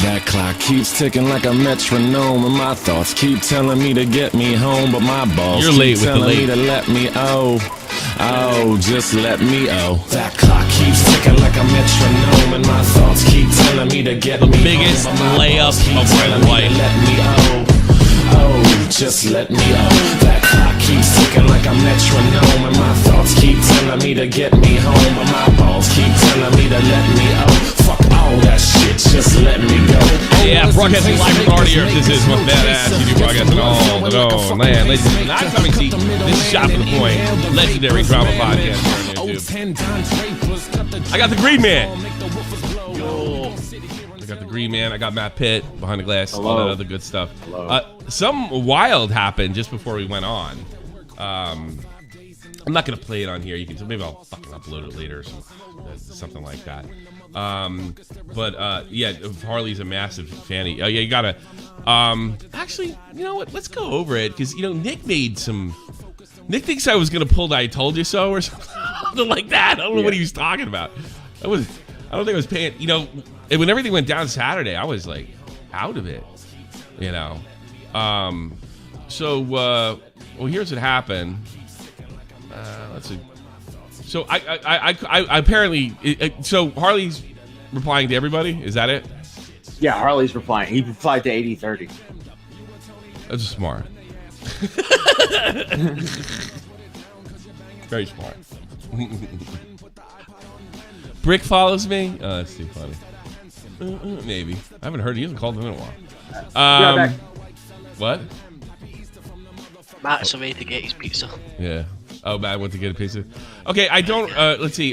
That clock keeps ticking like a metronome, and my thoughts keep telling me to get me home, but my balls keep telling me to let me just let me That clock keeps ticking like a metronome, and my thoughts keep telling me to get me home. The biggest layup of my life. Let me just let me That clock keeps ticking like a metronome, and my thoughts keep telling me to get me home, but my balls keep telling me to let me Fuck all that shit, just let me go. Yeah, broadcasting live from Party Earth. This is what's badass. You do broadcasting all man. Ladies and gentlemen, I'm coming to this is Shot for the Point, legendary drama podcast here on YouTube. I got the Green Man. I got the Green Man. I got Matt Pitt behind the glass. Hello. All that other good stuff. Some wild happened just before we went on. I'm not gonna play it on here. You can maybe I'll fucking upload it later or something like that. Yeah, Harley's a massive fan. Yeah, you gotta. Actually, you know what? Let's go over it because Nick made some. Nick thinks I was gonna pull the "I told you so" or something like that. I don't know what he was talking about. I don't think I was paying. When everything went down Saturday, I was like out of it. Well, here's what happened. Let's see. So I apparently. So Harley's replying to everybody. Is that it? Yeah, Harley's replying. He replied to 80/30. That's smart. Very smart. Brick follows me. Oh, that's too funny. Maybe I haven't heard. He hasn't called him in a while. What? Matt's away to get his pizza. Yeah. Oh, Matt went to get a pizza. Okay, I don't. Let's see.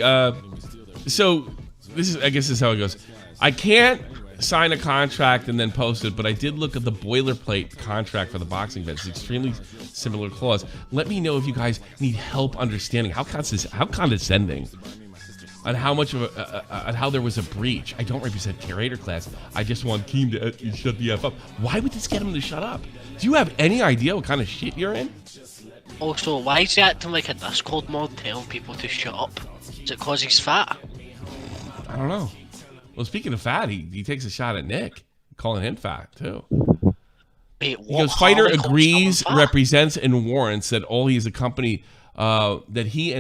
So I guess this is how it goes. I can't sign a contract and then post it, but I did look at the boilerplate contract for the boxing bet. It's extremely similar clause. Let me know if you guys need help understanding how condescending. On how much of on how there was a breach. I don't represent curator class. I just want Keem to shut the F up. Why would this get him to shut up? Do you have any idea what kind of shit you're in? Also, why is he acting like a Discord mod telling people to shut up? Is it cause he's fat? I don't know. Well, speaking of fat, he takes a shot at Nick, calling him fat too. Wait, he goes, fighter agrees, represents, and warrants that all his company, that he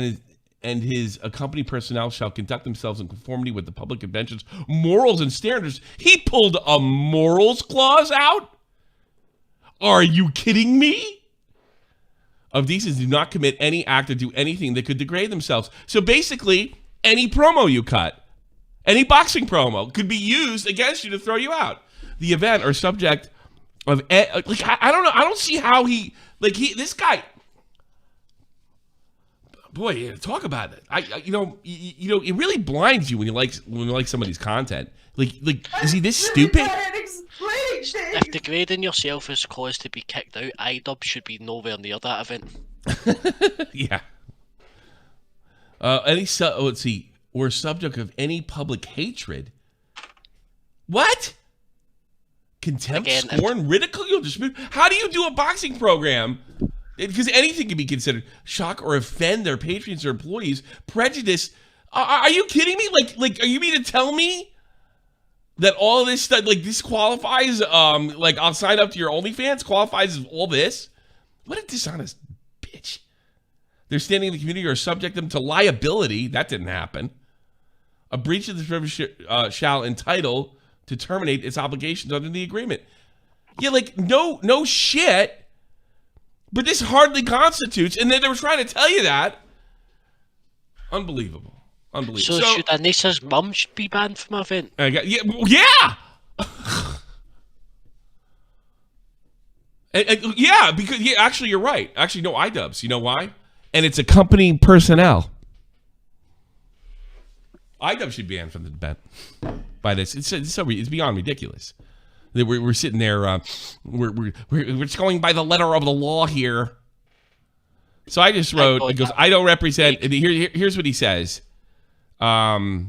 and his company personnel shall conduct themselves in conformity with the public convention's morals and standards. He pulled a morals clause out? Are you kidding me? Of these do not commit any act or do anything that could degrade themselves. So basically, any promo you cut, any boxing promo could be used against you to throw you out. The event or subject of I don't know. I don't see how this guy. Boy, talk about it. It really blinds you when you like somebody's content. Like, is he this stupid? If degrading yourself is cause to be kicked out, idubbbz should be nowhere near that event. Yeah. Let's see. Or subject of any public hatred. What? Contempt, scorn, ridicule, dispute. How do you do a boxing program? Because anything can be considered shock or offend their patrons or employees. Prejudice. Are you kidding me? Like, are you mean to tell me that all of this stuff, this qualifies? I'll sign up to your OnlyFans. Qualifies as all this? What a dishonest bitch. They're standing in the community or subject them to liability. That didn't happen. A breach of this privilege shall entitle to terminate its obligations under the agreement. Yeah, no shit. But this hardly constitutes, and then they were trying to tell you that. Unbelievable. So should Anissa's mum be banned from my event? Yeah. Yeah, because actually you're right. Actually, no, idubbbz. You know why? And it's accompanying personnel. idubbbz should be banned from the event by this. It's beyond ridiculous. We're sitting there. We're just going by the letter of the law here. So I just wrote. He goes, I don't represent. Here's what he says. Here's what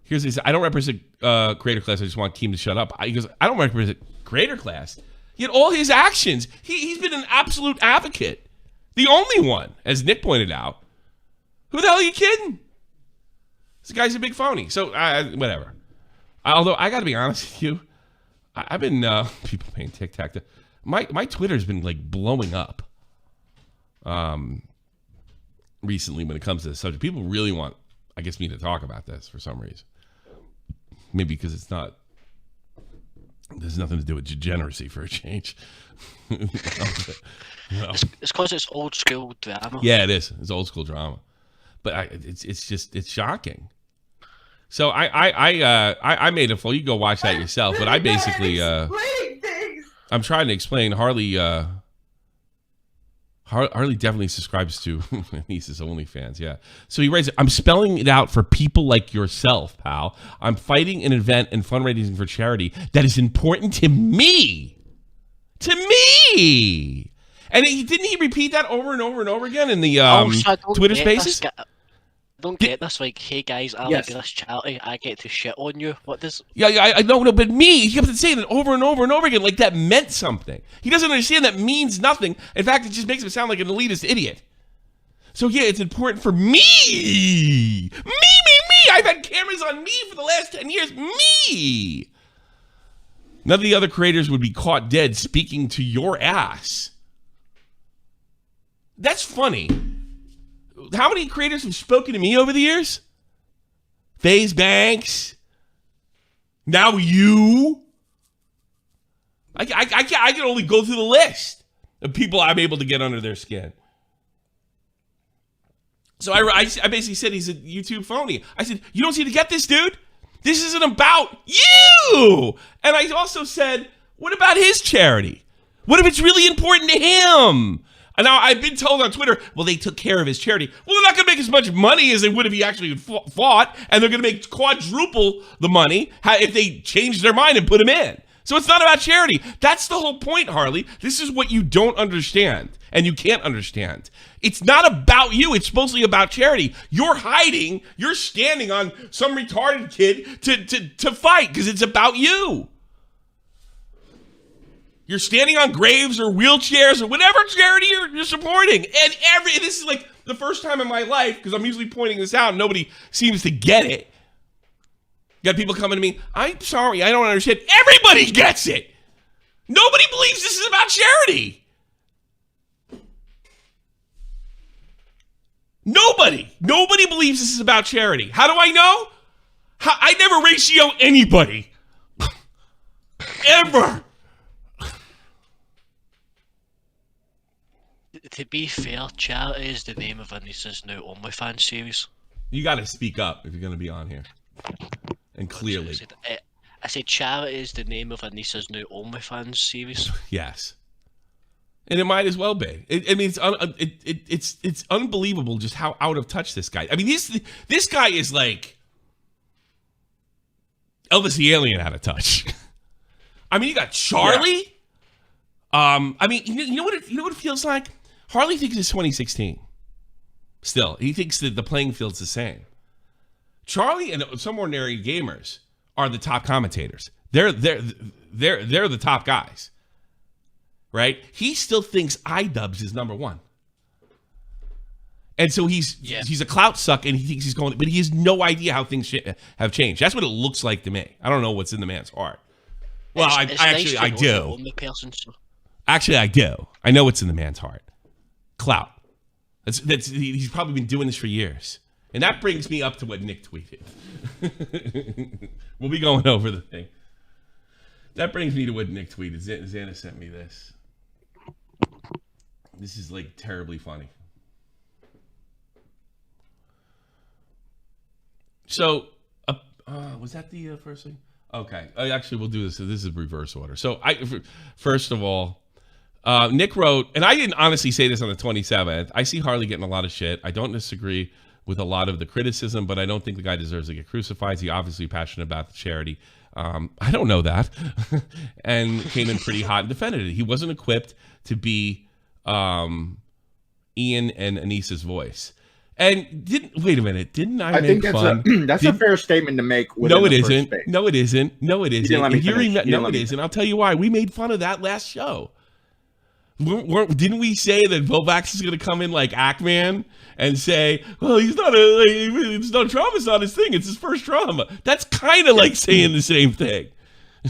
he says. I don't represent creator class. I just want Keem to shut up. He goes, I don't represent creator class. Yet all his actions, he's been an absolute advocate. The only one, as Nick pointed out. Who the hell are you kidding? This guy's a big phony. So whatever. Although I got to be honest with you, I've been people playing tic-tac-toe. My Twitter's been like blowing up recently when it comes to this subject. People really want, I guess, me to talk about this for some reason. Maybe because there's nothing to do with degeneracy for a change. No. It's because it's old school drama. Yeah, it is. It's old school drama, but it's shocking. So I made a full. You go watch that yourself. But I basically I'm trying to explain. Harley definitely subscribes to Niece's OnlyFans. Yeah. So he writes, I'm spelling it out for people like yourself, pal. I'm fighting an event and fundraising for charity that is important to me. To me. And didn't he repeat that over and over and over again in the Twitter Spaces? I don't get this. Like, hey guys, I like this charity. I get to shit on you. What does? Yeah, I know, but he kept saying it over and over and over again, like that meant something. He doesn't understand that means nothing. In fact, it just makes him sound like an elitist idiot. So yeah, it's important for me. Me. I've had cameras on me for the last 10 years. Me. None of the other creators would be caught dead speaking to your ass. That's funny. How many creators have spoken to me over the years? FaZe Banks. Now you. I can only go through the list of people I'm able to get under their skin. So I basically said he's a YouTube phony. I said, you don't seem to get this, dude. This isn't about you. And I also said, what about his charity? What if it's really important to him? And now I've been told on Twitter, well, they took care of his charity. Well, they're not going to make as much money as they would if he actually fought, and they're going to make quadruple the money if they change their mind and put him in. So it's not about charity. That's the whole point, Harley. This is what you don't understand, and you can't understand. It's not about you. It's supposedly about charity. You're hiding. You're standing on some retarded kid to fight because it's about you. You're standing on graves or wheelchairs or whatever charity you're supporting. And this is like the first time in my life, because I'm usually pointing this out and nobody seems to get it. You got people coming to me, I'm sorry, I don't understand. Everybody gets it. Nobody believes this is about charity. Nobody believes this is about charity. How do I know? I never ratio anybody. Ever. To be fair, charity is the name of Anissa's new OnlyFans series. You got to speak up if you're going to be on here. And clearly. I said charity is the name of Anissa's new OnlyFans series. Yes. And it might as well be. It's unbelievable just how out of touch this guy. I mean, this guy is like Elvis the Alien out of touch. I mean, you got Charlie. Yeah. I mean, you know what it feels like? Harley thinks it's 2016. Still, he thinks that the playing field's the same. Charlie and some ordinary gamers are the top commentators. They're the top guys. Right? He still thinks idubbbz is number one. And so he's a clout suck and he thinks he's going, but he has no idea how things have changed. That's what it looks like to me. I don't know what's in the man's heart. Well, I do. Actually, I do. I know what's in the man's heart. Clout. He's probably been doing this for years. And that brings me up to what Nick tweeted. We'll be going over the thing. That brings me to what Nick tweeted. Xana sent me this. This is like terribly funny. So, was that the first thing? Okay. Actually, we'll do this. This is reverse order. So, first of all, Nick wrote, and I didn't honestly say this on the 27th. I see Harley getting a lot of shit. I don't disagree with a lot of the criticism, but I don't think the guy deserves to get crucified. He's obviously passionate about the charity. I don't know that. And came in pretty hot and defended it. He wasn't equipped to be Ian and Anissa's voice. And wait a minute, didn't I make fun? That's a fair statement to make. No, it isn't. No, it isn't. No, it isn't. No, it isn't. I'll tell you why. We made fun of that last show. Didn't we say that Vovax is going to come in like Ackman and say, well, it's not trauma, it's not his thing, it's his first trauma. That's kind of like saying the same thing.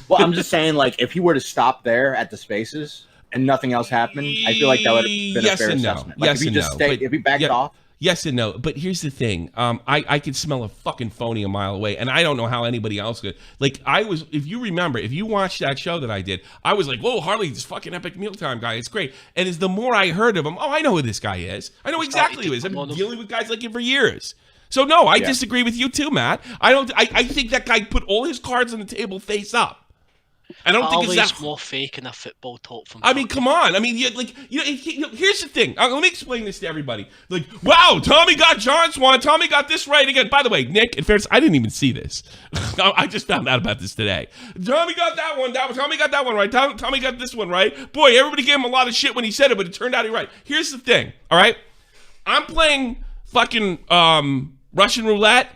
Well, I'm just saying, like, if he were to stop there at the spaces and nothing else happened, I feel like that would have been a fair assessment. Like, Yes if he and just no. stayed, if he backed off. Yes and no. But here's the thing. I could smell a fucking phony a mile away, and I don't know how anybody else could. Like, if you remember, if you watched that show that I did, I was like, whoa, Harley, this fucking epic mealtime guy, it's great. And as the more I heard of him, I know who this guy is. I know exactly who he is. I've been dealing with guys like him for years. So no, I disagree with you too, Matt. I think that guy put all his cards on the table face up. I don't think it's that more fake in a football talk from. I mean, come on. I mean, here's the thing. Let me explain this to everybody. Like, wow, Tommy got John's one. Tommy got this right again. By the way, Nick, in fairness, I didn't even see this. I just found out about this today. Tommy got that one. Tommy got that one right. Tommy got this one right. Boy, everybody gave him a lot of shit when he said it, but it turned out he right. Here's the thing. All right, I'm playing fucking Russian roulette,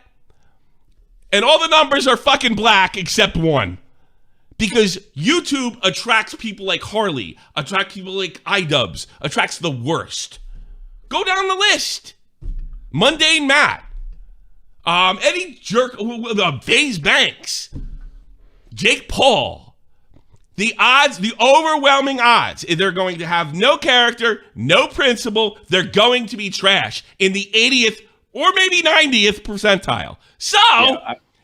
and all the numbers are fucking black except one. Because YouTube attracts people like Harley, attracts people like idubbbz, attracts the worst. Go down the list. Mundane Matt, Eddie Jerk, FaZe Banks, Jake Paul. The odds, the overwhelming odds, they're going to have no character, no principle. They're going to be trash in the 80th or maybe 90th percentile. So,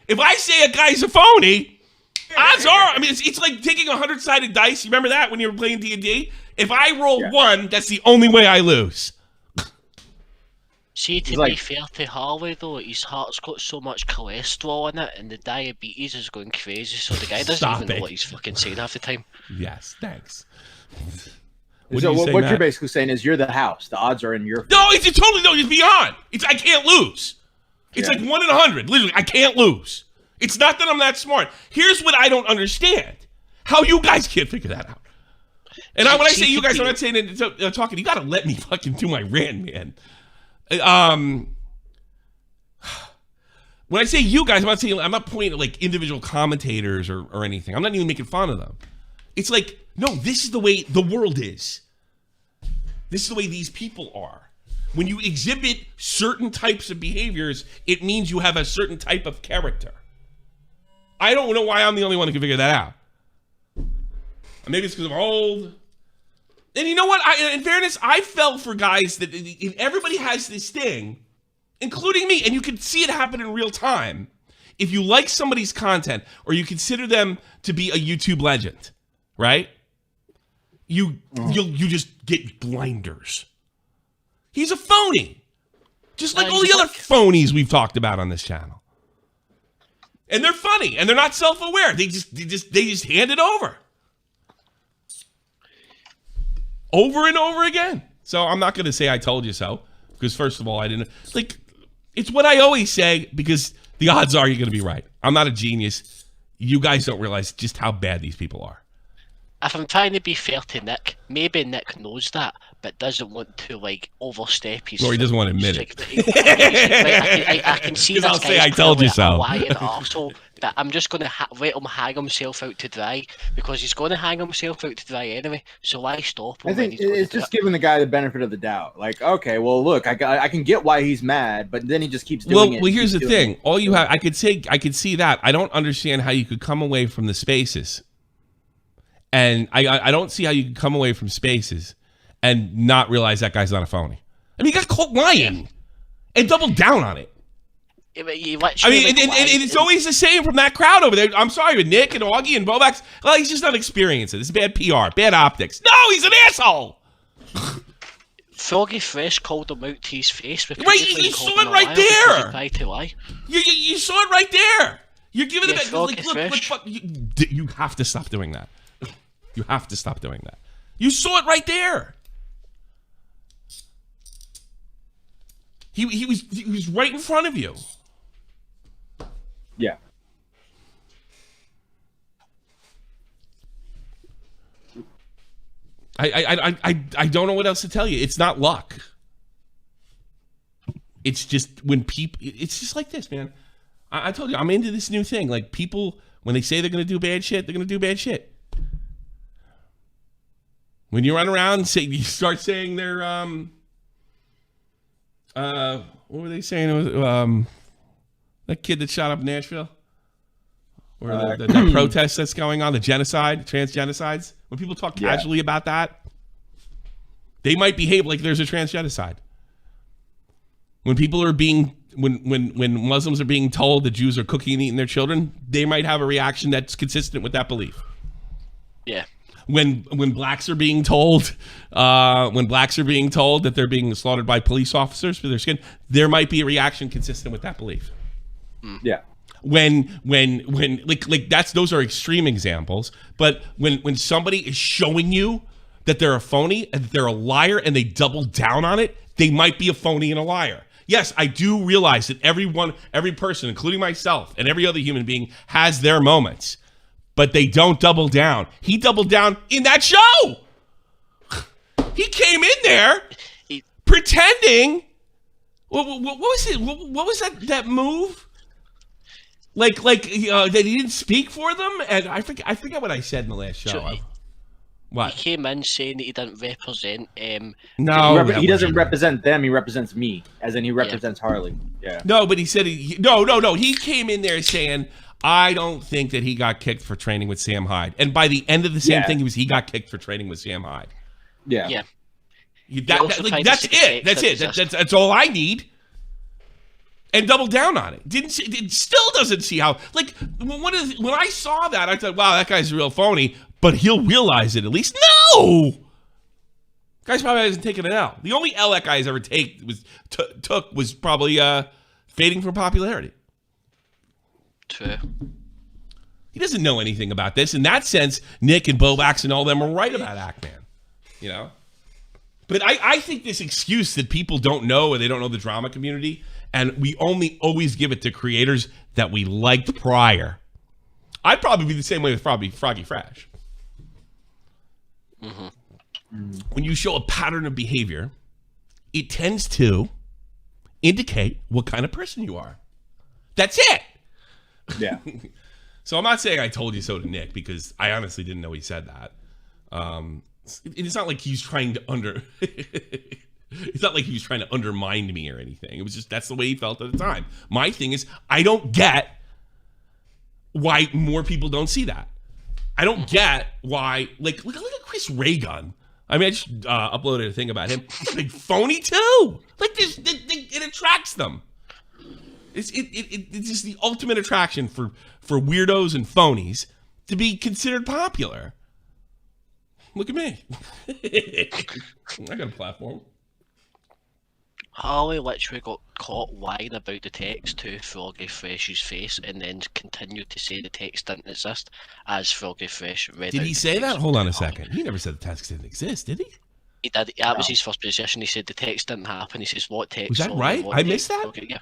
if I say a guy's a phony, odds are, I mean, it's like taking 100-sided dice. You remember that when you were playing D&D? If I roll one, that's the only way I lose. See, to be fair to Harley, though, his heart's got so much cholesterol in it, and the diabetes is going crazy, so the guy doesn't even know what he's fucking saying half the time. Yes, thanks. What you're basically saying is you're the house. The odds are in your favor. No, it's beyond. I can't lose. It's like 1 in 100. Literally, I can't lose. It's not that I'm that smart. Here's what I don't understand. How you guys can't figure that out. And when I say you guys, I'm not saying it talking. You got to let me fucking do my rant, man. When I say you guys, I'm not pointing at like individual commentators or anything. I'm not even making fun of them. It's like, no, this is the way the world is. This is the way these people are. When you exhibit certain types of behaviors, it means you have a certain type of character. I don't know why I'm the only one who can figure that out. Maybe it's because I'm old. And you know what? In fairness, I fell for guys that everybody has this thing, including me, and you can see it happen in real time. If you like somebody's content or you consider them to be a YouTube legend, right? You just get blinders. He's a phony, just like all the other phonies we've talked about on this channel. And they're funny, and they're not self-aware. They just hand it over and over again. So I'm not going to say I told you so, because first of all, I didn't like. It's what I always say because the odds are you're going to be right. I'm not a genius. You guys don't realize just how bad these people are. If I'm trying to be fair to Nick, maybe Nick knows that, but doesn't want to like overstep his. Or he doesn't want to admit it. I can see this. I'll say I told you so. Arsehole, but I'm just going to let him hang himself out to dry because he's going to hang himself out to dry anyway. So why stop him? I think it's just giving the guy the benefit of the doubt. Like, okay, well, look, I can get why he's mad, but then he just keeps doing it. Well, here's the thing. All you have, I could see that. I don't understand how you could come away from the spaces. And I don't see how you can come away from spaces and not realize that guy's not a phony. I mean, he got caught lying and doubled down on it. I mean, and it's always the same from that crowd over there. I'm sorry, with Nick and Augie and Bobax. Well, he's just not experiencing it. It's bad PR, bad optics. No, he's an asshole. Froggy Fresh called him out to his face. Right, you saw it right there. You saw it right there. You're giving it look, you have to stop doing that. You have to stop doing that. You saw it right there. He was right in front of you. Yeah. I don't know what else to tell you. It's not luck. It's just when people. It's just like this, man. I told you I'm into this new thing. Like people, when they say they're gonna do bad shit, they're gonna do bad shit. When you run around and you start saying they're what were they saying? It was that kid that shot up Nashville. or the protest that's going on, the genocide, transgenocides. When people talk casually about that, they might behave like there's a transgenocide. When people are being, when Muslims are being told that Jews are cooking and eating their children, they might have a reaction that's consistent with that belief. Yeah. When blacks are being told, that they're being slaughtered by police officers for their skin, there might be a reaction consistent with that belief. Yeah. When like those are extreme examples, but when somebody is showing you that they're a phony and that they're a liar and they double down on it, they might be a phony and a liar. Yes, I do realize that every person, including myself and every other human being, has their moments. But they don't double down. He doubled down in that show. He came in there pretending. What was it? What was that move? Like that he didn't speak for them, and I forget what I said in the last show. So what? He came in saying that he didn't represent. No, he doesn't represent them. He represents me, as in he represents Harley. Yeah. No, but he said no. He came in there saying, I don't think that he got kicked for training with Sam Hyde. And by the end of the same thing, he got kicked for training with Sam Hyde. Yeah. Yeah. That's it. That's all I need. And double down on it. It still doesn't see how. Like when I saw that, I thought, wow, that guy's a real phony. But he'll realize it at least. No. Guy's probably hasn't taken an L. The only L that guy's ever took was probably fading from popularity. True. He doesn't know anything about this. In that sense, Nick and Bobax and all them are right about Ackman. You know? But I think this excuse that people don't know or they don't know the drama community, and we only always give it to creators that we liked prior. I'd probably be the same way with Froggy Fresh. Mm-hmm. When you show a pattern of behavior, it tends to indicate what kind of person you are. That's it. Yeah. So I'm not saying I told you so to Nick, because I honestly didn't know he said that. It's not like he's trying to it's not like he was trying to undermine me or anything. It was just that's the way he felt at the time. My thing is, I don't get why more people don't see that. I don't get why. Like, look at Chris Raygun. I mean, I just uploaded a thing about him. He's a big phony too. Like this, it attracts them. It's just the ultimate attraction for weirdos and phonies to be considered popular. Look at me. I got a platform. Harley literally got caught lying about the text to Froggy Fresh's face and then continued to say the text didn't exist as Froggy Fresh read. Did he say that? Hold on a second. He never said the text didn't exist, did he? He did. That was his first position. He said the text didn't happen. He says, what text? Was that right? I missed that? Okay, yeah.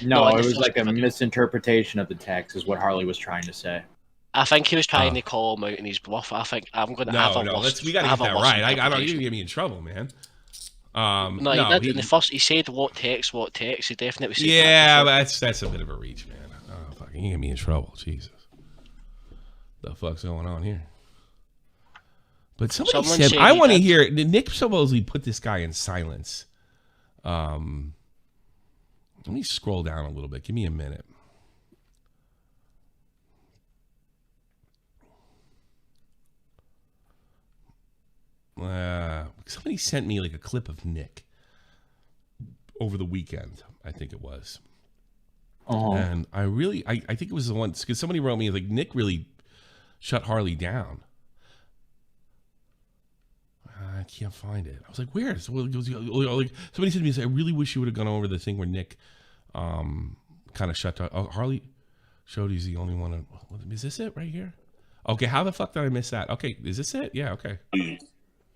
No, it was like a misinterpretation of the text is what Harley was trying to say. I think he was trying to call him out in his bluff. I think I'm going to have a loss. We got to get that right. I don't. You're gonna get me in trouble, man. No, he did. In the first, he said what text. He definitely said. Yeah, that's a bit of a reach, man. Oh, fucking, you get me in trouble, Jesus. The fuck's going on here? But someone said I want to hear. Nick supposedly put this guy in silence. Let me scroll down a little bit. Give me a minute. Somebody sent me like a clip of Nick over the weekend, I think it was. Oh. And I think it was the one, because somebody wrote me like Nick really shut Harley down. I can't find it. I was like, where? So, like, somebody said to me, I really wish you would have gone over the thing where Nick kind of shut down. Oh, Harley showed he's the only one. Is this it right here? Okay, how the fuck did I miss that? Okay, is this it? Yeah, okay.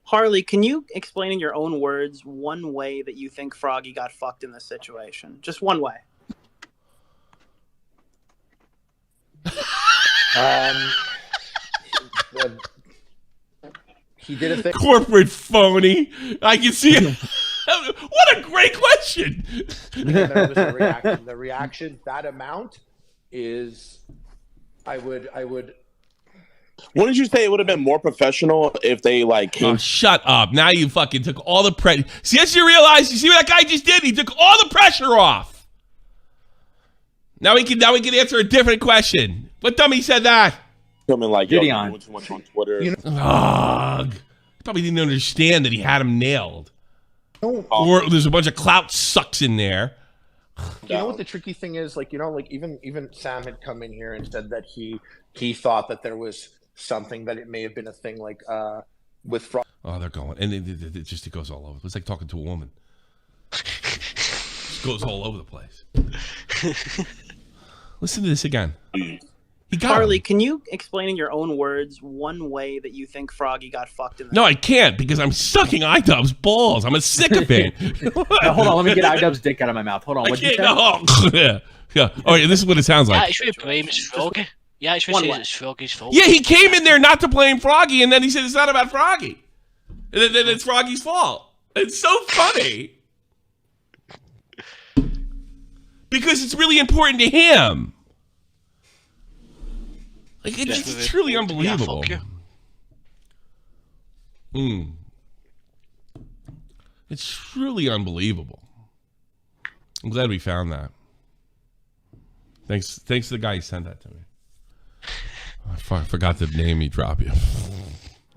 Harley, can you explain in your own words one way that you think Froggy got fucked in this situation? Just one way. He did a thing. Corporate phony. I can see it. What a great question. There was a reaction. The reaction, that amount is, I would. Wouldn't you say it would have been more professional if they like came? Oh, shut up. Now you fucking took all the pressure. See, as you realize, you see what that guy just did? He took all the pressure off. Now we can answer a different question. What dummy said that? Coming like, Did he yo, on? doing too much on Twitter. Ugh. He probably didn't understand that he had him nailed. Or there's a bunch of clout sucks in there. You know what the tricky thing is? Like, you know, like even Sam had come in here and said that he thought that there was something, that it may have been a thing like with fraud. Oh, they're going. And it goes all over. It's like talking to a woman. It goes all over the place. Listen to this again. He got Harley, him. can you explain in your own words one way that you think Froggy got fucked in the No, I can't because I'm sucking iDubbbz balls. I'm a sycophant. Now, hold on, let me get idubbbz dick out of my mouth. Hold on, I what'd you can't. say? No. Yeah. Yeah. Oh, yeah, this is what it sounds Yeah, like. actually blames Froggy. Yeah, actually One says way. it's Froggy's fault. Yeah, he came in there not to blame Froggy, and then he said it's not about Froggy. And then it's Froggy's fault. It's so funny. Because it's really important to him. Like, it's truly unbelievable. Yeah, fuck you. It's truly unbelievable. I'm glad we found that. Thanks to the guy who sent that to me. I forgot the name he dropped you.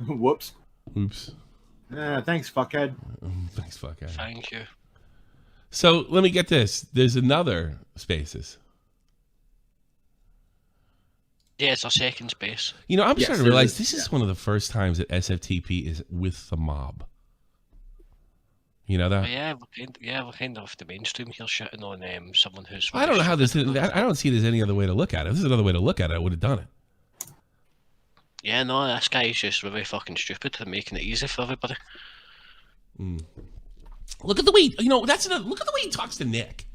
Whoops. Oops. Thanks, fuckhead. Thanks, fuckhead. Thank you. So let me get this. There's another Spaces. Yeah, it's our second space. You know, I'm Yes, starting to there realize is, this is one of the first times that SFTP is with the mob. You know that? But yeah, we're kind of off the mainstream here, shitting on someone who's. I don't know how this. I don't see there's any other way to look at it. If there's another way to look at it, I would have done it. Yeah, no, this guy is just really fucking stupid and making it easy for everybody. Look at the way look at the way he talks to Nick.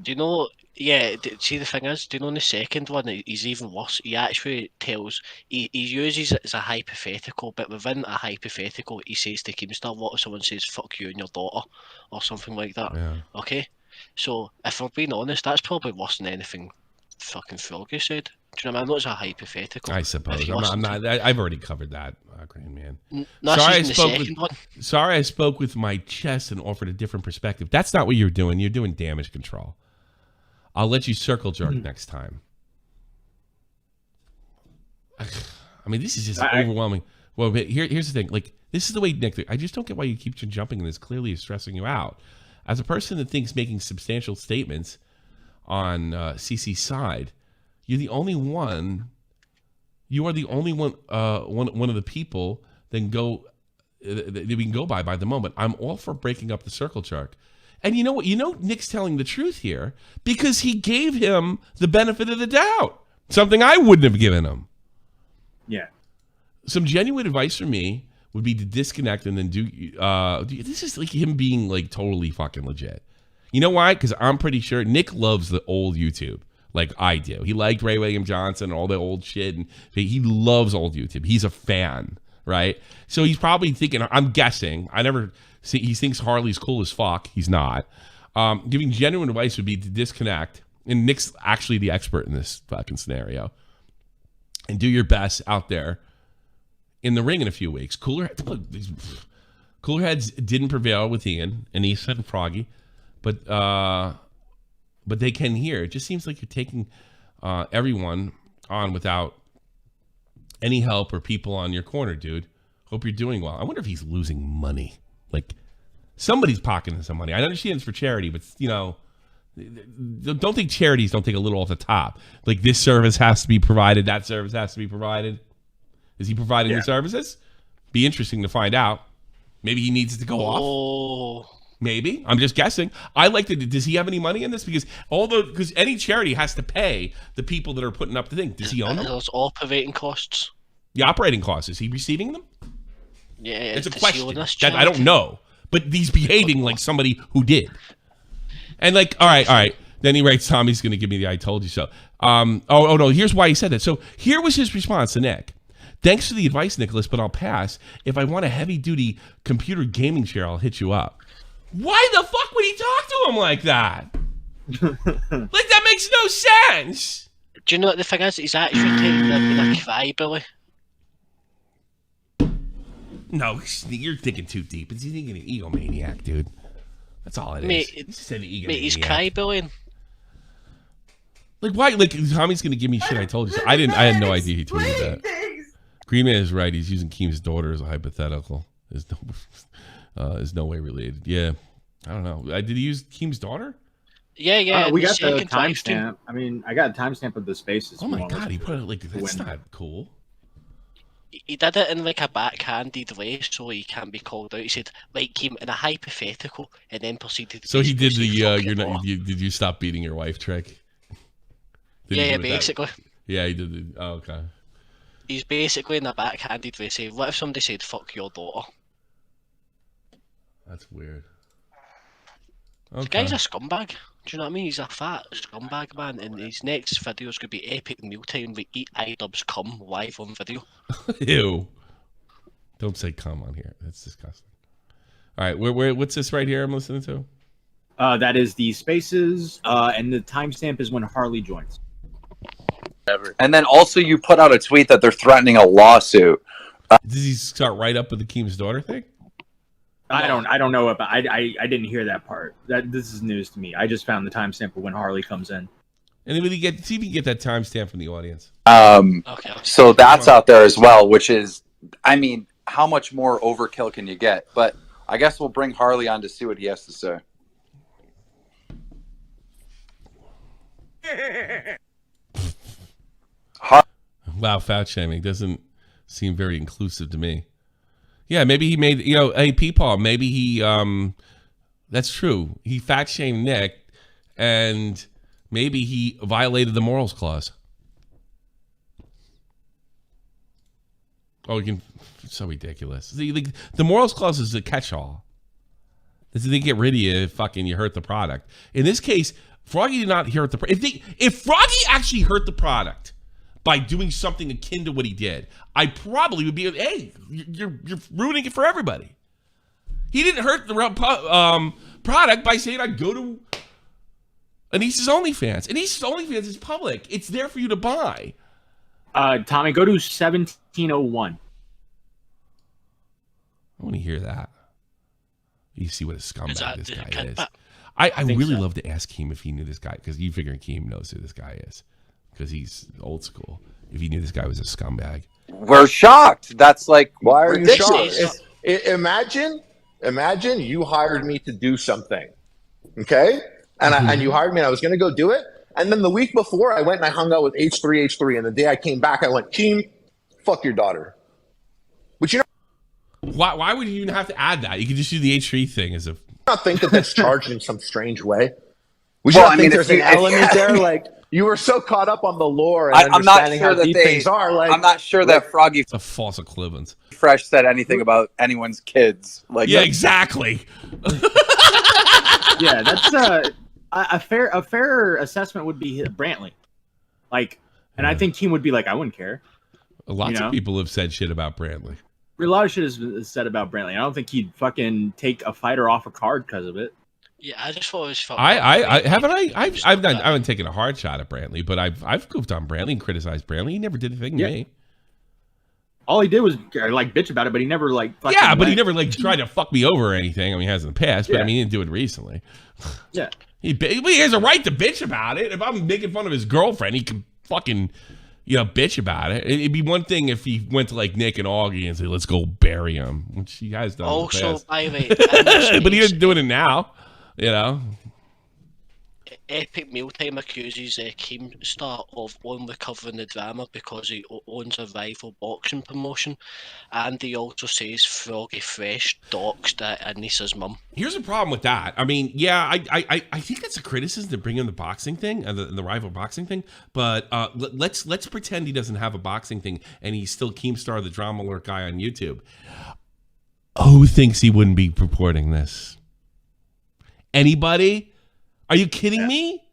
Do you know? Yeah, see the thing is, do you know in the second one, he's even worse. He actually tells, he uses it as a hypothetical, but within a hypothetical, he says to Keemstar, what if someone says, fuck you and your daughter, or something like that? Yeah. Okay? So, if we're being honest, that's probably worse than anything fucking Froggy said. Do you know what I mean? I know it's a hypothetical. I suppose. If you I'm listen not. I've already covered that, Green Man. No, Sorry, that's just in the second one. Sorry, I spoke with my chest and offered a different perspective. That's not what you're doing. You're doing damage control. I'll let you circle jerk next time. I mean, this is just overwhelming. Well, but here's the thing. Like, this is the way Nick. I just don't get why you keep jumping, and this clearly is stressing you out. As a person that thinks making substantial statements on CC's side, you're the only one. You are the only one. One of the people that we can go by the moment. I'm all for breaking up the circle jerk. And you know what? You know Nick's telling the truth here because he gave him the benefit of the doubt. Something I wouldn't have given him. Yeah. Some genuine advice from me would be to disconnect and then do this is like him being like totally fucking legit. You know why? Because I'm pretty sure Nick loves the old YouTube like I do. He liked Ray William Johnson and all the old shit, and he loves old YouTube. He's a fan, right? So he's probably thinking, I'm guessing, he thinks Harley's cool as fuck. He's not. Giving genuine advice would be to disconnect. And Nick's actually the expert in this fucking scenario. And do your best out there in the ring in a few weeks. Cooler heads didn't prevail with Ian and Issa and Froggy, but they can hear. It just seems like you're taking everyone on without any help or people on your corner, dude. Hope you're doing well. I wonder if he's losing money. Like, somebody's pocketing some money. I understand it's for charity, but, don't think charities don't take a little off the top. Like, this service has to be provided, that service has to be provided. Is he providing the services? Be interesting to find out. Maybe he needs it to go off. Maybe. I'm just guessing. Does he have any money in this? Because any charity has to pay the people that are putting up the thing. Does he own them? Those operating costs. The operating costs. Is he receiving them? Yeah, it's a question that I don't know, but he's behaving like somebody who did. And like, all right. Then he writes, Tommy's going to give me the "I told you so." Oh no, here's why he said that. So here was his response to Nick. Thanks for the advice, Nicholas, but I'll pass. If I want a heavy-duty computer gaming chair, I'll hit you up. Why the fuck would he talk to him like that? Like, that makes no sense. Do you know what the thing is? He's actually taking a crybaby. No, you're thinking too deep. He's thinking an egomaniac, dude. That's all it is. He said egomaniac. Mate, he's crybilling. Like why? Like Tommy's gonna give me shit. I told you. So. I had no idea he tweeted that. Green Man is right. He's using Keem's daughter as a hypothetical. Is no way related. Yeah, I don't know. Did he use Keem's daughter? Yeah. We got the timestamp. I mean, I got a timestamp of the spaces. Oh my god, he put it like that's not cool. He did it in like a backhanded way, so he can't be called out. He said, "Like Keem in a hypothetical," and then proceeded. So he did the "you're not." Did you stop beating your wife trick? Yeah, basically. Yeah, he did. Oh, okay. He's basically in a backhanded way saying, "What if somebody said fuck your daughter?" That's weird. Okay. The guy's a scumbag. Do you know what I mean? He's a fat scumbag, man. And his next video is going to be epic mealtime. We eat idubbbz cum live on video. Ew. Don't say cum on here. That's disgusting. All right, what's this right here I'm listening to? That is the spaces, and the timestamp is when Harley joins. And then also you put out a tweet that they're threatening a lawsuit. Did he start right up with the Keem's daughter thing? I don't know about. I didn't hear that part. This is news to me. I just found the timestamp of when Harley comes in. Anybody see if you can get that timestamp from the audience? Okay. So that's out there as well, which is, I mean, how much more overkill can you get? But I guess we'll bring Harley on to see what he has to say. Wow, fat shaming doesn't seem very inclusive to me. Yeah, maybe he made, hey, Peepaw, maybe he, that's true. He fat shamed Nick, and maybe he violated the morals clause. Oh, it's so ridiculous. See, the morals clause is a catch-all. They get rid of you if fucking you hurt the product. In this case, Froggy did not hurt the product. If Froggy actually hurt the product by doing something akin to what he did, I probably would be, hey, you're ruining it for everybody. He didn't hurt the product by saying I'd go to Anissa's OnlyFans. Anissa's OnlyFans is public. It's there for you to buy. Tommy, go to 1701. I want to hear that. You see what a scumbag this guy is. I think really so. love to ask Keem if he knew this guy, because you figure Keem knows who this guy is, because he's old school. If he knew this guy was a scumbag. We're shocked. That's like, why are you ridiculous. shocked? Imagine you hired me to do something, okay? And you hired me, and I was going to go do it. And then the week before, I went and I hung out with H3H3. And the day I came back, I went, Keem, fuck your daughter. But you know, Why would you even have to add that? You could just do the H3 thing as a. not think that that's charged in some strange way. We Well, just I think mean, there's an element there. Like, you were so caught up on the lore and I'm not understanding sure how that deep things are. Like, I'm not sure that Froggy It's a false equivalence. Fresh said anything about anyone's kids. Like, Yeah, exactly. Yeah, that's a fair assessment would be Brantley. Like, and I think Keem would be like, I wouldn't care. Lots of people have said shit about Brantley. A lot of shit is said about Brantley. I don't think he'd fucking take a fighter off a card because of it. Yeah, I just thought it was fun. I haven't taken a hard shot at Brantley, but I've goofed on Brantley and criticized Brantley. He never did anything to me. All he did was like bitch about it, but he never like. Yeah, but he never like tried to fuck me over or anything. I mean, he has in the past, but I mean, he didn't do it recently. Yeah, he has a right to bitch about it. If I'm making fun of his girlfriend, he can fucking bitch about it. It'd be one thing if he went to like Nick and Augie and said, "Let's go bury him," which he has done. Also, by the way, but he isn't doing it now. Epic Mealtime accuses Keemstar of only covering the drama because he owns a rival boxing promotion, and he also says Froggy Fresh doxed Anissa's mum. Here's the problem with that. I mean, yeah, I think that's a criticism to bring in the boxing thing and the rival boxing thing. But let's pretend he doesn't have a boxing thing and he's still Keemstar, the drama alert guy on YouTube. Who thinks he wouldn't be purporting this? Anybody? Are you kidding me?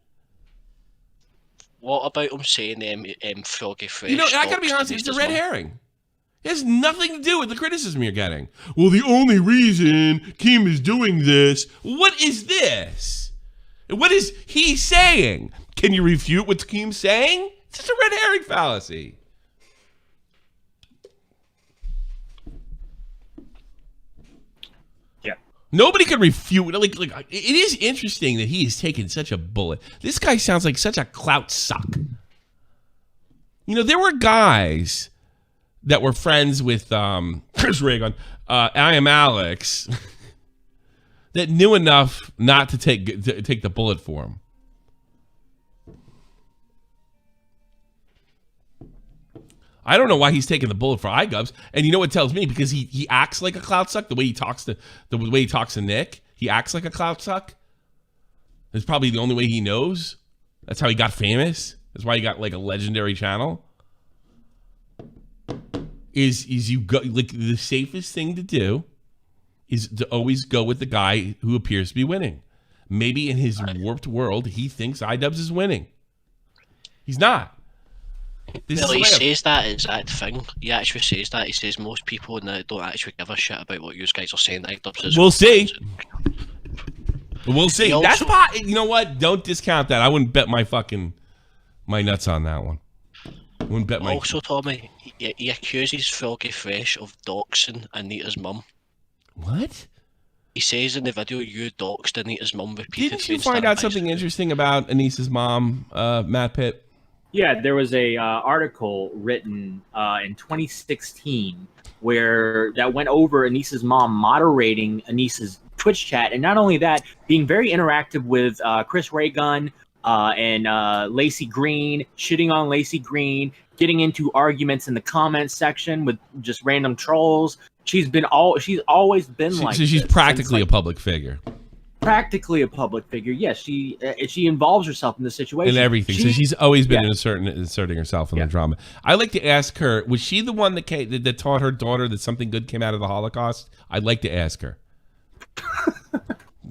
What about him saying Froggy Fresh? I gotta be honest, it's a red herring. It has nothing to do with the criticism you're getting. Well, the only reason Keem is doing this, what is this? What is he saying? Can you refute what Keem's saying? It's just a red herring fallacy. Yeah. Nobody could refute. Like it is interesting that he has taken such a bullet. This guy sounds like such a clout suck. You know, there were guys that were friends with Chris Reagan, I Am Alex, that knew enough not to take the bullet for him. I don't know why he's taking the bullet for idubbbz. And you know what tells me? Because he acts like a clout suck. The way he talks to Nick, he acts like a clout suck. It's probably the only way he knows. That's how he got famous. That's why he got like a legendary channel. Is you go like the safest thing to do is to always go with the guy who appears to be winning. Maybe in his warped world, he thinks idubbbz is winning. He's not. Well, he says that exact thing. He actually says that. He says most people don't actually give a shit about what you guys are saying. We'll see. We'll see. Also, That's why, you know what? Don't discount that. I wouldn't bet my nuts on that one. I wouldn't bet my. Also, Tommy, he accuses Froggy Fresh of doxing Anita's mum. What? He says in the video, you doxed Anita's mum repeatedly. Didn't you find out something interesting about Anissa's mom, Matt Pitt? Yeah, there was a article written in 2016 where that went over Anissa's mom moderating Anissa's Twitch chat, and not only that, being very interactive with Chris Reagan and Lacey Green, shitting on Lacey Green, getting into arguments in the comments section with just random trolls. She's always been like. So she's practically a public figure. Practically a public figure. Yes, she involves herself in the situation. In everything. So she's always been inserting herself in the drama. I like to ask her, was she the one that taught her daughter that something good came out of the Holocaust? I'd like to ask her.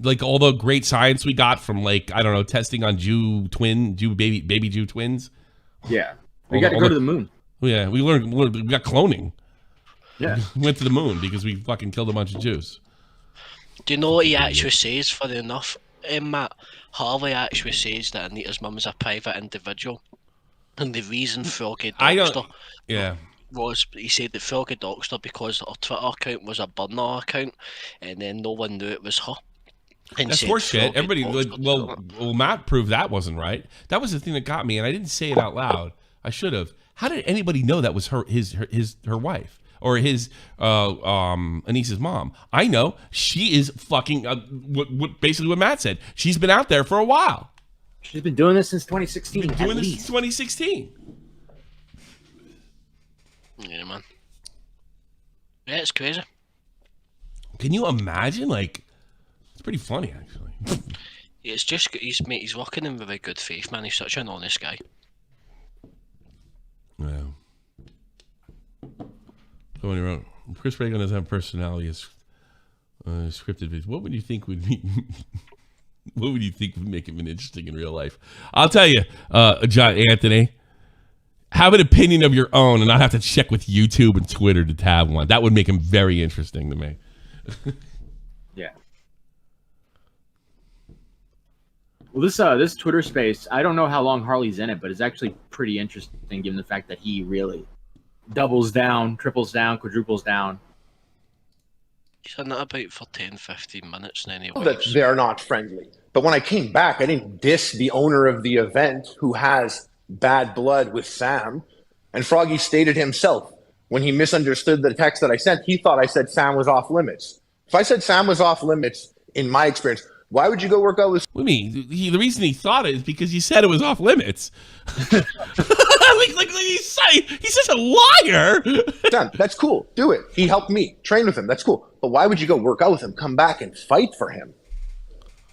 Like all the great science we got from, like, I don't know, testing on baby Jew twins. Yeah. We got to go to the moon. Yeah, we got cloning. Yeah. We went to the moon because we fucking killed a bunch of Jews. Do you know what he actually says, funny enough, Matt? Harley actually says that Anita's mum is a private individual. And the reason Froggy doxed her was, he said that Froggy doxed her because her Twitter account was a burner account, and then no one knew it was her. And that's horseshit. Everybody, well, Matt proved that wasn't right. That was the thing that got me, and I didn't say it out loud. I should have. How did anybody know that was her wife? Or his Anissa's mom. I know she is fucking basically what Matt said. She's been out there for a while. She's been doing this since 2016. She's been doing this since 2016. Yeah, man. Yeah, it's crazy. Can you imagine? Like, it's pretty funny actually. It's just he's working in with a good faith, man. He's such an honest guy. Yeah. Somebody wrote, Chris Reagan doesn't have personality as scripted videos. What would you think would be? What would you think would make him interesting in real life? I'll tell you, John Anthony, have an opinion of your own and not have to check with YouTube and Twitter to have one. That would make him very interesting to me. Yeah. Well, this Twitter space, I don't know how long Harley's in it, but it's actually pretty interesting given the fact that he really doubles down, triples down, quadruples down. He's in that about for 10, 15 minutes and then he That they're not friendly. But when I came back, I didn't diss the owner of the event who has bad blood with Sam. And Froggy stated himself, when he misunderstood the text that I sent, he thought I said Sam was off limits. If I said Sam was off limits, in my experience, why would you go work out with... What do you mean? The reason he thought it is because you said it was off limits. He's such a liar. Done. That's cool. Do it. He helped me. Train with him. That's cool. But why would you go work out with him, come back and fight for him?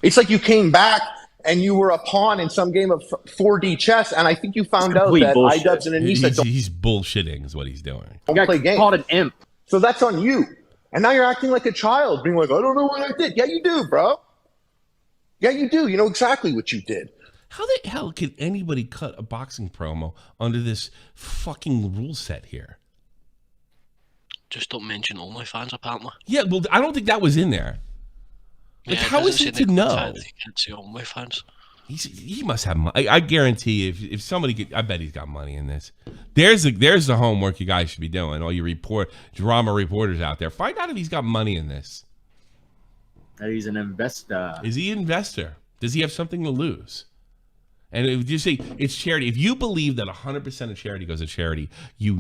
It's like you came back and you were a pawn in some game of 4D chess, and I think you found out that idubbbz and Anissa don't... He's bullshitting is what he's doing. Don't play games. Called an imp. So that's on you. And now you're acting like a child, being like, I don't know what I did. Yeah, you do, bro. Yeah, you do. You know exactly what you did. How the hell can anybody cut a boxing promo under this fucking rule set here? Just don't mention OnlyFans, apparently. Yeah, well, I don't think that was in there. Like, Yeah, how is he to know? They can't see OnlyFans. He must have money. I guarantee if somebody could, I bet he's got money in this. There's the homework you guys should be doing. All you drama reporters out there, find out if he's got money in this. He's an investor. Is he an investor? Does he have something to lose? And if you say it's charity, if you believe that 100% of charity goes to charity, you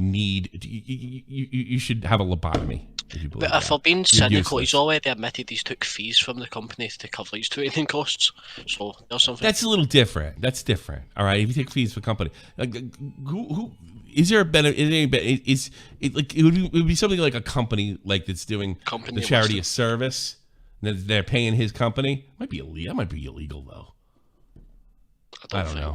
should have a lobotomy. But if we're being cynical, he's already admitted he's took fees from the company to cover his training costs. So there's something. That's a little different. That's different. All right. If you take fees for company, like, who is there a benefit? It would be something like a company like that's doing the charity a service. They're paying his company. Might be illegal. That might be illegal though. I don't know.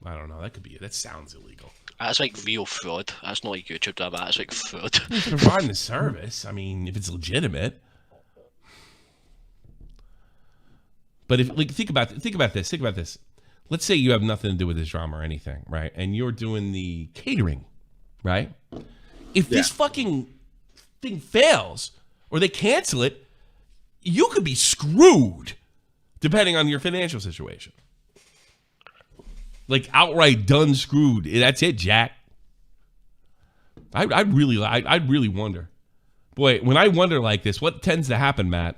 I don't know. That could be it. That sounds illegal. That's like real fraud. That's not like YouTube drama. That's like fraud. It's providing the service. I mean, if it's legitimate. But if think about this. Let's say you have nothing to do with this drama or anything, right? And you're doing the catering, right? If this fucking thing fails or they cancel it, you could be screwed, depending on your financial situation. Like outright done screwed. That's it, Jack. I'd really wonder. Boy, when I wonder like this, what tends to happen, Matt?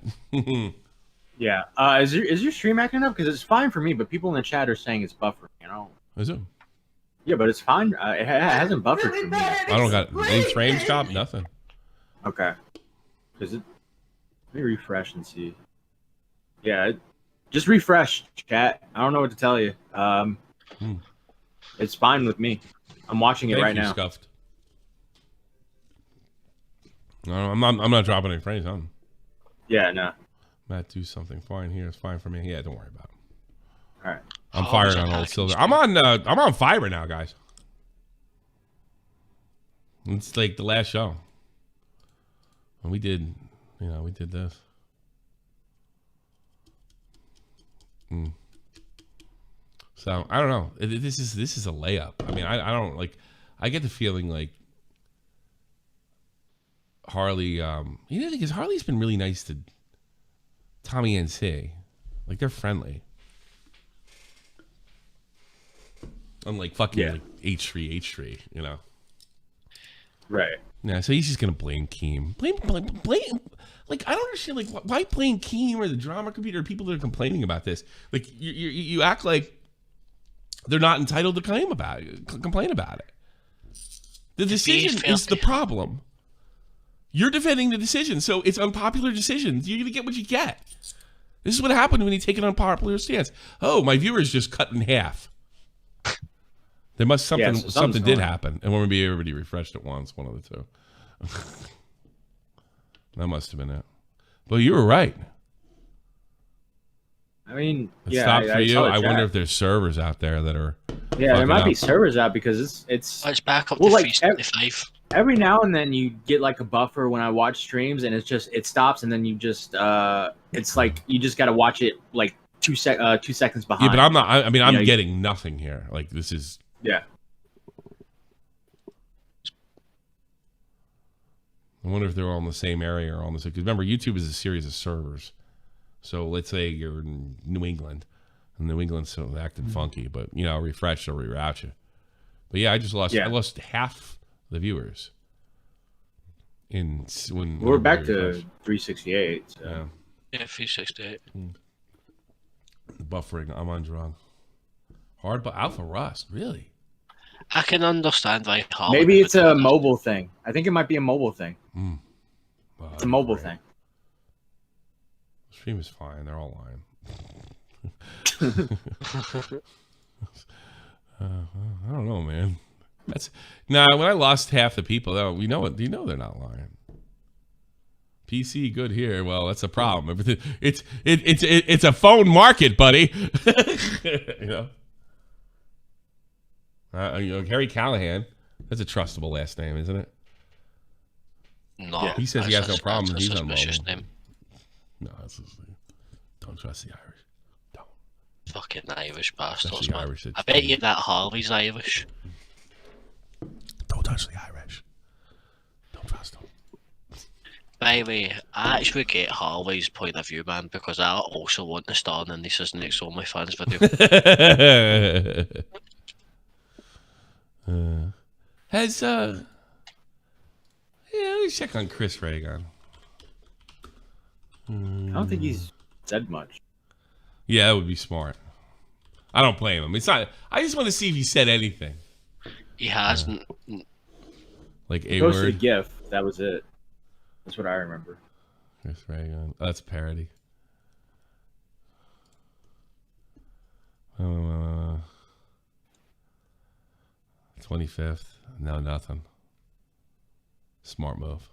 Yeah. Is your stream acting up? Because it's fine for me, but people in the chat are saying it's buffering. You know. Is it? Yeah, but it's fine. It hasn't buffered for me. I don't got any frames dropped. Nothing. Okay. Let me refresh and see. Yeah, just refresh, chat. I don't know what to tell you. It's fine with me. I'm watching it right now. Scuffed. No, I'm not dropping any frames on. Yeah, no. Matt, do something fine here. It's fine for me. Yeah, don't worry about it. All right. I'm firing on old silver. I'm on fiber now, guys. It's like the last show. And we did this. So I don't know. This is a layup. I mean, I don't like. I get the feeling like Harley. Because Harley's been really nice to Tommy and C. Like they're friendly. Unlike fucking like H3, you know. Right. Yeah. So he's just gonna blame Keem. Blame. Like I don't understand. Like why blame Keem or the drama computer or people that are complaining about this? Like you act like they're not entitled to complain about it. The decision is the problem. You're defending the decision, so it's unpopular decisions. You're gonna get what you get. This is what happened when you take an unpopular stance. Oh, my viewers just cut in half. There must something did happen, and maybe everybody refreshed at once. One of the two. That must have been it. But you were right. I mean, it stopped for you. I wonder if there's servers out there that are. Yeah, there might be servers out because it's back up to 375. Every now and then you get like a buffer when I watch streams, and it stops, and then you just it's like you just got to watch it like 2 seconds behind. Yeah, but I'm not. I mean, I'm getting nothing here. Like this is. Yeah. I wonder if they're all in the same area or on the same. Because remember, YouTube is a series of servers. So let's say you're in New England, and New England's so acting funky, but refresh or reroute you. But yeah, I just lost. I lost half the viewers. We're back to 368. So. Yeah, 368. Buffering. I'm on drug. Hard, but Alpha Rust, really. I can understand why. Maybe it's a mobile thing. I think it might be a mobile thing. Well, it's a mobile thing. The stream is fine. They're all lying. I don't know, man. When I lost half the people, you know they're not lying. PC good here. Well, that's a problem. It's a phone market, buddy. Harry Callahan. That's a trustable last name, isn't it? No. Yeah, he says he has no problem. He's on mobile. Name. No, don't trust the Irish. Don't. Fucking Irish bastards, the man. Irish, I bet you that Harley's Irish. Don't touch the Irish. Don't trust them. By the way, I actually get Harley's point of view, man, because I also want to star in This Is Next OnlyFans video. let me check on Chris Reagan. I don't think he's said much. Yeah, that would be smart. I don't blame him. It's not. I just want to see if he said anything. He hasn't. Like He a posted a word. GIF. That was it. That's what I remember. Chris Reagan. Oh, that's a parody. 25th. No, nothing. Smart move.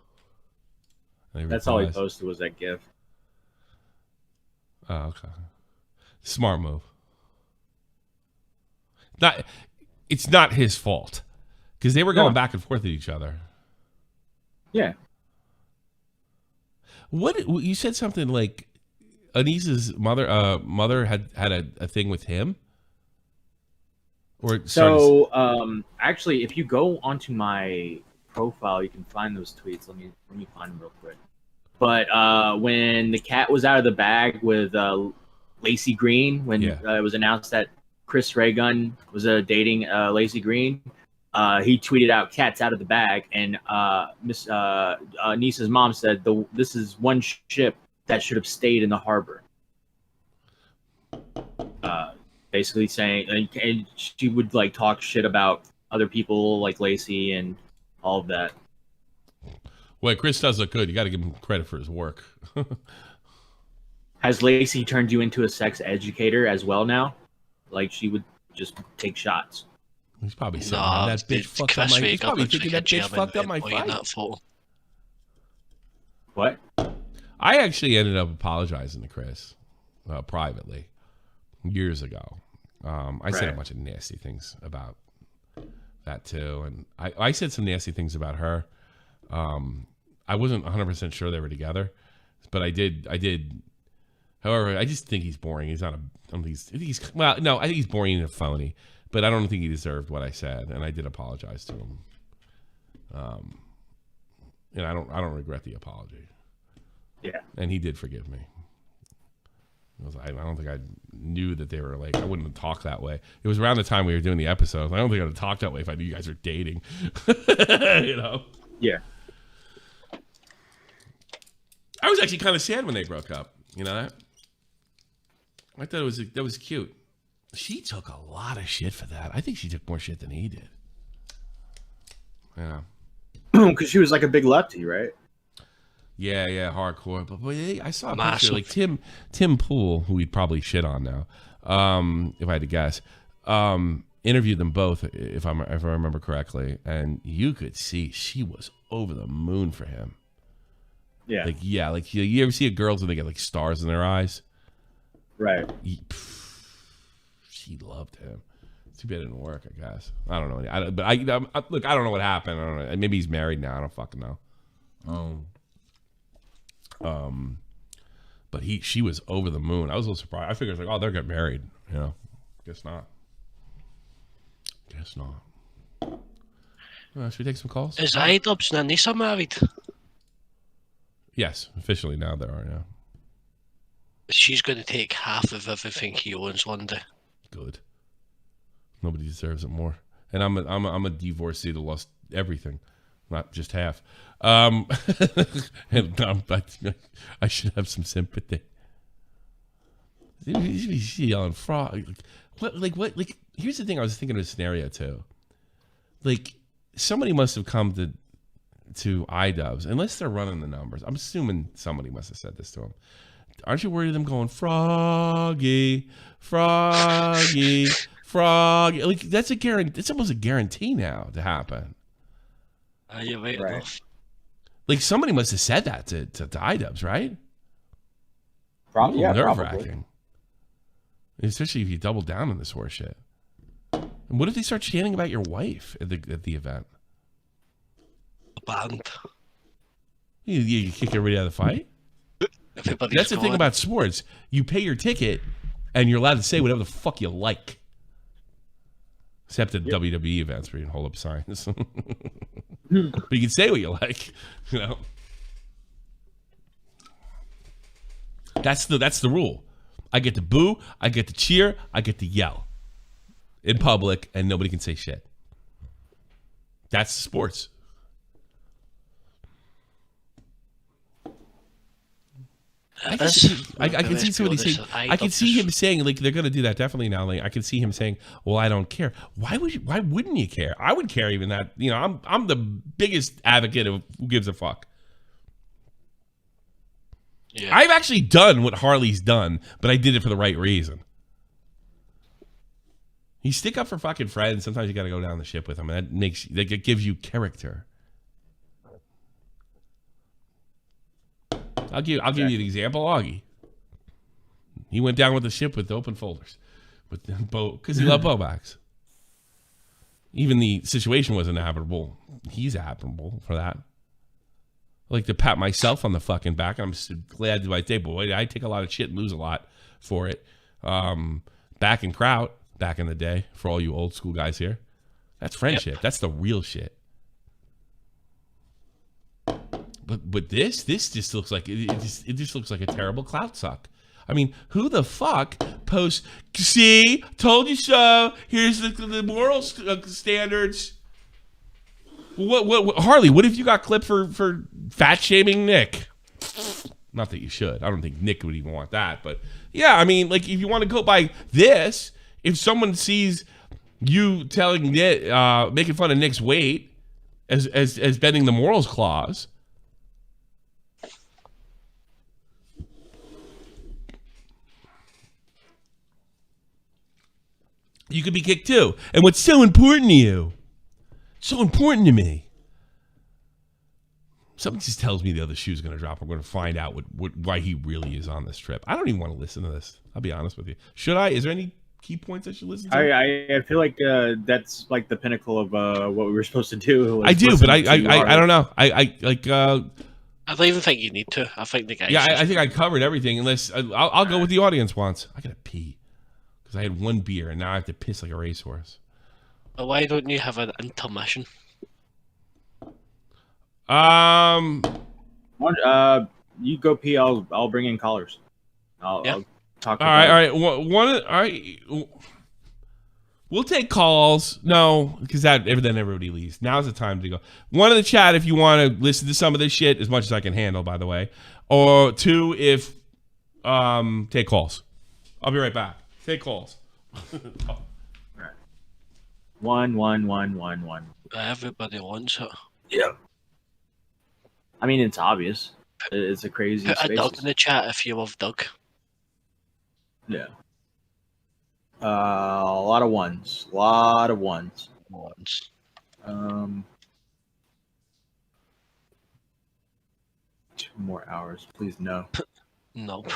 That's all he posted was that GIF. Oh, okay. Smart move. It's not his fault because they were going back and forth at each other. Yeah. What you said something like Anissa's mother had a thing with him, or actually, if you go onto my profile, you can find those tweets. Let me find them real quick. But when the cat was out of the bag with Lacey Green, when it was announced that Chris Reagan was dating Lacey Green, he tweeted out "Cat's out of the bag," and Miss Anissa's mom said, "This is one ship that should have stayed in the harbor." Basically saying, and she would like talk shit about other people like Lacey and all of that. Well, Chris does look good. You got to give him credit for his work. Has Lacey turned you into a sex educator as well now? Like she would just take shots. He's probably saying that bitch fucked up my. He's probably thinking that bitch fucked up my fight. What? I actually ended up apologizing to Chris privately years ago. I said a bunch of nasty things about that too, and I said some nasty things about her. I wasn't 100% sure they were together, but I did. However, I just think he's boring. He's not a. I don't think he's well. No, I think he's boring and a phony. But I don't think he deserved what I said, and I did apologize to him. And I don't regret the apology. Yeah. And he did forgive me. I don't think I knew that they were like. I wouldn't have talked that way. It was around the time we were doing the episodes. I don't think I'd have talked that way if I knew you guys were dating. You know. Yeah. I was actually kind of sad when they broke up. You know that? I thought that was cute. She took a lot of shit for that. I think she took more shit than he did. Yeah. Because she was like a big lefty, right? Yeah, hardcore. But boy, I saw a picture like Tim Pool, who we'd probably shit on now, if I had to guess. Interviewed them both, if I remember correctly, and you could see she was over the moon for him. Yeah. Like you ever see a girls when they get like stars in their eyes? Right. She loved him. Too bad it didn't work, I guess. I don't know. Look, I don't know what happened. I don't know. Maybe he's married now. I don't fucking know. But she was over the moon. I was a little surprised. I figured like, oh, they're getting married. You know, guess not. Should we take some calls? Is idubbbz and Anissa married? Yes, officially now they are. Yeah. She's going to take half of everything he owns one day. Good. Nobody deserves it more. And I'm a divorcee that lost everything, not just half. And I should have some sympathy. You should be yelling fraud. What? Here's the thing. I was thinking of a scenario too. Like somebody must have come to idubbbz, unless they're running the numbers. I'm assuming somebody must have said this to him. Aren't you worried of them going Froggy? Like that's a guarantee. It's almost a guarantee now to happen. You're right enough. Like somebody must have said that to idubbbz, right? Probably. Yeah, nerve-wracking. Especially if you double down on this horse shit. And what if they start chanting about your wife at the event? Banned. You kick everybody out of the fight? That's the thing about sports. You pay your ticket, and you're allowed to say whatever the fuck you like. Except at WWE events where you can hold up signs. But you can say what you like, you know. That's the rule. I get to boo, I get to cheer, I get to yell in public, and nobody can say shit. That's sports. I can see somebody saying. I can see him saying like they're going to do that definitely now. Like I can see him saying, "Well, I don't care." Why wouldn't you care? I would care even that. You know, I'm the biggest advocate of who gives a fuck. Yeah. I've actually done what Harley's done, but I did it for the right reason. You stick up for fucking friends. Sometimes you got to go down the ship with them, and that gives you character. I'll give you an example. Augie, he went down with the ship with open folders, with the boat because he loved Bobax. Even the situation wasn't admirable. He's admirable for that. I like to pat myself on the fucking back. I'm so glad to my day, boy. I take a lot of shit and lose a lot for it. Back in Kraut, back in the day, for all you old school guys here, that's friendship. Yep. That's the real shit. But this just looks like it just looks like a terrible clout suck. I mean, who the fuck posts? See, told you so. Here's the moral standards. What Harley? What if you got clipped for fat shaming Nick? Not that you should. I don't think Nick would even want that. But yeah, I mean, like if you want to go by this, if someone sees you telling Nick, making fun of Nick's weight as bending the morals clause. You could be kicked too. And what's so important to you? So important to me. Something just tells me the other shoe's going to drop. I'm going to find out why he really is on this trip. I don't even want to listen to this. I'll be honest with you. Should I? Is there any key points I should listen to? I feel like that's like the pinnacle of what we were supposed to do. I do, but I don't know. I don't even think you need to. I think the guys. Yeah, I think I covered everything. Unless I'll go with the audience once. I gotta pee because I had one beer and now I have to piss like a racehorse. Well, why don't you have an intermission? You go pee. I'll bring in callers. I'll talk. All right. All right. We'll take calls. No, because then everybody leaves. Now's the time to go. One in the chat if you want to listen to some of this shit, as much as I can handle, by the way. Or two if take calls. I'll be right back. Take calls. All right. One. Everybody wants it. Yeah. I mean, it's obvious. It's a crazy. Put a Doug in the chat if you love Doug. Yeah. A lot of ones. A lot of ones. 2 more hours, please. No. Nope.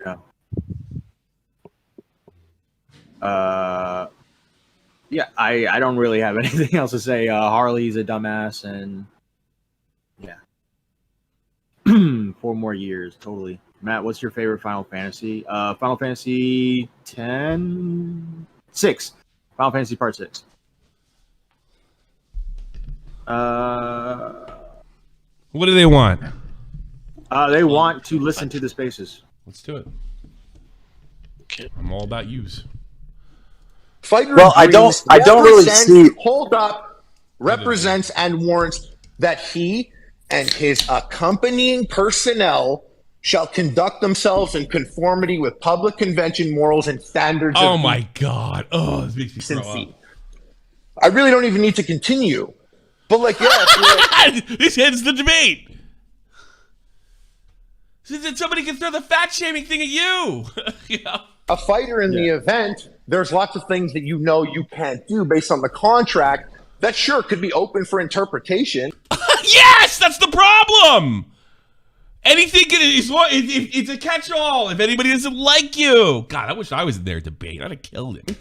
No. Yeah, I don't really have anything else to say. Harley's a dumbass, and yeah. 4 more years, totally. Matt, what's your favorite Final Fantasy? Final Fantasy 6. Final Fantasy Part 6. What do they want? They want to listen to the spaces. Let's do it. Okay. I'm all about use. Fighter I don't really see. Hold up, represents and warrants that he and his accompanying personnel shall conduct themselves in conformity with public convention morals and standards. Oh my God! Oh, this makes me throw up. I really don't even need to continue, but like, yeah, this ends the debate. So that somebody can throw the fat shaming thing at you. A fighter in the event, there's lots of things that you can't do based on the contract. That sure could be open for interpretation. Yes, that's the problem. Anything it's a catch-all. If anybody doesn't like you, God, I wish I was in their debate. I'd have killed him.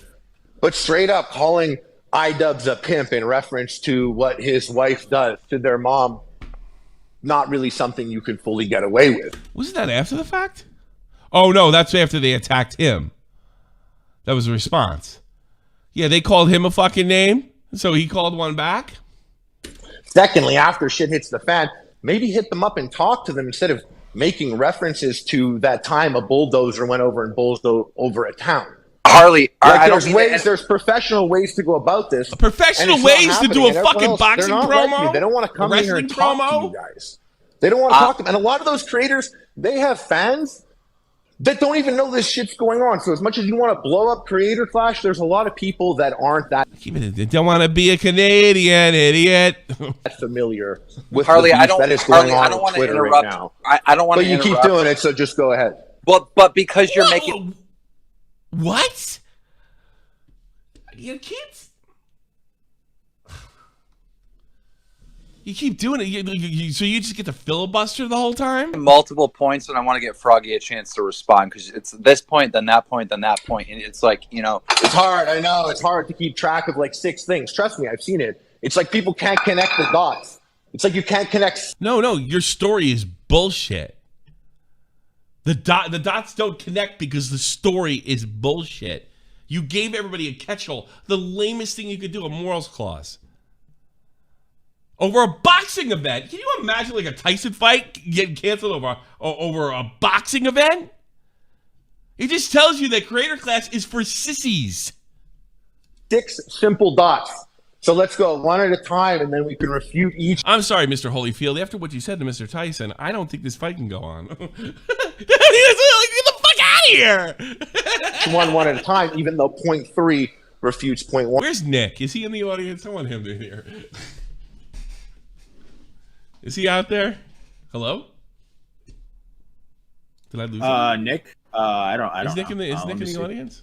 But straight up calling idubbbz a pimp in reference to what his wife does to their mom, not really something you could fully get away with. Wasn't that after the fact? Oh no, that's after they attacked him. That was a response. Yeah, they called him a fucking name, so he called one back. Secondly, after shit hits the fan, maybe hit them up and talk to them instead of making references to that time a bulldozer went over and bulldozed over a town. Harley, there's professional ways to go about this. Professional ways to do a fucking boxing promo? They don't want to come in here and talk to you guys. They don't want to talk to them. And a lot of those creators, They have fans that don't even know this shit's going on. So as much as you want to blow up Creator Clash, there's a lot of people that aren't that They don't want to be a Canadian, idiot. familiar with Harley, the I beef don't. that is going Harley, I on don't on want to Twitter interrupt. right now. I don't want But to you interrupt. keep doing it, so just go ahead. But because you're making. What? You kids? You keep doing it. So you just get to filibuster the whole time? Multiple points, and I want to get Froggy a chance to respond because it's this point, then that point, then that point, and it's like, you know, It's hard. I know. It's hard to keep track of like 6 things. Trust me, I've seen it. It's like people can't connect the dots. It's like you can't connect. No, your story is bullshit. The dots don't connect because the story is bullshit. You gave everybody a catch-all. The lamest thing you could do, a morals clause. Over a boxing event. Can you imagine like a Tyson fight getting canceled over a boxing event? It just tells you that Creator Class is for sissies. 6 simple dots. So let's go one at a time, and then we can refute each I'm sorry, Mr. Holyfield. After what you said to Mr. Tyson, I don't think this fight can go on. Get the fuck out of here! one at a time, even though point 3 refutes point 1. Where's Nick? Is he in the audience? I want him to hear. Is he out there? Hello? Did I lose him? Nick. I don't. Is Nick know. in the Let me see. audience?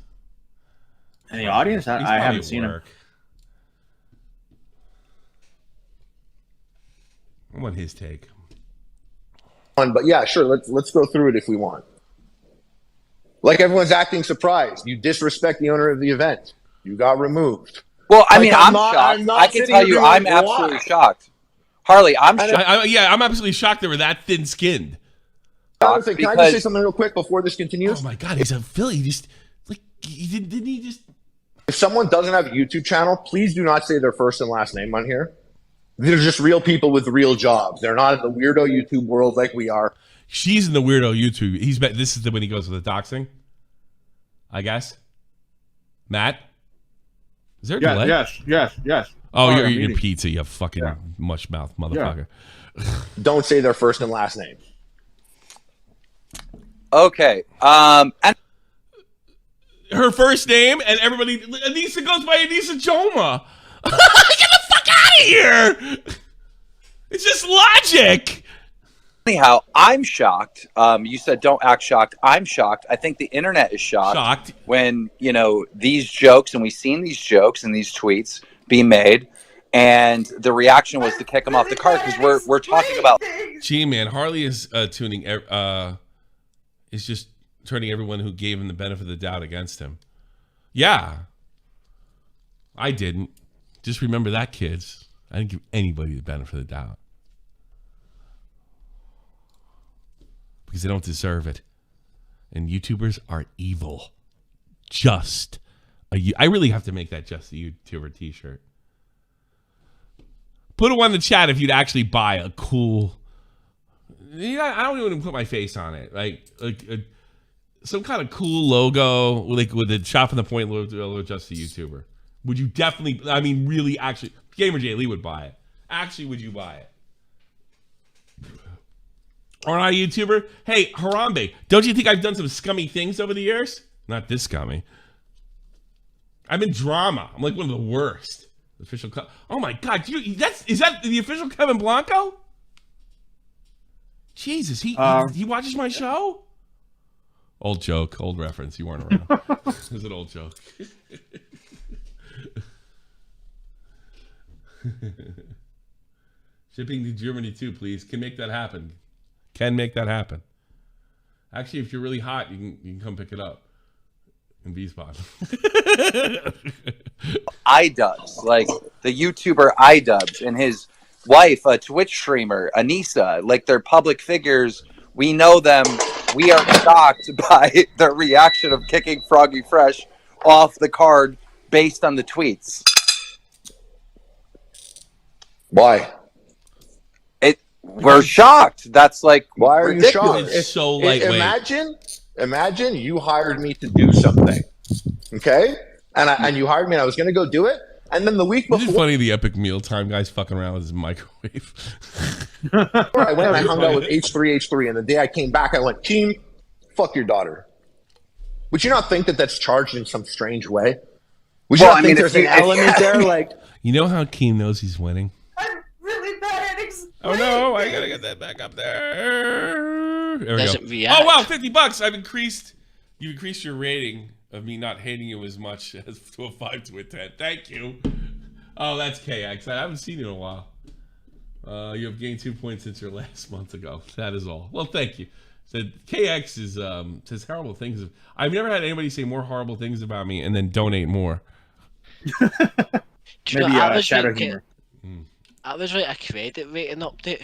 In the audience? He's I probably haven't at seen him. work. I want his take. But yeah, sure. Let's go through it if we want. Like everyone's acting surprised. You disrespect the owner of the event. You got removed. well, I Like, mean, I'm shocked. not I can sitting tell here you, being I'm like, absolutely why? shocked. Harley, I'm shocked. I'm absolutely shocked they were that thin-skinned. Jonathan, can I just because- say something real quick before this continues? Oh my god, he's a Philly. Just like didn't he just? If someone doesn't have a YouTube channel, please do not say their first and last name on here. They're just real people with real jobs. They're not in the weirdo YouTube world like we are. She's in the weirdo YouTube. This is when he goes with the doxing. I guess. Matt, is there a delay? Yes. Oh, Sorry, you're I'm eating eating. pizza, you fucking mush mouth motherfucker. Don't say their first and last name. Okay. And Her first name and everybody. Anissa goes by Anissa Joma. Get the fuck out of here! It's just logic. anyhow, I'm shocked. You said don't act shocked. I'm shocked. I think the internet is shocked. When, you know, these jokes, and we've seen these jokes and these tweets be made, and the reaction was to kick him off the card because we're talking about. Gee, man, Harley is is just turning everyone who gave him the benefit of the doubt against him. Yeah, I didn't. Just remember that, kids. I didn't give anybody the benefit of the doubt because they don't deserve it. And YouTubers are evil. I really have to make that just a YouTuber t-shirt. Put it on the chat if you'd actually buy a cool. I don't even put my face on it. Like some kind of cool logo, like with the Shop in the Point logo, just a YouTuber. Would you definitely? I mean, really, actually, Gamer J Lee would buy it. Actually, would you buy it? Or not a YouTuber? Hey, Harambe, don't you think I've done some scummy things over the years? Not this scummy. I'm in drama. I'm like one of the worst. Official. Oh my God! Is that the official Kevin Blanco? Jesus, he watches my show. Old joke, old reference. You weren't around. It was an old joke. Shipping to Germany too, please. Can make that happen. Can make that happen. Actually, if you're really hot, you can come pick it up in V-Spot. idubbbz, like the YouTuber idubbbz, and his wife, a Twitch streamer, Anissa, like they're public figures. We know them. We are shocked by the reaction of kicking Froggy Fresh off the card based on the tweets. Why? We're shocked. That's like, why are ridiculous. you shocked? It's so lightweight. Imagine you hired me to do something, okay? And you hired me, and I was going to go do it, And then the week This is before, funny. The epic mealtime guys fucking around with his microwave. I went and I hung out with H3H3, and the day I came back, I went, Team, fuck your daughter. Would you not think that that's charged in some strange way? Would you Well, not I think mean, there's if an you- element there? Like, You know how Keem knows he's winning? I'm really bad at explaining. Oh no, I gotta get that back up there. There we Doesn't go. react. Oh wow, $50. You've increased your rating of me not hating you as much as to a 5 to a 10. Thank you. Oh, that's KX. I haven't seen you in a while. You have gained 2 points since your last month ago. That is all. Well, thank you. So KX is says horrible things. I've never had anybody say more horrible things about me and then donate more. Do you Maybe know, I was shadow like, humor. I was like a credit rating update.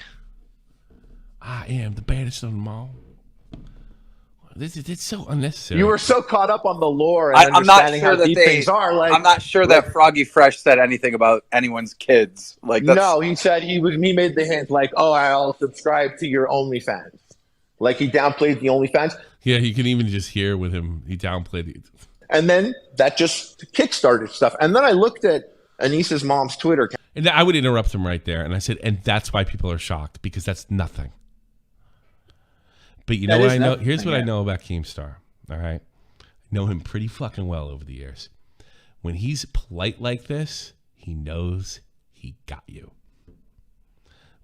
I am the baddest of them all. It's so unnecessary. you were so caught up on the lore and I'm not understanding sure how that deep they. things are. Like, I'm not sure that Froggy Fresh said anything about anyone's kids. Like, that's, no, he said he made the hint like, oh, I'll subscribe to your OnlyFans. Like he downplayed the OnlyFans. Yeah, you can even just hear with him. He downplayed it. And then that just kickstarted stuff. And then I looked at Anissa's mom's Twitter account. And I would interrupt him right there. And I said, and that's why people are shocked, because that's nothing. But you know That what is I know? nothing, Here's what I yeah. know about Keemstar. All right. I know him pretty fucking well over the years. When he's polite like this, he knows he got you.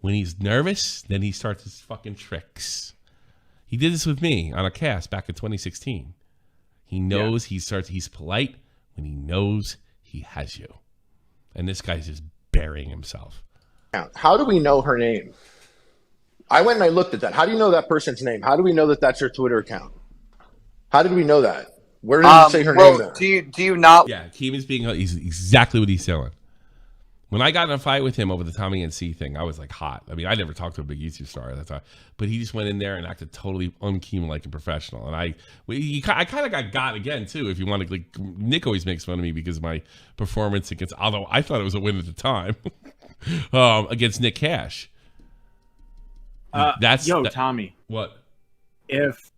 When he's nervous, then he starts his fucking tricks. He did this with me on a cast back in 2016. He knows he's polite when he knows he has you. And this guy's just burying himself. How do we know her name? I went and I looked at that. How do you know that person's name? How do we know that that's her Twitter account? How did we know that? Where did it say her name there? do you not? Yeah, Keem is he's exactly what he's doing. When I got in a fight with him over the Tommy NC thing, I was like hot. I mean, I never talked to a big YouTube star at that time, but he just went in there and acted totally un-Keem-like and professional. And I kind of got again too. If you want to, like, Nick always makes fun of me because of my performance against, although I thought it was a win at the time, against Nick Cash. Tommy. What? If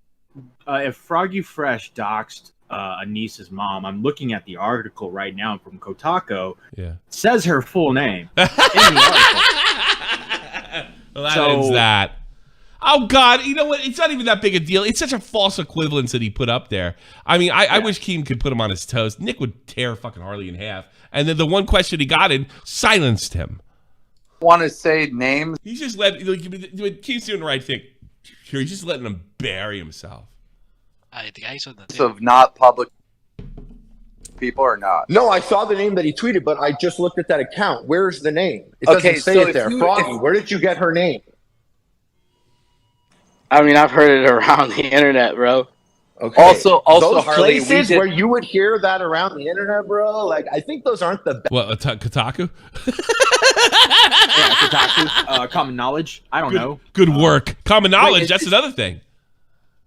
Froggy Fresh doxed Anissa's mom, I'm looking at the article right now from Kotaku. Yeah. Says her full name in the article. Well, that ends that. Oh, God. You know what? It's not even that big a deal. It's such a false equivalence that he put up there. I mean, I wish Keem could put him on his toes. Nick would tear fucking Harley in half. And then the one question he got in silenced him. Want to say names? He's just Keem's doing the right thing. He's just letting him bury himself. The guys on the Of not public people or not? No, I saw the name that he tweeted, but I just looked at that account. Where's the name? It Okay, doesn't say so it if there. you- Froggy, if- where did you get her name? I mean, I've heard it around the internet, bro. Okay. Also, those Harley, we places did- where you would hear that around the internet, bro. Like, I think those aren't the best. What, Kotaku? Yeah, Kotaku, common knowledge. I don't know. Good work. Common knowledge, wait, that's another thing.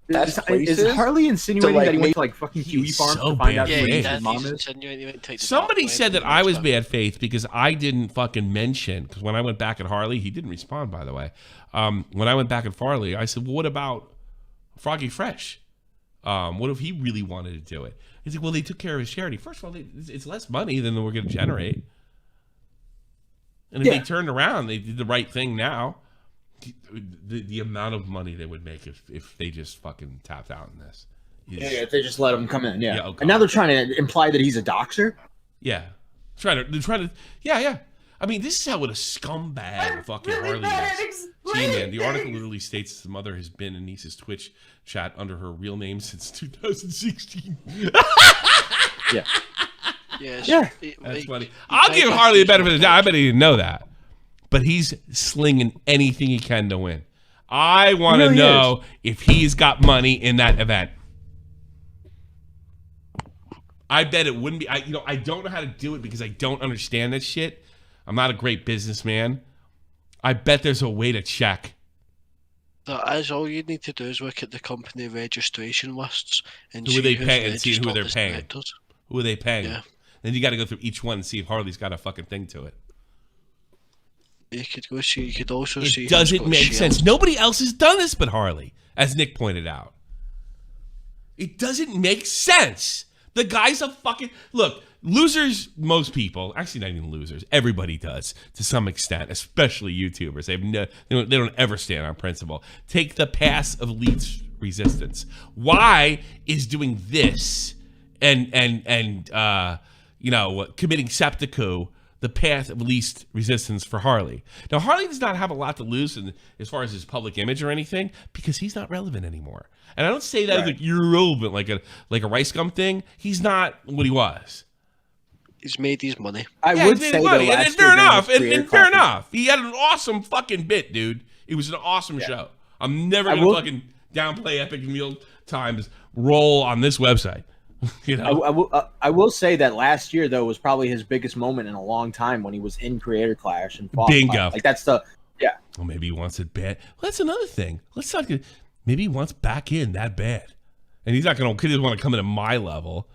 Is places Harley insinuating to, like, that he went make- to like fucking Kiwi He's Farm so to find bad out faith. who Yeah, his he's mom is? Somebody said that I was bad faith because I didn't fucking mention, because when I went back at Harley, he didn't respond, by the way. When I went back at Farley, I said, well, what about Froggy Fresh? What if he really wanted to do it? He's like, well, they took care of his charity. First of all, it's less money than we're going to generate. And if they turned around, they did the right thing now. The amount of money they would make if they just fucking tapped out in this. If they just let him come in, Yeah, oh, and now they're trying to imply that he's a doxer. Yeah. They're trying to, yeah. I mean, this is how what a scumbag fucking Harley is. G-Man, the article literally states his mother has been in Niece's Twitch chat under her real name since 2016. Yeah. Yes. Yeah. That's funny. I'll give Harley the benefit of the doubt. I bet he didn't know that. But he's slinging anything he can to win. I want to know if he's got money in that event. I bet it wouldn't be. I don't know how to do it because I don't understand this shit. I'm not a great businessman. I bet there's a way to check. As all you need to do is look at the company registration lists and Who are they paying and see who they're paying. Directors. Who are they paying? Yeah. Then you got to go through each one and see if Harley's got a fucking thing to it. You could go see. You could also see. It who's doesn't got make shares. sense. Nobody else has done this but Harley, as Nick pointed out. It doesn't make sense. The guy's a fucking... Look, losers, most people, actually not even losers, everybody does to some extent, especially YouTubers. They don't ever stand on principle. Take the path of least resistance. Why is doing this and committing seppuku the path of least resistance for Harley? Now, Harley does not have a lot to lose as far as his public image or anything because he's not relevant anymore. And I don't say that like you're irrelevant, like a rice gum thing. He's not what he was. He's made his money. I would say money. that And fair enough. And fair enough. He had an awesome fucking bit, dude. It was an awesome show. I'm never gonna fucking downplay Epic Meal Time's role on this website. You know? I will say that last year though was probably his biggest moment in a long time when he was in Creator Clash and fought. Bingo. Like that's the Well, maybe he wants it bad. Well, that's another thing. Let's talk. Maybe he wants back in that bad, and he's not gonna. He doesn't want to come in at my level,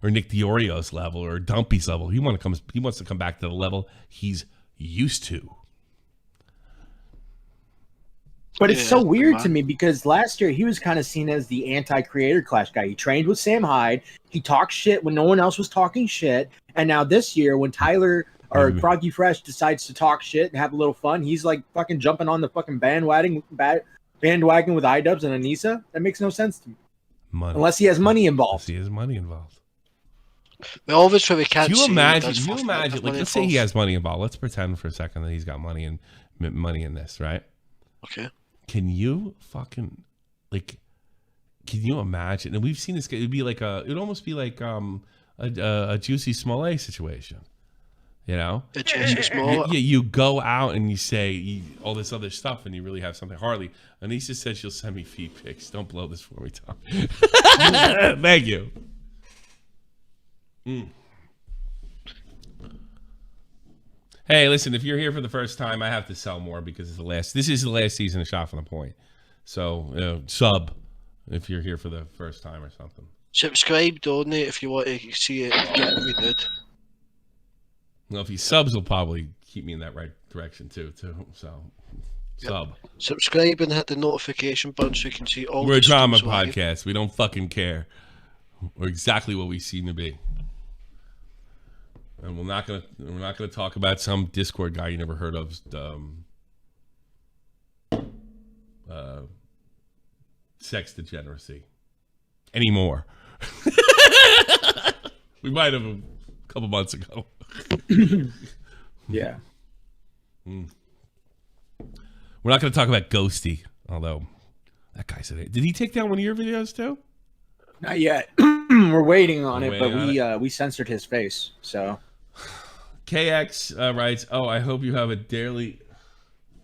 or Nick Diorio's level, or Dumpy's level. He wants to come back to the level he's used to. But it's so weird to me because last year he was kind of seen as the anti-Creator Clash guy. He trained with Sam Hyde. He talked shit when no one else was talking shit. And now this year when Tyler or Froggy Fresh decides to talk shit and have a little fun, he's like fucking jumping on the fucking bandwagon with idubbbz and Anissa. That makes no sense to me. Unless he has money involved. Well, obviously we can't. Do you imagine? Like, let's say he has money involved. Let's pretend for a second that he's got money in this, right? Okay. Can you fucking can you imagine? And we've seen this. It'd almost be like a Juicy Smollett situation. You know, a Juicy Smollett. You go out and you say all this other stuff, and you really have something. Harley, Anissa said she'll send me feed pics. Don't blow this for me, Tom. Thank you. Hey, listen, if you're here for the first time, I have to sell more because this is the last season of Shot from the Point. So, sub if you're here for the first time or something. Subscribe, donate if you want to see it get renewed. Well, if he subs, he'll probably keep me in that right direction too. So, sub. Subscribe and hit the notification button so you can see all. We're a drama podcast. We don't fucking care. We're exactly what we seem to be. And we're not gonna talk about some Discord guy you never heard of. Sex degeneracy anymore. We might have a couple months ago. Yeah. We're not going to talk about Ghosty, although that guy said it. Did he take down one of your videos too? Not yet. We're waiting on it, but we censored his face. So KX writes, "Oh, I hope you have a daily."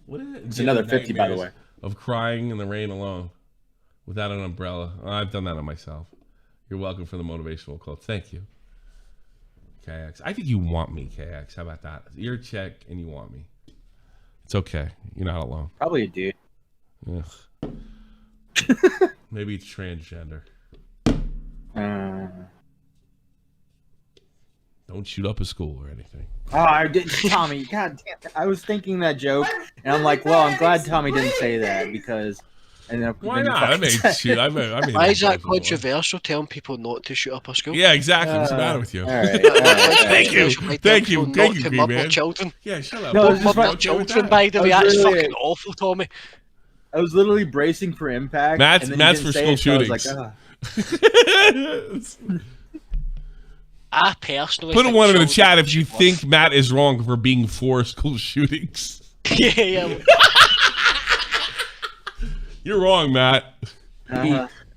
What is it? It's another 50, by the way. Of crying in the rain alone, without an umbrella. Oh, I've done that on myself. You're welcome for the motivational quote. Thank you, KX. I think you want me, KX. How about that? You're a chick and you want me. It's okay. You're not alone. Probably a dude. Ugh. Maybe it's transgender. Don't shoot up a school or anything. Oh, I didn't, Tommy. God damn it. I was thinking that joke, and I'm like, well, I'm glad Tommy didn't say that because. And then, why not? I made why is that controversial? Telling people not to shoot up a school? Yeah, exactly. What's the matter with you? All right. Thank you, man. Children. Yeah, shut up. No, children, by the way, that's fucking awful, Tommy. I was literally bracing for impact. Matt's for school shootings. So I personally put a one in the chat if you think Matt is wrong for being for school shootings. Yeah. You're wrong, Matt.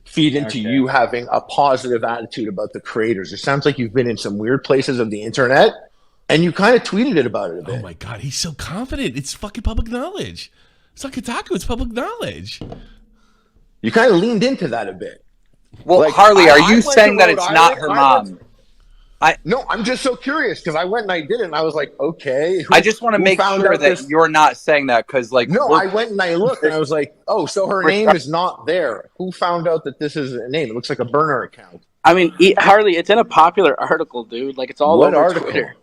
Feed into you having a positive attitude about the creators. It sounds like you've been in some weird places of the internet, and you kind of tweeted it about it a bit. Oh my god, he's so confident. It's fucking public knowledge. It's not Kotaku. It's public knowledge. You kind of leaned into that a bit. Well, like, Harley, are you saying that it's not her mom? No, I'm just so curious because I went and I did it and I was like, okay. I just want to make sure that you're not saying that because, like, no, I went and I looked and I was like, oh, so her name is not there. Who found out that this is a name? It looks like a burner account. I mean, Harley, it's in a popular article, dude. Like, it's all over Twitter.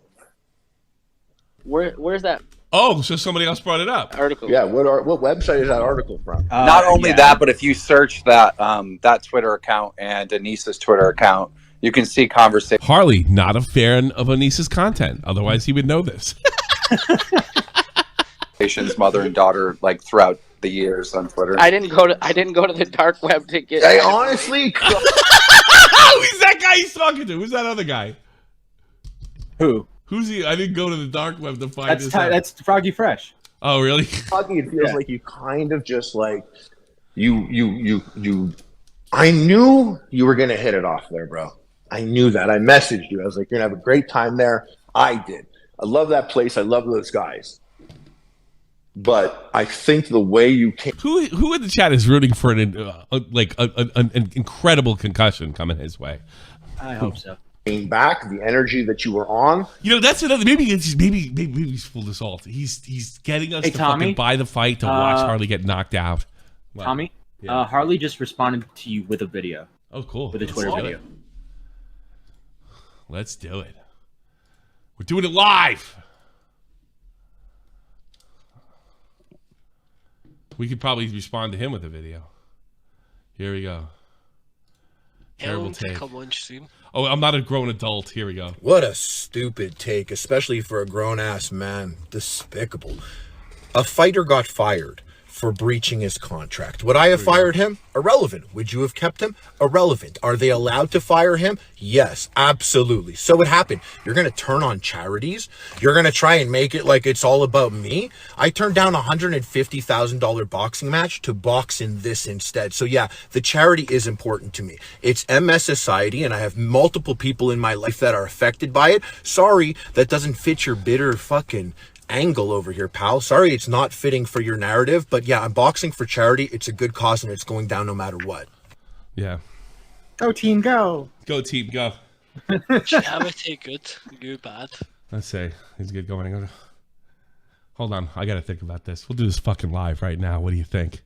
Where's that? Oh, so somebody else brought it up. Article. Yeah, what website is that article from? Not only that, but if you search that that Twitter account and Anissa's Twitter account, You can see conversation. Harley, not a fan of Anissa's content. Otherwise, he would know this. Mother and daughter, like throughout the years on Twitter. I didn't go to the dark web to get. I honestly. Who's that guy he's talking to? Who's that other guy? Who? Who's he? I didn't go to the dark web to find this out. That's Froggy Fresh. Oh, really? Froggy, it feels like you kind of just like you. I knew you were gonna hit it off there, bro. I knew that. I messaged you. I was like, you're gonna have a great time there. I did. I love that place. I love those guys. But I think the way you came. Who in the chat is rooting for an incredible concussion coming his way? I hope so. Came back, the energy that you were on. You know, that's another. Maybe he's full assault. He's getting us to fucking buy the fight to watch Harley get knocked out. Wow. Tommy, Harley just responded to you with a video. Oh, cool. With a Twitter video. Let's do it. We're doing it live. We could probably respond to him with a video. Here we go. Terrible take. Come on stream. Oh, I'm not a grown adult. Here we go. What a stupid take, especially for a grown-ass man. Despicable. A fighter got fired for breaching his contract. Would I have fired him? Irrelevant. Would you have kept him? Irrelevant. Are they allowed to fire him? Yes, absolutely. So what happened? You're going to turn on charities? You're going to try and make it like it's all about me? I turned down a $150,000 boxing match to box in this instead. So yeah, the charity is important to me. It's MS Society, and I have multiple people in my life that are affected by it. Sorry, that doesn't fit your bitter fucking angle over here, pal. Sorry, it's not fitting for your narrative, but yeah, I'm boxing for charity. It's a good cause, and it's going down no matter what. Yeah. Go team, go. Go team, go. Charity good, you bad. Let's say he's good going. Hold on, I gotta think about this. We'll do this fucking live right now. What do you think?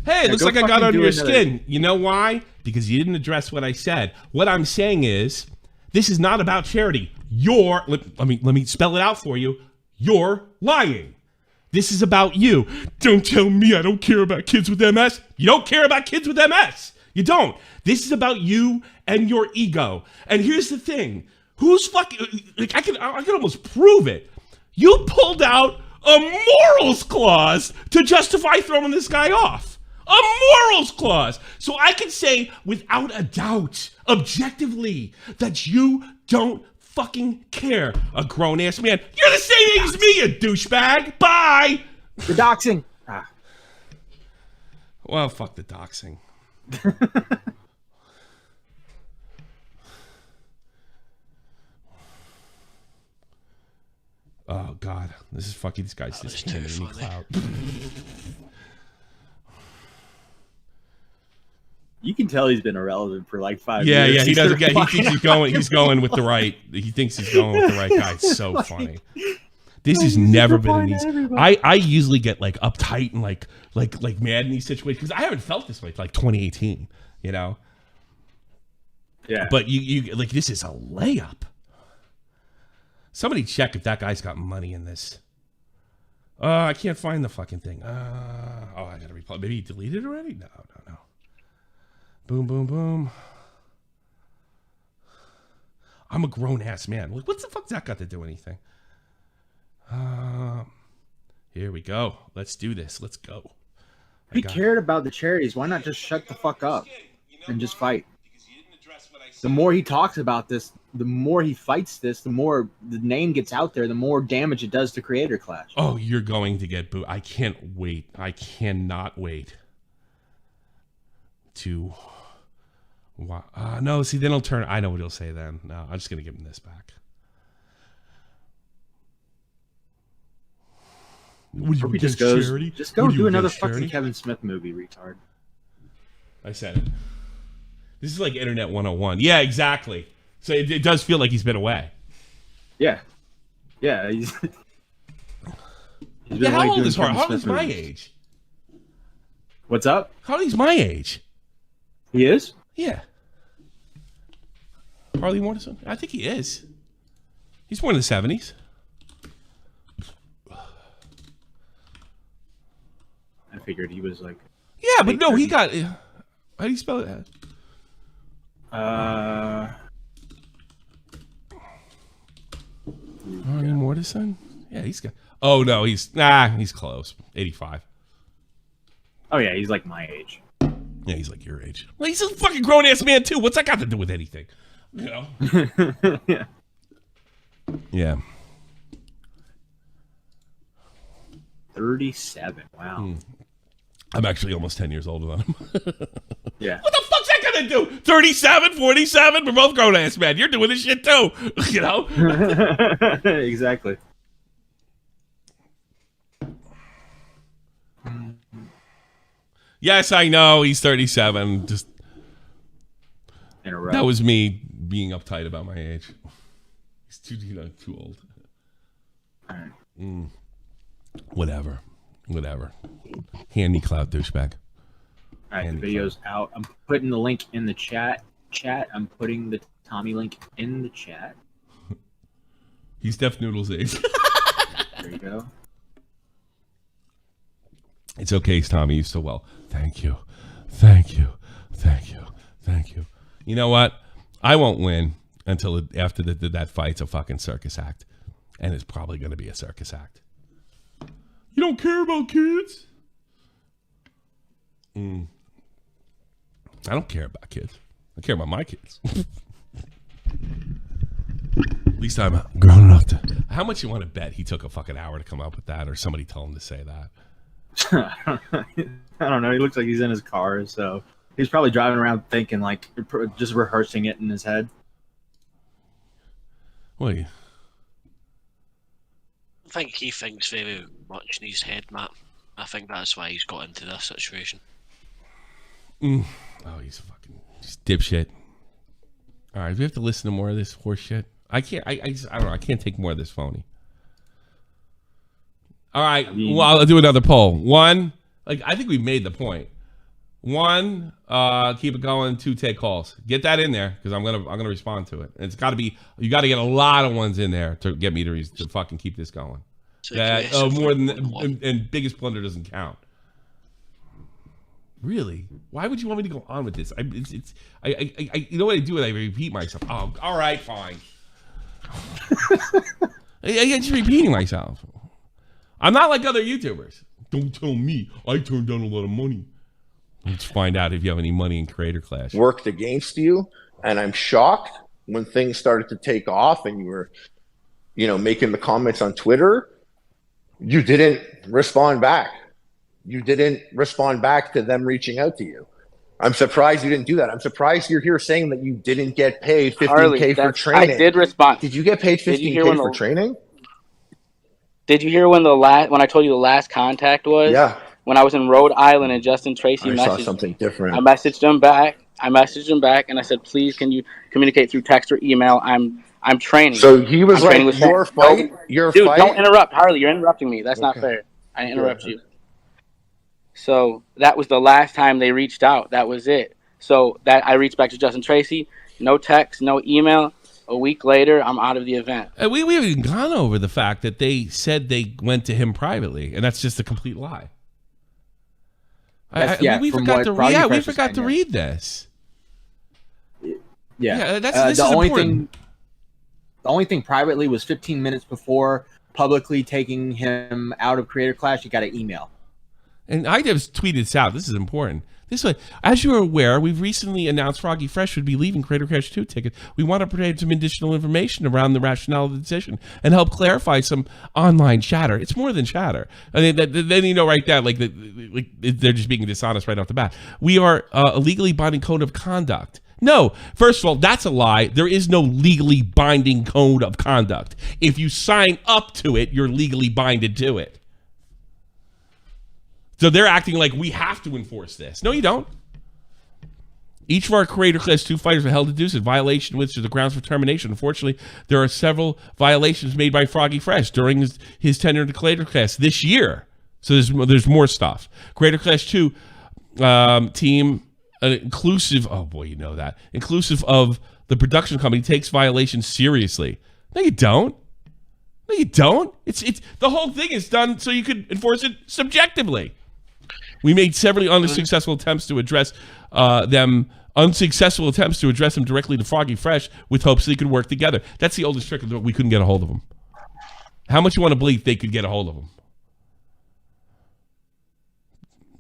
Hey, looks like I got under your skin. You know why? Because you didn't address what I said. What I'm saying is, this is not about charity. Let me spell it out for you. You're lying. This is about you. Don't tell me I don't care about kids with MS. You don't care about kids with MS. You don't. This is about you and your ego. And here's the thing. Who's fucking... Like, I can almost prove it. You pulled out a morals clause to justify throwing this guy off. A morals clause. So I can say without a doubt, objectively, that you don't fucking care. A grown-ass man. You're the same age as me, you douchebag. Bye. The doxing. Well, fuck the doxing. Oh, God. This is fucking... These guys just handing me clout. You can tell he's been irrelevant for like 5 years. years. Yeah, he doesn't get. He thinks he's going with the right. He thinks he's going with the right guy. It's so funny. This has never been in these. I usually get like uptight and like mad in these situations because I haven't felt this way like 2018. You know. Yeah. But you like this is a layup. Somebody check if that guy's got money in this. I can't find the fucking thing. I gotta reply. Maybe he deleted it already. No. Boom, boom, boom. I'm a grown-ass man. What the fuck's that got to do anything? Here we go. Let's do this. Let's go. If he cared about the charities, why not just shut the fuck up and just fight? The more he talks about this, the more he fights this, the more the name gets out there, the more damage it does to Creator Clash. Oh, you're going to get booed. I can't wait. I cannot wait to... no, see, then he'll turn. I know what he'll say then. No, I'm just going to give him this back. Just go do another fucking Kevin Smith movie, retard. I said it. This is like Internet 101. Yeah, exactly. So it does feel like he's been away. Yeah. Yeah. He's yeah, how old is Harley? Harley's my age. What's up? Harley's my age. He is? Yeah. Harley Morrison? I think he is. He's born in the 70s. I figured he was like... Yeah, but no, he got... How do you spell it? Arnie Mortison? Yeah, he's got. Oh no, he's close. 85. Oh yeah, he's like my age. Yeah, he's like your age. Well, he's a fucking grown ass man too. What's that got to do with anything? You know? Yeah. Yeah. 37. Wow. I'm actually almost 10 years older than him. Yeah. What the fuck's that gonna do? 37, 47? We're both grown ass men. You're doing this shit too. You know? Exactly. Yes, I know he's 37. Just In a row. that was me being uptight about my age. He's too old. All right. Whatever. Hand me clout, douchebag. All right, the video's out. I'm putting the link in the chat. I'm putting the Tommy link in the chat. He's Def Noodle's age. There you go. It's okay, Tommy. You're so well. Thank you. You know what? I won't win until after that fight's a fucking circus act. And it's probably going to be a circus act. You don't care about kids? I don't care about kids. I care about my kids. At least I'm grown enough to... How much you want to bet he took a fucking hour to come up with that, or somebody told him to say that? I don't know. He looks like he's in his car, so he's probably driving around thinking, like, just rehearsing it in his head. Wait. I think he thinks very much in his head, Matt. I think that's why he's got into this situation. Oh, he's just dipshit. All right, do we have to listen to more of this horse shit? I can't. I don't know. I can't take more of this phony. All right. Well, I'll do another poll. One, I think we made the point. One, keep it going. Two, take calls. Get that in there because I'm gonna respond to it. And it's got to be. You got to get a lot of ones in there to get me to fucking keep this going. That more than and biggest blunder doesn't count. Really? Why would you want me to go on with this? I you know what I do? I repeat myself. Oh, all right, fine. I'm just repeating myself. I'm not like other YouTubers. Don't tell me I turned down a lot of money. Let's find out if you have any money in Creator Clash. Worked against you, and I'm shocked when things started to take off and you were, making the comments on Twitter. You didn't respond back. You didn't respond back to them reaching out to you. I'm surprised you didn't do that. I'm surprised you're here saying that you didn't get paid $15K for training. I did respond. Did you get paid $15K for training? Did you hear when I told you the last contact was? Yeah. When I was in Rhode Island and Justin Tracy I saw something different. I messaged him back. And I said, please, can you communicate through text or email? I'm training. So he was like, your fight? Dude, don't interrupt. Harley, you're interrupting me. That's not fair. I didn't interrupt you. So that was the last time they reached out. That was it. So that I reached back to Justin Tracy. No text, no email. A week later, I'm out of the event. We haven't even gone over the fact that they said they went to him privately, and that's just a complete lie. We forgot to read this. Yeah, this is important. The only thing privately was 15 minutes before publicly taking him out of Creator Clash. You got an email. And idubbbz tweeted this out. This is important. This way, as you are aware, we've recently announced Froggy Fresh would be leaving Creator Clash 2 ticket. We want to provide some additional information around the rationale of the decision and help clarify some online chatter. It's more than chatter. I mean, then right there, they're just being dishonest right off the bat. We are a legally binding code of conduct. No, first of all, that's a lie. There is no legally binding code of conduct. If you sign up to it, you're legally binded to it. So they're acting like we have to enforce this. No, you don't. Each of our Creator Class 2 fighters were held to do so, violation which is the grounds for termination. Unfortunately, there are several violations made by Froggy Fresh during his tenure in the Creator Class this year. So there's more stuff. Creator Class 2 team, inclusive of the production company, takes violations seriously. No, you don't. No, you don't. It's the whole thing is done so you could enforce it subjectively. We made several unsuccessful attempts to address them unsuccessful attempts to address him directly to Froggy Fresh with hopes they could work together. That's the oldest trick. We couldn't get a hold of him. How much you want to believe they could get a hold of him?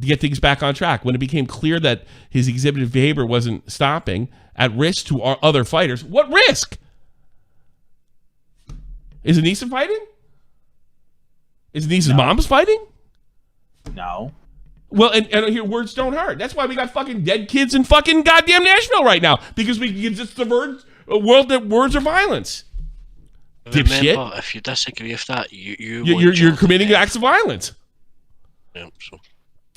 To get things back on track. When it became clear that his exhibited behavior wasn't stopping, at risk to our other fighters. What risk? Is Anissa fighting? Is Anissa's mom's fighting? No. Well, and here words don't hurt. That's why we got fucking dead kids in fucking goddamn Nashville right now. Because it's the world that words are violence. Remember, Dipshit. if you disagree with that, you're committing acts of violence. Yeah, so.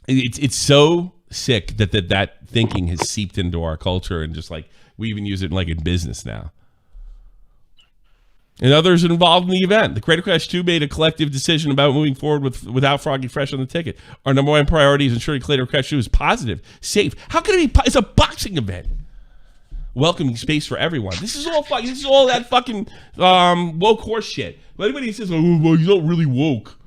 It's so sick that thinking has seeped into our culture, and just like we even use it like in business now. And others involved in the event. The Crater Crash 2 made a collective decision about moving forward without Froggy Fresh on the ticket. Our number one priority is ensuring Crater Crash 2 is positive, safe. How can it be? It's a boxing event. Welcoming space for everyone. This is all that fucking woke horse shit. Anybody says, "Oh, well, you're not really woke,"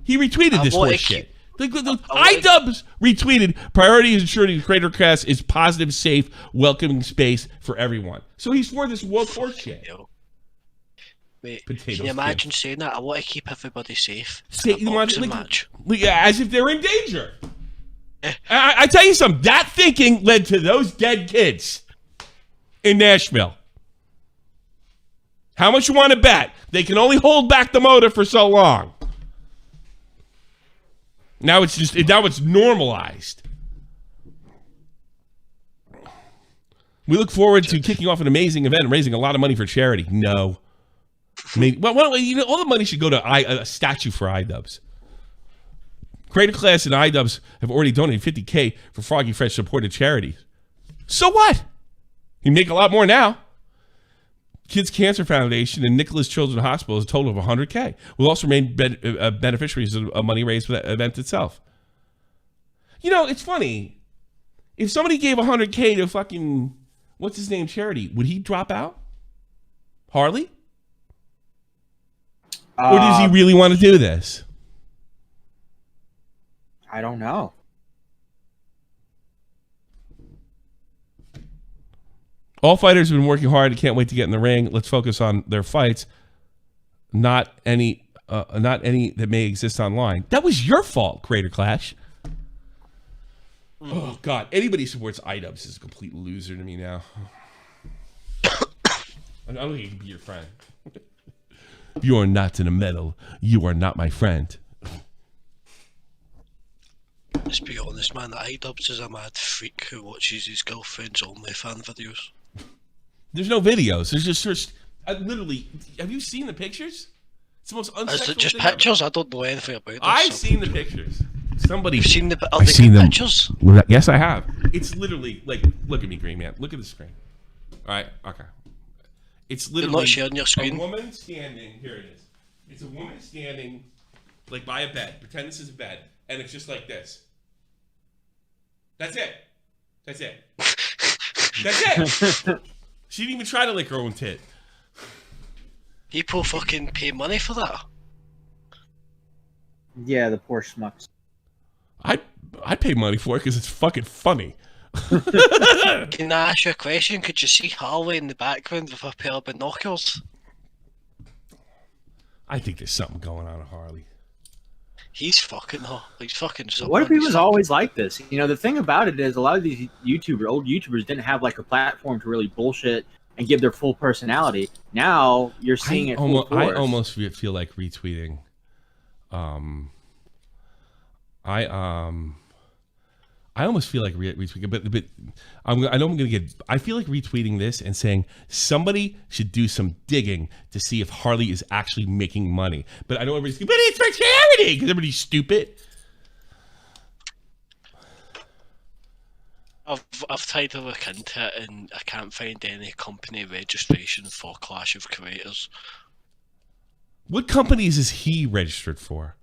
he retweeted this horse shit. The idubbbz retweeted, priority is ensuring the Crater Crash is positive, safe, welcoming space for everyone. So he's for this woke horse shit. Wait, can you imagine saying that? I want to keep everybody safe. Match. As if they're in danger. I tell you something, that thinking led to those dead kids in Nashville. How much you want to bet? They can only hold back the motor for so long. Now it's normalized. We look forward to kicking off an amazing event and raising a lot of money for charity. No. Maybe, well, all the money should go to a statue for idubbbz. Crater Class and idubbbz have already donated $50K for Froggy Fresh supported charities. So what? You make a lot more now. Kids Cancer Foundation and Nicholas Children's Hospital is a total of $100K. We'll also remain beneficiaries of money raised for that event itself. You know, it's funny. If somebody gave $100K to fucking, what's his name, charity, would he drop out? Harley? Or does he really want to do this? I don't know. All fighters have been working hard and can't wait to get in the ring. Let's focus on their fights, not any that may exist online. That was your fault, Crater Clash. Oh God! Anybody who supports idubbbz is a complete loser to me now. I don't think he can be your friend. You are not in a medal. You are not my friend. Let's be honest, man. idubbbz is a mad freak who watches his girlfriend's OnlyFans videos. There's no videos. There's just literally. Have you seen the pictures? It's the most unsexual. Is it just thing pictures? ever. I don't know anything about this. I've seen the pictures. You've seen the I've seen them. pictures? Yes, I have. It's literally like, look at me, Green Man. Look at the screen. All right, okay. It's literally You're not sharing your screen. A woman standing. Here it is. It's a woman standing, like by a bed. Pretend this is a bed, and it's just like this. That's it. That's it. That's it. She didn't even try to lick her own tit. People fucking pay money for that. Yeah, the poor schmucks. I'd pay money for it because it's fucking funny. Can I ask you a question? Could you see Harley in the background with a pair of binoculars? I think there's something going on with Harley. He's fucking her. He's fucking someone. What if he was always like this? You know, the thing about it is a lot of these old YouTubers didn't have like a platform to really bullshit and give their full personality. Now you're seeing it full force. I almost feel like retweeting. I almost feel like retweeting, but I know I'm gonna get. I feel like retweeting this and saying somebody should do some digging to see if Harley is actually making money. But I know everybody's, but it's for charity because everybody's stupid. I've tried to look into it and I can't find any company registration for Clash of Creators. What companies is he registered for?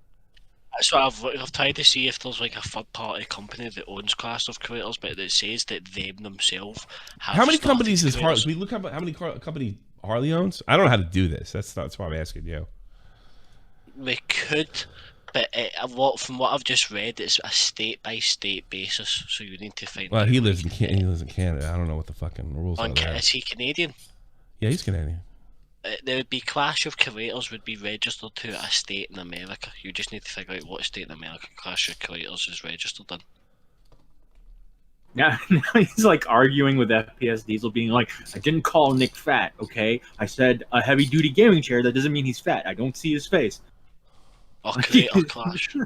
So I've tried to see if there's like a third party company that owns Clash of Creators, but it says that them themselves have. How many companies is Harley? We look up how many company Harley owns. I don't know how to do this. That's why I'm asking you. We could, But from what I've just read, it's a state-by-state basis, so you need to find. Well, he lives in Canada. I don't know what the fucking rules are there. Is he Canadian? Yeah, he's Canadian. There would be Clash of Creators would be registered to a state in America. You just need to figure out what state in America Clash of Creators is registered in. Now he's like arguing with FPS Diesel, being like, I didn't call Nick fat, okay? I said a heavy duty gaming chair. That doesn't mean he's fat. I don't see his face. Or Creator Clash.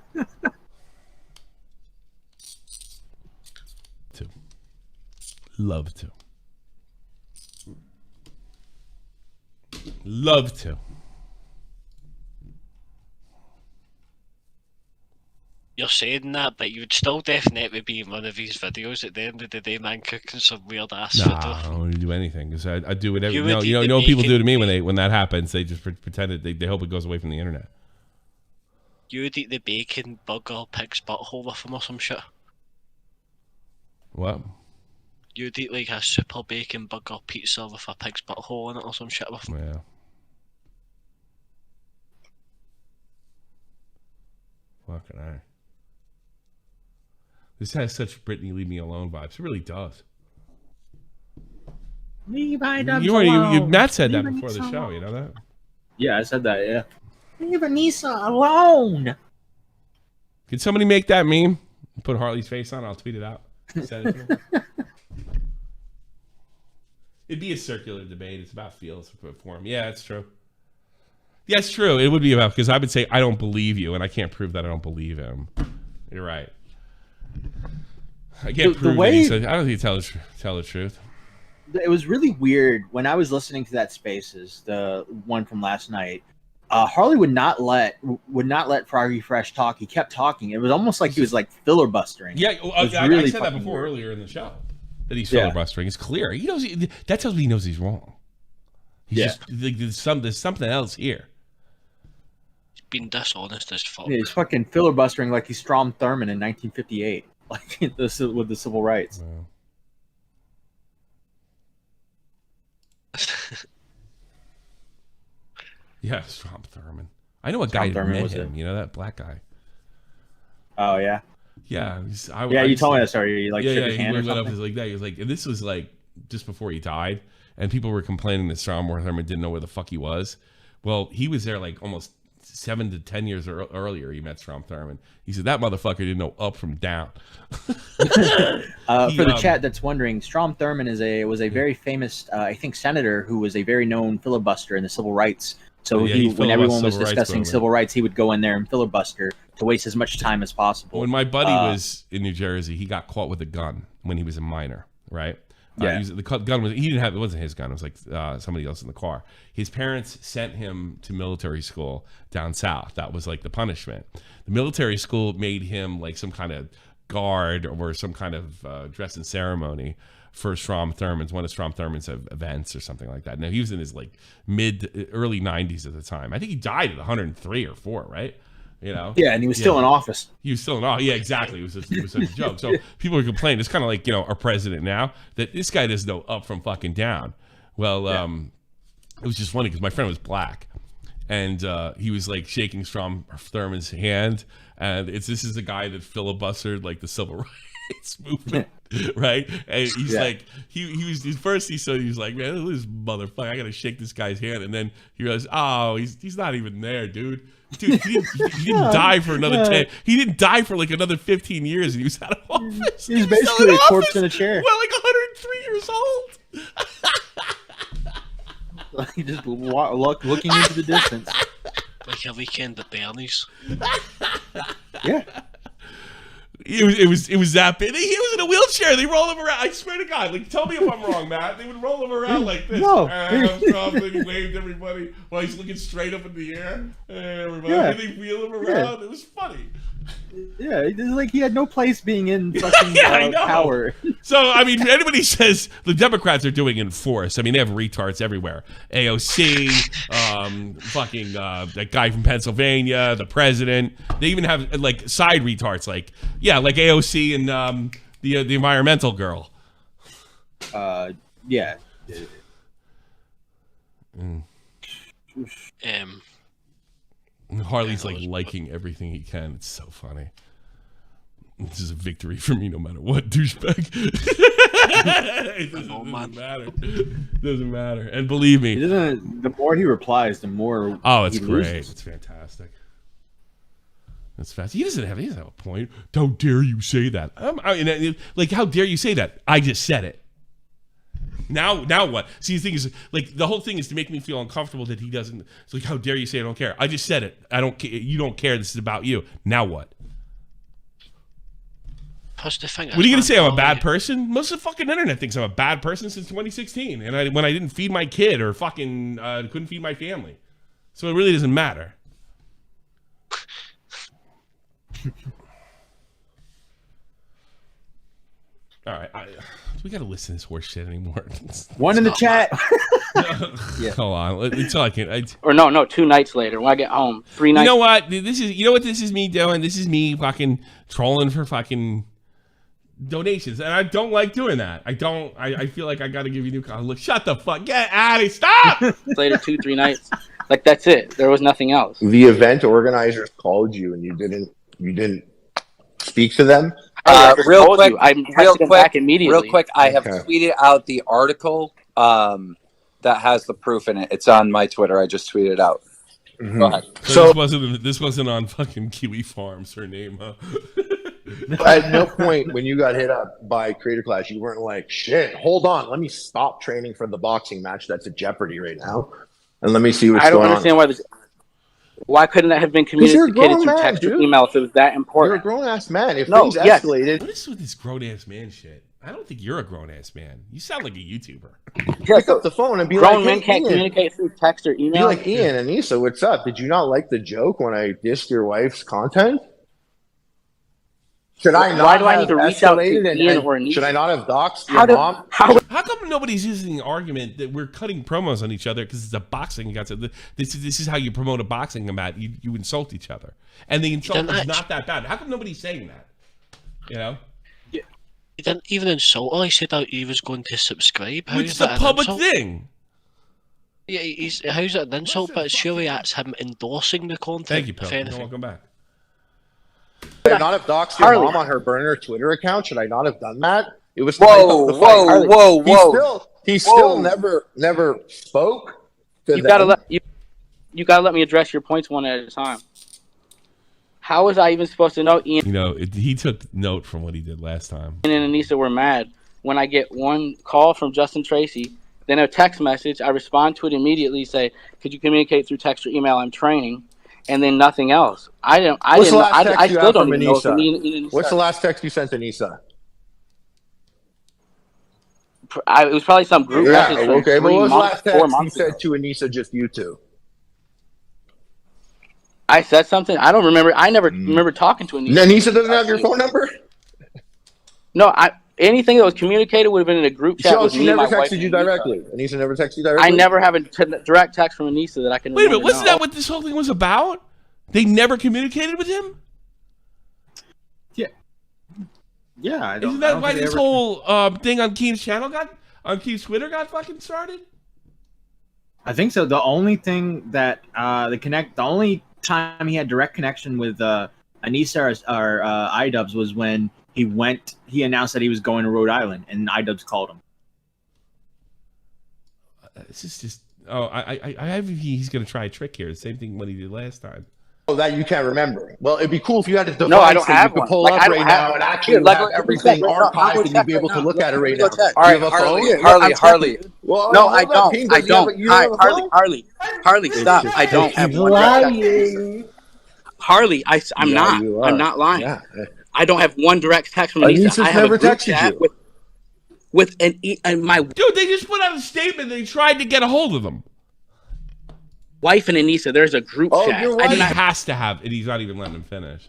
Love to. Love to. You're saying that, but you would still definitely be in one of these videos at the end of the day, man, cooking some weird ass Nah, video. I don't want to do anything because I do whatever. You You know what people do to me when that happens? They just pretend that they hope it goes away from the internet. You would eat the bacon, burger, pig's butthole with him or some shit. What? You'd eat like a super bacon burger pizza with a pig's butthole in it or some shit with him. Yeah. Fucking I. This has such Britney Leave Me Alone vibes. It really does. Leave idubbbz alone. Matt said that Leave before the Anissa show. alone. You know that? Yeah, I said that. Yeah. Leave Anissa alone. Can somebody make that meme? Put Harley's face on. I'll tweet it out. Send it to him. It'd be a circular debate. It's about feels for him. Yeah, it's true. Yeah, it's true. It would be about, because I would say I don't believe you, and I can't prove that I don't believe him. You're right. I can't prove that he said, I don't think he tell the truth. It was really weird when I was listening to that Spaces, the one from last night. Harley would not let Froggy Fresh talk. He kept talking. It was almost like he was like filibustering. Yeah, I said that before earlier in the show. That he's filibustering. It's clear. He knows. That tells me he knows he's wrong. He's just there's something else here. He's been dishonest as fuck. Yeah, he's fucking filibustering like he's Strom Thurmond in 1958, like with the civil rights. Wow. Yeah, Strom Thurmond. I know a guy who met him. You know that black guy. Oh yeah. Yeah, you told me that story. You like shook his hand or he went something? up like that. He was like, and this was like just before he died, and people were complaining that Strom Thurmond didn't know where the fuck he was. Well, he was there like almost 7 to 10 years earlier. He met Strom Thurmond. He said that motherfucker didn't know up from down. For the chat that's wondering, Strom Thurmond was a very famous, I think, senator who was a very known filibuster in the civil rights. So when everyone was discussing civil rights, he would go in there and filibuster to waste as much time as possible. When my buddy was in New Jersey, he got caught with a gun when he was a minor, right? Yeah. The gun was, he didn't have, it wasn't his gun. It was like somebody else in the car. His parents sent him to military school down south. That was like the punishment. The military school made him like some kind of guard or some kind of dress and ceremony for Strom Thurmond's, one of Strom Thurmond's events or something like that. Now he was in his like early 90s at the time. I think he died at 103 or 4, right? You know? Yeah, and he was still in office. He was still in office. Yeah, exactly. It was such a joke. So people were complaining. It's kind of like, our president now, that this guy doesn't know up from fucking down. Well, it was just funny because my friend was black, and he was like shaking Strom Thurmond's hand, and this is a guy that filibustered like the civil rights movement. Right, and he's like, he was first. He was like, man, this motherfucker, I gotta shake this guy's hand, and then he realized, oh, he's not even there, dude. Dude, he didn't die for another 10. He didn't die for like another 15 years, and he was out of office. He was basically a corpse in a chair. Well, like 103 years old. He just looking into the distance. Like a weekend at Bernie's. Yeah. It was that big. He was in a wheelchair. They roll him around. I swear to God. Like, tell me if I'm wrong, Matt. They would roll him around like this. No. And he waved everybody while he's looking straight up in the air. And everybody. And they wheel him around. Yeah. It was funny. Yeah, it's like he had no place being in fucking power. So, I mean, anybody says the Democrats are doing in force. I mean, they have retards everywhere. AOC, fucking that guy from Pennsylvania, the president. They even have like side retards, like AOC and the environmental girl. Yeah. Harley's like liking everything he can. It's so funny. This is a victory for me no matter what, douchebag. It doesn't matter. Doesn't matter. And believe me. The more he replies, the more it's he great. loses. It's fantastic. That's fast. He doesn't have a point. How dare you say that? How dare you say that? I just said it. Now what? See, the thing is, like, the whole thing is to make me feel uncomfortable that he doesn't. It's like, how dare you say I don't care? I just said it. I don't care. You don't care. This is about you. Now what? Plus the thing What are you gonna say? I'm a bad person? Most of the fucking internet thinks I'm a bad person since 2016, and when I didn't feed my kid or fucking couldn't feed my family, so it really doesn't matter. All right, we gotta listen to this horse shit anymore. One in the chat. Yeah. Hold on, until I can. Or no, 2 nights later when I get home. 3 nights. You know what? You know what this is me doing? This is me fucking trolling for fucking donations, and I don't like doing that. I feel like I got to give you new content. Look, shut the fuck, get out of here, stop. Later, 2-3 nights, like that's it. There was nothing else. The event organizers called you, and you didn't speak to them. Real quick, back immediately. Real quick, I have tweeted out the article that has the proof in it. It's on my Twitter. I just tweeted it out. Mm-hmm. Go ahead. So this wasn't on fucking Kiwi Farms. Her name, huh? At no point when you got hit up by Creator Clash, you weren't like, shit, hold on, let me stop training for the boxing match that's at jeopardy right now, and let me see what's going on. I don't understand why couldn't that have been communicated through text or email if it was that important? You're a grown-ass man. If things escalated... What is with this grown-ass man shit? I don't think you're a grown-ass man. You sound like a YouTuber. Pick up the phone and be grown like, men can't communicate through text or email? Be like, Ian and Issa, what's up? Did you not like the joke when I dissed your wife's content? Should I not Why do I need to reach out to Ian or Anissa? Should I not have doxed your mom? How come nobody's using the argument that we're cutting promos on each other because it's a boxing? This is how you promote a boxing match. You insult each other, and the insult is not that bad. How come nobody's saying that? You know. He didn't even insult her. He said that he was going to subscribe. It's a public thing. Yeah, how's that an insult? But surely that's him endorsing the content. Thank you, Pell. Welcome back. Should I not have doxed your mom on her burner Twitter account? Should I not have done that? It was whoa. He still never spoke. You gotta let me address your points one at a time. How was I even supposed to know Ian? You know, he took note from what he did last time. Ian and Anissa were mad when I get one call from Justin Tracy, then a text message. I respond to it immediately. Say, could you communicate through text or email? I'm training. And then nothing else. I still don't even know if me What's the last text you sent to Nisa? It was probably some group message. Okay, but what was the last text you said to Anissa, just you two? I said something. I don't remember. I never remember talking to Anissa. Anissa doesn't have your phone number? No, anything that was communicated would have been in a group chat with me and my wife. She never texted you directly? Anissa never texted you directly? I never have a direct text from Anissa that I can. Wait a minute, wasn't that what this whole thing was about? They never communicated with him? Yeah. Isn't that why this whole thing on Keen's channel Keen's Twitter got fucking started? I think so. The only thing that the only time he had direct connection with Anissa or idubbbz was when he announced that he was going to Rhode Island, and idubbbz called him. This is just I have he's gonna try a trick here. The same thing what he did last time. Oh, that you can't remember. Well, it'd be cool if you had a device I don't have you could one. pull up right now and actually have everything archived and you'd be able to look at it right now. All right, Harley. Well, no, I don't. Harley, stop. I don't have one. Harley, I'm not lying. Yeah. I don't have one direct text from Anissa. I have never a group texted chat you. with my Dude, they just put out a statement. They tried to get a hold of them. Wife and Anissa, there's a group chat. Your wife? He has to have, and he's not even letting him finish.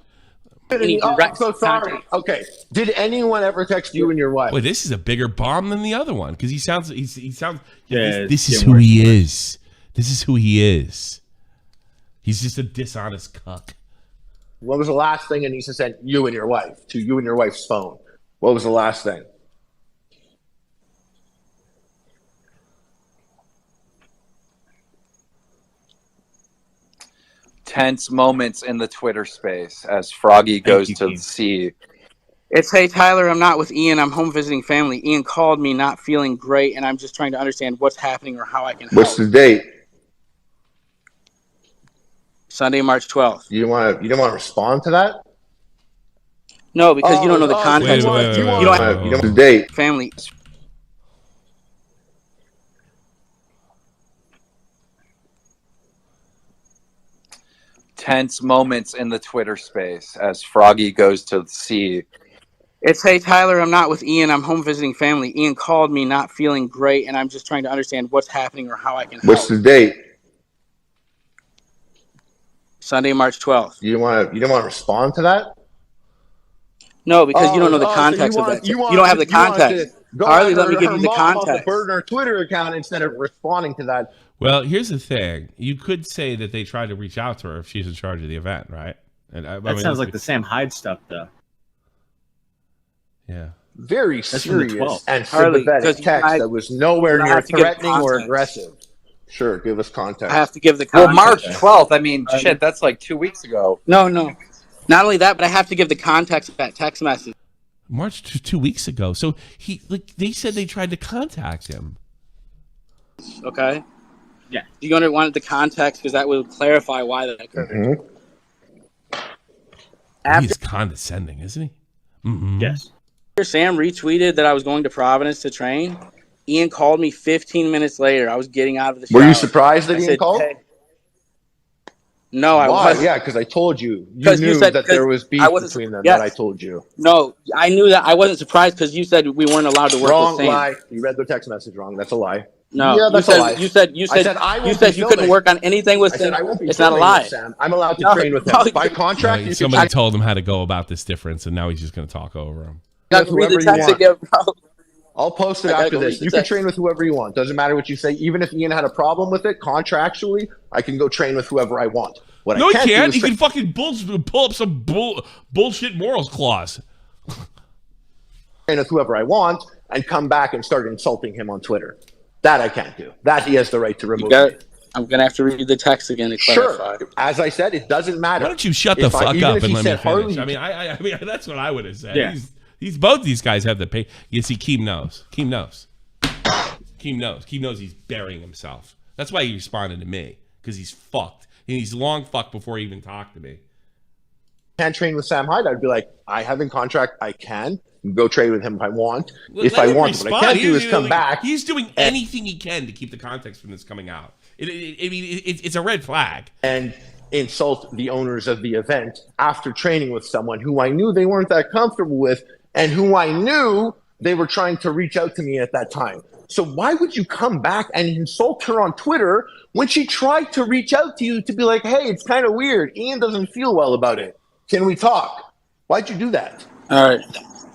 I'm so sorry. Okay. Did anyone ever text you and your wife? Boy, this is a bigger bomb than the other one because he sounds. Yeah, this is who he is. This is who he is. He's just a dishonest cuck. What was the last thing Anissa sent you and your wife to you and your wife's phone? What was the last thing? Tense moments in the Twitter space as Froggy goes to the sea. It's, hey, Tyler, I'm not with Ian. I'm home visiting family. Ian called me not feeling great, and I'm just trying to understand what's happening or how I can help. What's the date? Sunday, March 12th. You don't want to respond to that? No, because you don't know the context. You don't have the date. Family. Tense moments in the Twitter space as Froggy goes to the sea. It's, hey, Tyler, I'm not with Ian. I'm home visiting family. Ian called me not feeling great, and I'm just trying to understand what's happening or how I can help. What's the date? Sunday, March 12th. You don't want to respond to that? No, because you don't know the context of that. You don't have the context. Harley, let me give you the context. Burn her Twitter account instead of responding to that. Well, here's the thing. You could say that they tried to reach out to her if she's in charge of the event, right? And that sounds like the Sam Hyde stuff, though. Yeah. Very That's serious and sympathetic text that was nowhere near threatening or aggressive. Sure, give us context. I have to give the context. Well, March 12th, I mean, shit, that's like 2 weeks ago. No. Not only that, but I have to give the context of that text message. March 2 weeks ago. So they said they tried to contact him. Okay. Yeah. Do you want the context because that will clarify why that occurred. He's condescending, isn't he? Mm-hmm. Yes. After Sam retweeted that I was going to Providence to train, Ian called me 15 minutes later. I was getting out of the shower. Were you surprised that Ian called? Hey. No, I wasn't. Yeah, because I told you. You knew that there was beef between them that I told you. No, I knew that. I wasn't surprised because you said we weren't allowed to work with Sam. Wrong, lie. You read the text message wrong. That's a lie. No, yeah, that's a lie. You said you couldn't work on anything with Sam. It's not a lie. Sam. I'm allowed to train with him. By contract, you somebody told him how to go about this difference, and now he's just going to talk over him. Read the text again, bro. I'll post it after this. You can train with whoever you want. Doesn't matter what you say. Even if Ian had a problem with it, contractually, I can go train with whoever I want. What no, I can't he can't. Do is he can fucking pull up some bullshit morals clause. Train with whoever I want and come back and start insulting him on Twitter. That I can't do. That he has the right to remove me. I'm going to have to read the text again to clarify. Sure. As I said, it doesn't matter. Why don't you shut the fuck up and let me finish? I mean, that's what I would have said. Yeah. He's both these guys have the pay. You see, Keem knows. Keem knows. Keem knows he's burying himself. That's why he responded to me, because he's fucked. And he's long fucked before he even talked to me. Can't train with Sam Hyde. I'd be like, I have in contract. I can go train with him if I want. Well, if I want, what I can't do is come back. He's doing anything he can to keep the context from this coming out. It's a red flag. And insult the owners of the event after training with someone who I knew they weren't that comfortable with and who I knew they were trying to reach out to me at that time. So why would you come back and insult her on Twitter when she tried to reach out to you to be like, hey, it's kind of weird. Ian doesn't feel well about it. Can we talk? Why'd you do that? All right.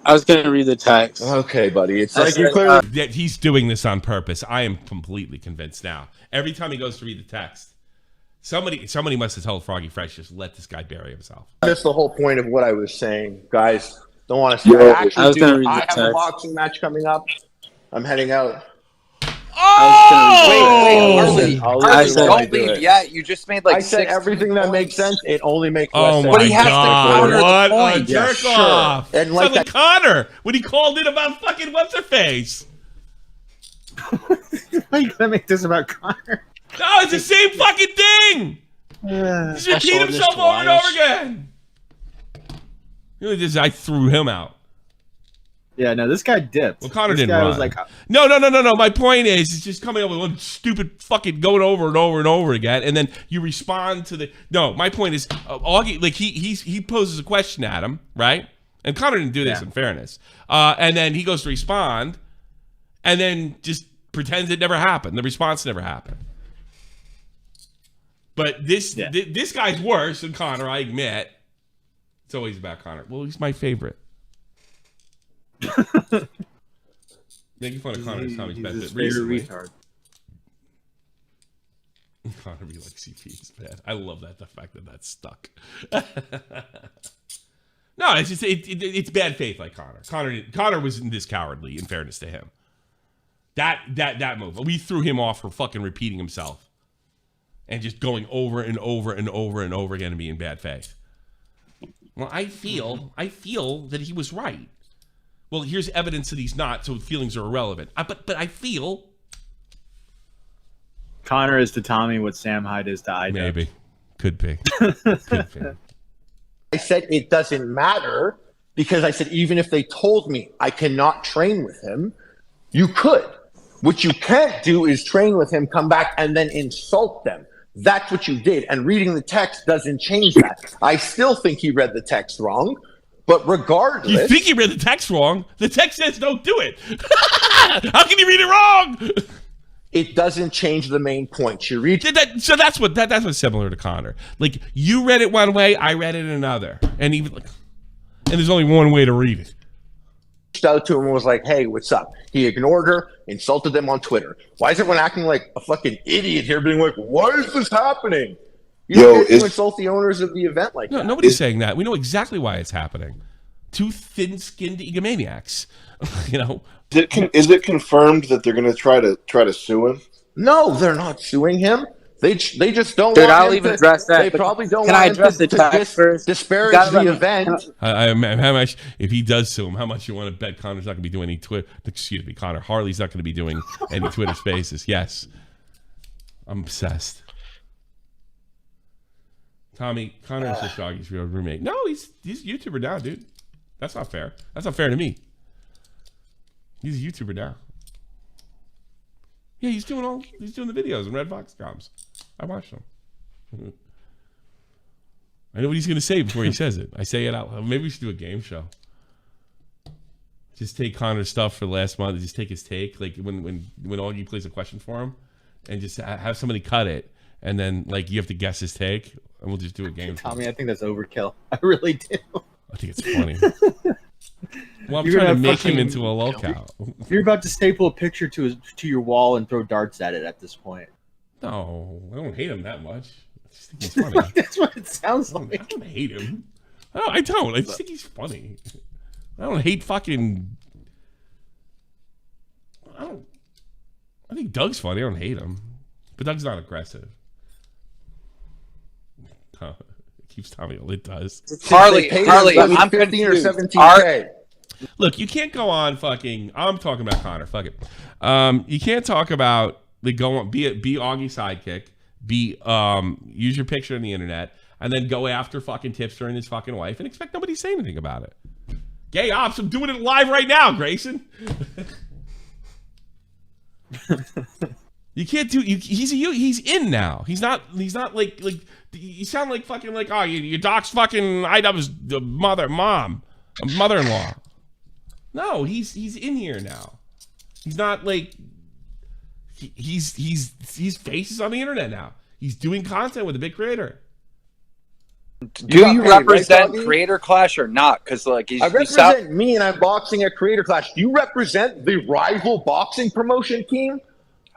I was going to read the text. Okay, buddy. It's like you're clearly... He's doing this on purpose. I am completely convinced now. Every time he goes to read the text, somebody must have told Froggy Fresh, just let this guy bury himself. That's the whole point of what I was saying. Guys, don't want to say. I have a boxing match coming up. I'm heading out. Oh! Wait, Harley, don't leave yet. You just made like I said everything that makes sense. It only makes less sense. Oh my God! What a jerk off! And like that Connor when he called in about fucking what's her face. Why are you gonna make this about Connor? No, it's the same fucking thing. Just repeat himself over and over again. I threw him out. Yeah, no, this guy dipped. Well, Connor this didn't guy run. Was like, no. My point is, it's just coming up with one stupid fucking going over and over and over again, and then you respond to the. No, my point is, Augie, like he poses a question at him, right? And Connor didn't do this in fairness, and then he goes to respond, and then just pretends it never happened. The response never happened. But this guy's worse than Connor. I admit. It's always about Connor. Well, he's my favorite. Making fun of Connor's Tommy's bad bit recently. Retard. Connor be like CP is bad. I love that, the fact that that's stuck. No, it's just it's bad faith like Connor. Connor wasn't this cowardly, in fairness to him. That move. We threw him off for fucking repeating himself. and just going over and over and over and over again and being bad faith. Well, I feel that he was right. Well, here's evidence that he's not, so feelings are irrelevant. But I feel Connor is to Tommy what Sam Hyde is to idubbbz. Maybe. Could be. Could be. I said it doesn't matter because I said even if they told me I cannot train with him, you could. What you can't do is train with him, come back, and then insult them. That's what you did. And reading the text doesn't change that. I still think he read the text wrong, but regardless... You think he read the text wrong? The text says don't do it. How can you read it wrong? It doesn't change the main point. You read so that's what's similar to Connor. Like, you read it one way, I read it another. And there's only one way to read it. Out to him and was like, hey, what's up? He ignored her, insulted them on Twitter. Why is everyone acting like a fucking idiot here, being like, why is this happening? You don't get to insult the owners of the event like that. Nobody's saying that. We know exactly why it's happening. Two thin-skinned egomaniacs. You know. Is it confirmed that they're going to try to sue him? No, they're not suing him. They just don't. Dude, want I'll him even to, address that. They probably don't. Can want I him address the text first? Disparage the event. How much? If he does sue him, how much you want to bet Connor's not going to be doing any Twitter? Excuse me, Connor. Harley's not going to be doing any Twitter Spaces. Yes, I'm obsessed. Tommy, Connor is just Doggy's real roommate. No, he's a YouTuber now, dude. That's not fair. That's not fair to me. He's a YouTuber now. Yeah, he's doing the videos on Red Fox Comms. I watched them. I know what he's gonna say before he says it. I say it out loud. Maybe we should do a game show. Just take Connor's stuff for last month and just take his take, like when Augie plays a question for him, and just have somebody cut it, and then like you have to guess his take, and we'll just do a game show. Tommy, I think that's overkill. I really do. I think it's funny. Well, I'm trying to make him into a lolcow. You're about to staple a picture to your wall and throw darts at it at this point. No, I don't hate him that much. I just think he's funny. That's what it sounds like. I don't hate him. I don't. I just think he's funny. I don't hate fucking... I think Doug's funny. I don't hate him. But Doug's not aggressive. It keeps Tommy. It does. Harley, I'm 15 or 17K. Look, you can't go on fucking... I'm talking about Connor. Fuck it. You can't talk about... Be Augie's sidekick. Use your picture on the internet. And then go after fucking Tipster and his fucking wife and expect nobody to say anything about it. Gay ops, I'm doing it live right now, Grayson. You can't do... He's in now. He's not like... You sound like fucking like... Oh, you doxed fucking idubbbz the mother-in-law. No, he's in here now. He's not like... He's faces on the internet now. He's doing content with a big creator. Do you represent Creator Clash or not? Because like I represent me, and I'm boxing at Creator Clash. Do you represent the rival boxing promotion team?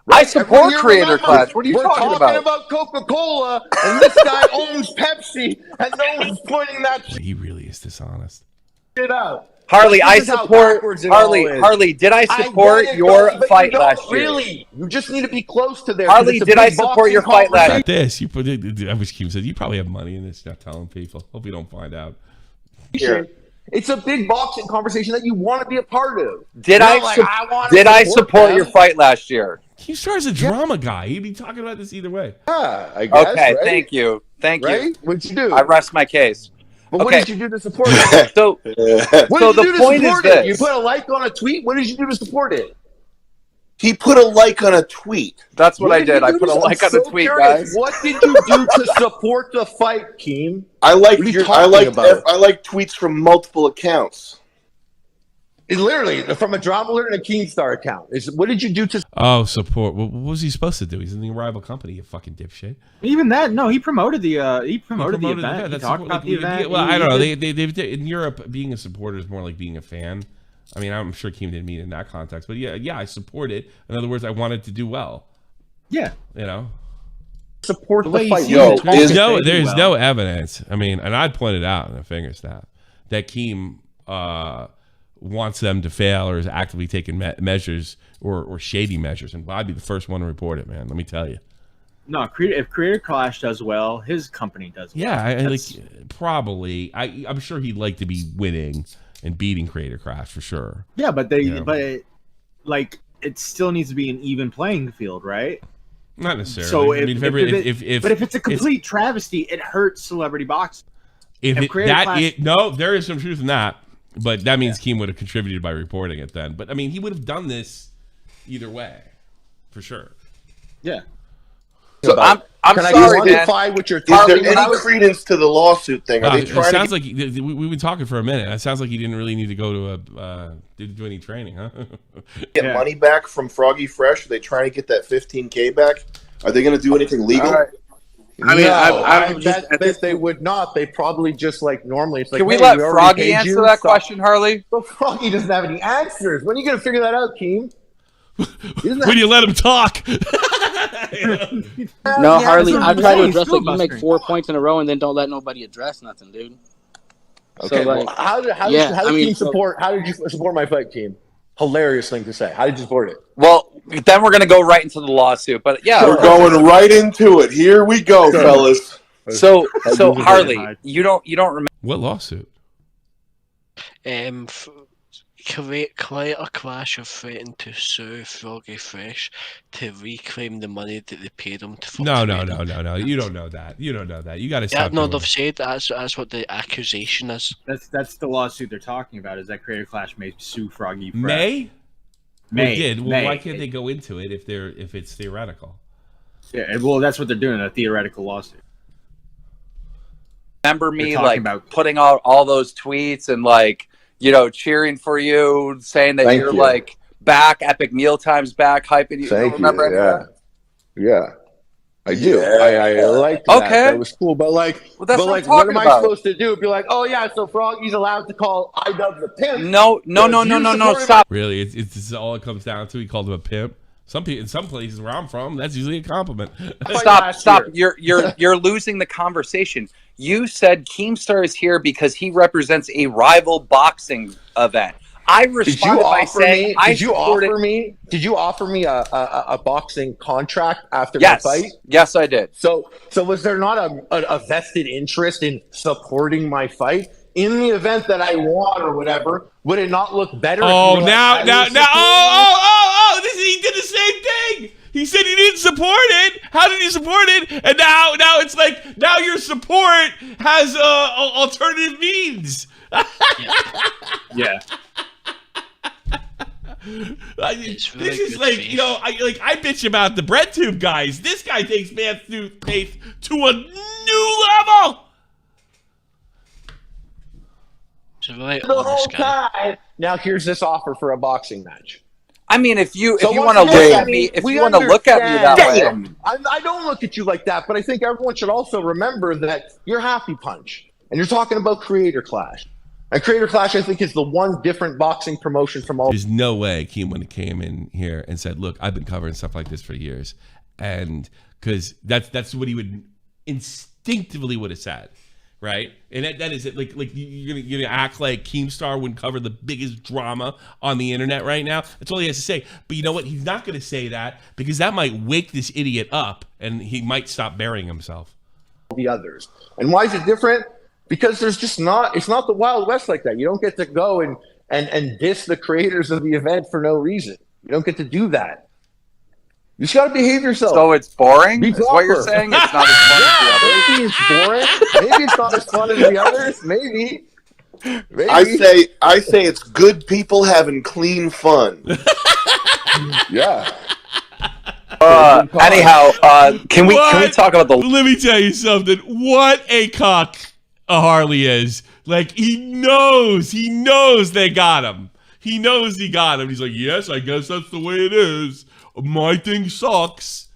Right? I support Creator Clash. What are you talking about? We're talking about Coca-Cola, and this guy owns Pepsi, and no one's pointing that. He really is dishonest. Shit out. Harley, I support Harley. Did I support your fight last year? Really, you just need to be close to there. Harley, did I support your fight last year? This you put. I wish Kim said you probably have money in this. Not telling people. Hope you don't find out. Sure. It's a big boxing conversation that you want to be a part of. Did I support your fight last year? Keemstar is a drama guy. He'd be talking about this either way. Yeah, I guess. Okay, right? thank you. What'd you do? I rest my case. But what did you do to support it? So the point is this. You put a like on a tweet? What did you do to support it? He put a like on a tweet. That's what I did. I put a like on a tweet, guys. What did you do to support the fight, Keem? I like tweets from multiple accounts. It's literally from a Drama Alert and a Keemstar account. What did you do to support? What was he supposed to do? He's in the rival company, you fucking dipshit. Even that, no, he promoted the event. He talked about the event. Well, I don't know. They in Europe, being a supporter is more like being a fan. I mean, I'm sure Keem didn't mean it in that context, but yeah, I support it. In other words, I wanted to do well. Yeah, you know, support the fight. There's no evidence. I mean, and I'd pointed out in a finger snap that Keem wants them to fail or is actively taking measures or shady measures, and I'd be the first one to report it, man. Let me tell you. No, if Creator Clash does well, his company does well. Yeah, probably. I'm sure he'd like to be winning and beating Creator Clash for sure. Yeah, but it still needs to be an even playing field, right? Not necessarily. So but if it's a complete travesty, it hurts celebrity boxing. There is some truth in that, but that means Keem would have contributed by reporting it then. But I mean, he would have done this either way, for sure. Yeah. So I'm Can sorry, I quantify man. what you're Is there talking any about? credence to the lawsuit thing? Are they It trying sounds to like we've been talking for a minute. It sounds like he didn't really need to go to didn't do any training, huh? get money back from Froggy Fresh? Are they trying to get that $15K back? Are they going to do anything legal? I mean, I bet they would not. They probably just like normally. It's like, Can we hey, let we already Froggy paid answer you, that so- question, Harley? But Froggy doesn't have any answers. When are you going to figure that out, Keem? When you let him talk. No, Harley, I try to saying. address like you make Filibustering. 4 points in a row and then don't let nobody address nothing, dude. Okay, So, like, well, how did Keem support? How did you support my fight, Keem? Hilarious thing to say. How did you support it? Well, then we're gonna go right into the lawsuit. But yeah, We're going right into it. Here we go, fellas. So Harley, you don't remember What lawsuit? Creator Clash have threatened to sue Froggy Fresh to reclaim the money that they paid him to. No. You don't know that. You got to Yeah, stop. no, doing they've that. said that's what the accusation is. That's the lawsuit they're talking about. Is that Creator Clash may sue Froggy Fresh? May. May. They did. Well, May. why can't they go into it if it's theoretical? Yeah, well, that's what they're doing. A theoretical lawsuit. me talking like about- putting out all those tweets and like cheering for you, saying that Thank you're you. like back, Epic Mealtime's back, hyping you. Thank don't remember any of that? Yeah, I do. Yeah. I like that. Okay. That was cool. But like, Well, that's what I'm what talking am I about. supposed to do? Be like, oh yeah, so Froggy's allowed to call idubbbz a pimp? No, stop. Really, it's all it comes down to. He called him a pimp. Some people in some places where I'm from, that's usually a compliment. Stop. You're losing the conversation. You said Keemstar is here because he represents a rival boxing event. I responded by saying I supported. Did you offer me a boxing contract after Yes. my fight? Yes, I did. So was there not a vested interest in supporting my fight? In the event that I won or whatever, would it not look better? Oh, if you were now, like, he did the same thing. He said he didn't support it. How did he support it? And now it's like, now your support has alternative means. Yeah. It's really This is good like, faith. I bitch about the bread tube guys. This guy takes man's faith to a new level. It's a really the whole honest guy. time. Now here's this offer for a boxing match. I mean, if you So want once to look again, at me, if we you want to look at me that understand. way, I don't look at you like that, but I think everyone should also remember that you're Happy Punch, and you're talking about Creator Clash. And Creator Clash, I think, is the one different boxing promotion from all. There's no way Keem would have came in here and said, "Look, I've been covering stuff like this for years," and because that's what he would instinctively would have said, right? And that is it. Like you're gonna act like Keemstar wouldn't cover the biggest drama on the internet right now. That's all he has to say. But you know what? He's not gonna say that because that might wake this idiot up, and he might stop burying himself. The others. And why is it different? Because there's just not, it's not the Wild West like that. You don't get to go and diss the creators of the event for no reason. You don't get to do that. You just got to behave yourself. so it's boring. Be Is what you're proper. saying? It's not as fun as the others. Maybe it's boring. Maybe it's not as fun as the others. Maybe. I say it's good people having clean fun. Yeah. Anyhow, can we talk about the? Let me tell you something. What a cock a Harley is. Like, he knows they got him. He knows he got him. He's like, yes, I guess that's the way it is. My thing sucks.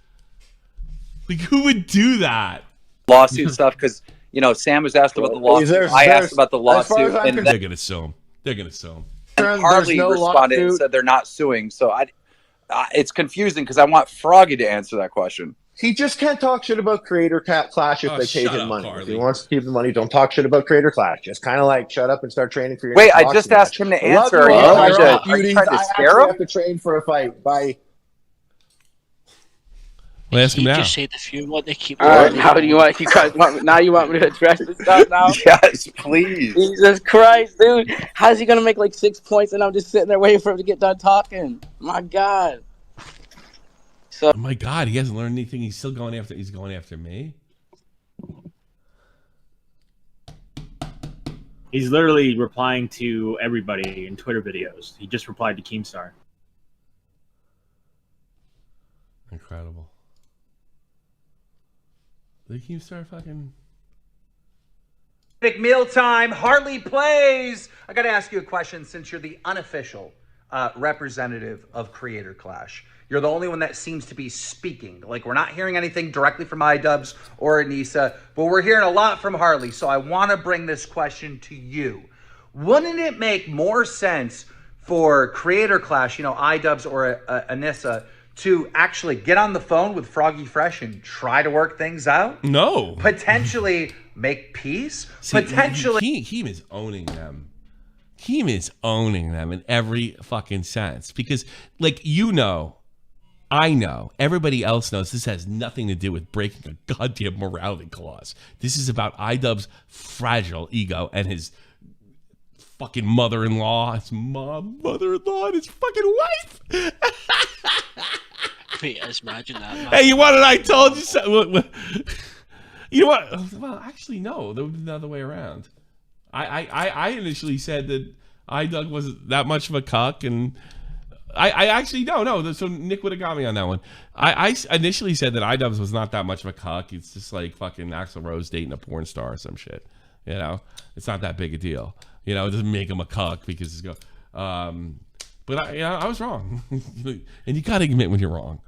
Like, who would do that? Lawsuit stuff? Because Sam was asked about the lawsuit. I asked about the lawsuit, and They're gonna sue him. They're gonna sue him. and Harley no responded and lawsuit. said they're not suing. So it's confusing because I want Froggy to answer that question. He just can't talk shit about Creator Clash if Oh, they paid shut him up, money. If Harley. he wants to keep the money, don't talk shit about Creator Clash. Just kind of like shut up and start training for your Wait, next I boxing just asked match. him to Love answer. you Are you all. trying to- You're all are you beauties. trying to I scare actually him? have to train for a fight. Bye. Well, ask him He now. just said if you want to keep. All right, now do you guys want me, now you want me to address this stuff now? Yes, please. Jesus Christ, dude. How's he going to make like 6 points and I'm just sitting there waiting for him to get done talking? My God. So, Oh my God, he hasn't learned anything. He's still going after. He's going after me. He's literally replying to everybody in Twitter videos. He just replied to Keemstar. Incredible. Did Keemstar fucking? Mealtime, Harley plays. I got to ask you a question since you're the unofficial representative of Creator Clash. You're the only one that seems to be speaking. Like, we're not hearing anything directly from idubbbz or Anissa, but we're hearing a lot from Harley. So I want to bring this question to you. Wouldn't it make more sense for Creator Clash, idubbbz or Anissa, to actually get on the phone with Froggy Fresh and try to work things out? No. Potentially make peace? See, Potentially. Keem is owning them. Keem is owning them in every fucking sense. Because, I know, everybody else knows this has nothing to do with breaking a goddamn morality clause. This is about idubbbz's fragile ego and his fucking mother-in-law, his mother-in-law, and his fucking wife. Wait, just imagine that. Man. Hey, you want it? I told you so. You know what? Well, actually, no. That would be the other way around. I initially said that idubbbz wasn't that much of a cuck, and I actually no. So Nick would have got me on that one. I initially said that idubbbz was not that much of a cuck. It's just like fucking Axl Rose dating a porn star or some shit. It's not that big a deal. It doesn't make him a cuck because it's go. But I was wrong, and you gotta admit when you're wrong.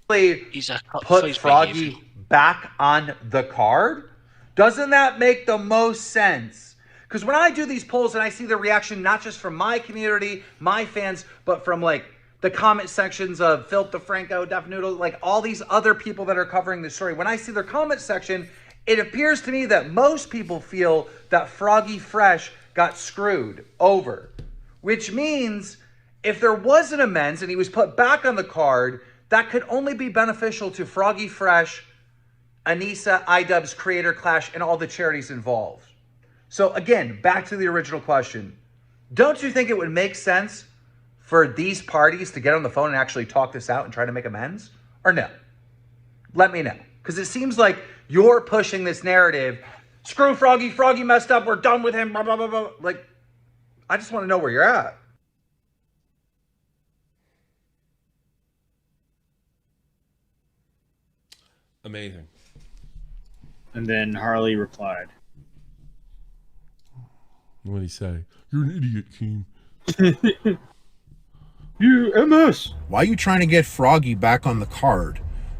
He's a Put Froggy back on the card? Doesn't that make the most sense? Because when I do these polls and I see the reaction, not just from my community, my fans, but from the comment sections of Filth DeFranco, Def Noodle, all these other people that are covering the story, when I see their comment section, it appears to me that most people feel that Froggy Fresh got screwed over, which means if there was an amends and he was put back on the card, that could only be beneficial to Froggy Fresh, Anissa, idubbbz, Creator Clash, and all the charities involved. So again, back to the original question. Don't you think it would make sense for these parties to get on the phone and actually talk this out and try to make amends? Or no? Let me know. Because it seems like you're pushing this narrative. Screw Froggy. Froggy messed up. We're done with him. Blah, blah, blah, blah. I just want to know where you're at. Amazing. And then Harley replied. What did he say? You're an idiot, Keem. You MS. Why are you trying to get Froggy back on the card?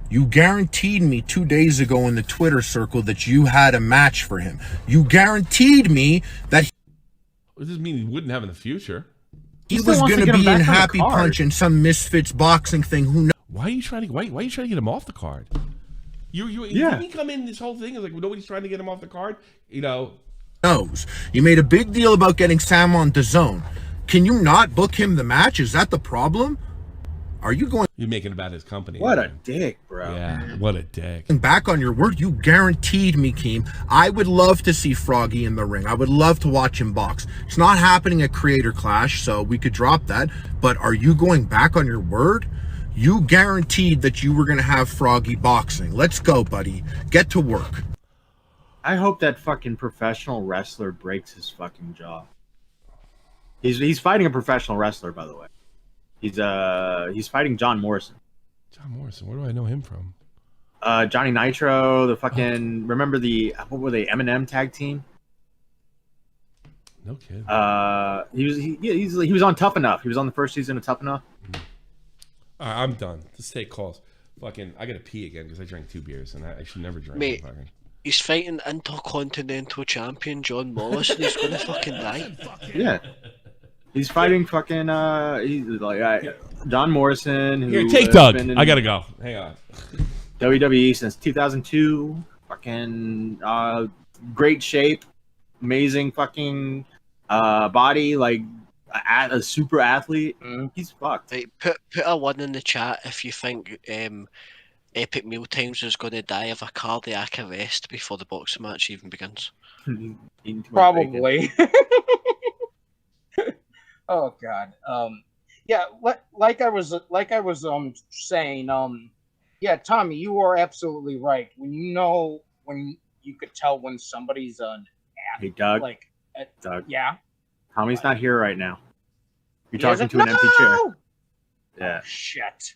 You guaranteed me 2 days ago in the Twitter circle that you had a match for him. You guaranteed me that What does this mean he wouldn't have in the future? he was going to be in Happy Punch and some Misfits boxing thing. Who knows? Why are you trying to? Why are you trying to get him off the card? Didn't he come in this whole thing? It's like nobody's trying to get him off the card. Knows. You made a big deal about getting Sam on DAZN. Can you not book him the match? Is that the problem? Are you going? You're making about his company. What a dick, bro. Yeah, what a dick. Back on your word, you guaranteed me, Keem. I would love to see Froggy in the ring. I would love to watch him box. It's not happening at Creator Clash, so we could drop that. But are you going back on your word? You guaranteed that you were going to have Froggy boxing. Let's go, buddy. Get to work. I hope that fucking professional wrestler breaks his fucking jaw. He's fighting a professional wrestler, by the way. He's fighting John Morrison. John Morrison, where do I know him from? Johnny Nitro, the fucking remember what were they, Eminem tag team? No kidding. He was on Tough Enough. He was on the first season of Tough Enough. All right, I'm done. Let's take calls. Fucking, I gotta pee again because I drank 2 beers and I should never drink. Mate, he's fighting Intercontinental Champion John Morrison. He's gonna fucking die. Yeah. He's fighting fucking John Morrison. Who Here, take Doug. I gotta go. Hang on. WWE since 2002. Fucking great shape, amazing fucking body, a super athlete. He's fucked. Right, put a 1 in the chat if you think Epic Mealtimes is going to die of a cardiac arrest before the boxing match even begins. Probably. Oh God. Yeah. Like I was saying. Yeah, Tommy, you are absolutely right. When you could tell when somebody's an Hey, Doug. Doug. Yeah. Tommy's not here right now. You're He talking isn't? to an empty chair. No! Yeah. Oh, shit.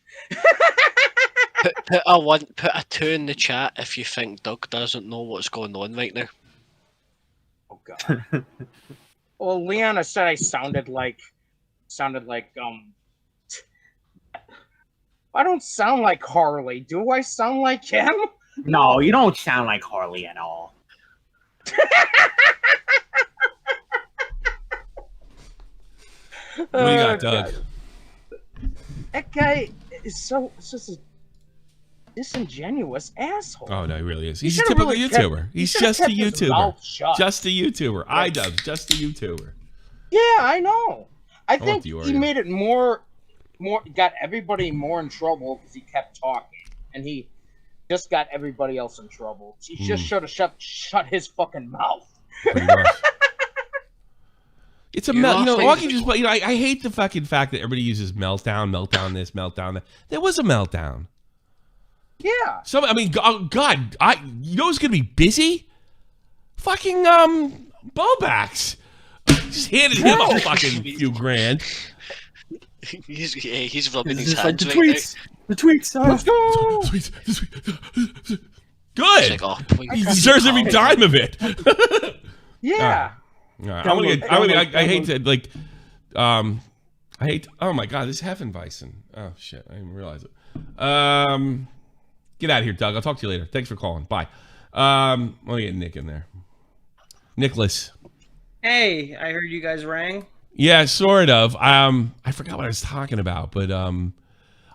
Put a 2 in the chat if you think Doug doesn't know what's going on right now. Oh God. Well, Leanna said I sounded like I don't sound like Harley. Do I sound like him? No, you don't sound like Harley at all. What do you got, Doug? That guy is just a disingenuous asshole. Oh no, he really is. He's He a should've typical really YouTuber. kept- He's he should've just a kept his YouTuber. mouth shut. Just a YouTuber. idubbbz, just a YouTuber. Yeah, I know. I want think the he Oreo. made it more got everybody more in trouble because he kept talking, and he just got everybody else in trouble. He just should have shut his fucking mouth. Pretty much. It's a Walking just. I hate the fucking fact that everybody uses meltdown this, meltdown that. There was a meltdown. Yeah. God, you know who's gonna be busy? Fucking Bowbacks. Just handed him a fucking few grand. He's rubbing his It's like hands the right tweets. The tweets. Let's go. Good. Like, oh, please. He deserves every dime of it. Yeah. All right. I hate to oh my God, this Hefeweizen. Oh shit, I didn't realize it. Get out of here, Doug. I'll talk to you later. Thanks for calling. Bye. Let me get Nick in there. Nicholas. Hey, I heard you guys rang. Yeah, sort of. I forgot what I was talking about, but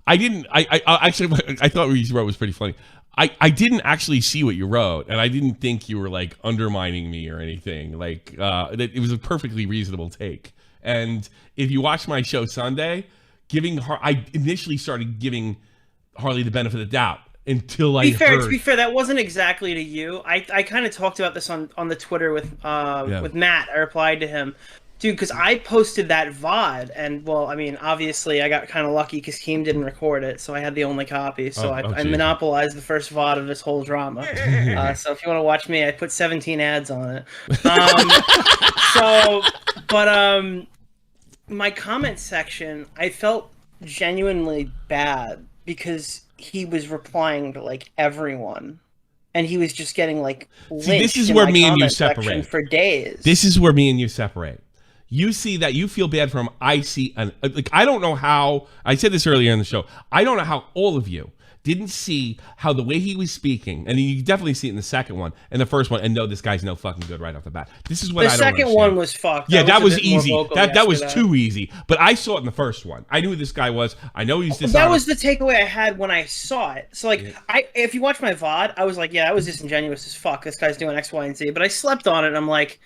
I didn't. I actually I thought what you wrote was pretty funny. I didn't actually see what you wrote, and I didn't think you were like undermining me or anything. Like it was a perfectly reasonable take. And if you watch my show Sunday, I initially started giving Harley the benefit of the doubt until To be fair, that wasn't exactly to you. I kind of talked about this on the Twitter with Matt. I replied to him. Dude, because I posted that VOD, and, well, I mean, obviously I got kind of lucky because Keem didn't record it, so I had the only copy, so I monopolized the first VOD of this whole drama. So if you want to watch me, I put 17 ads on it. My comment section, I felt genuinely bad because he was replying to, like, everyone. And he was just getting, like, lynched. See, this is where me and you section separate. for days. This is where me and you separate. You see that, you feel bad for him. I see, like, I don't know how, I said this earlier in the show, I don't know how all of you didn't see how the way he was speaking, and you definitely see it in the second one and the first one, and know this guy's no fucking good right off the bat. This is what the I don't second understand. one was fucked. Yeah, that was a bit more easy. vocal That was yesterday. too easy. But I saw it in the first one. I knew who this guy was. I know he's dishonest. That was the takeaway I had when I saw it. So, like, if you watch my VOD, I was like, yeah, I was disingenuous as fuck. This guy's doing X, Y, and Z. But I slept on it, and I'm like,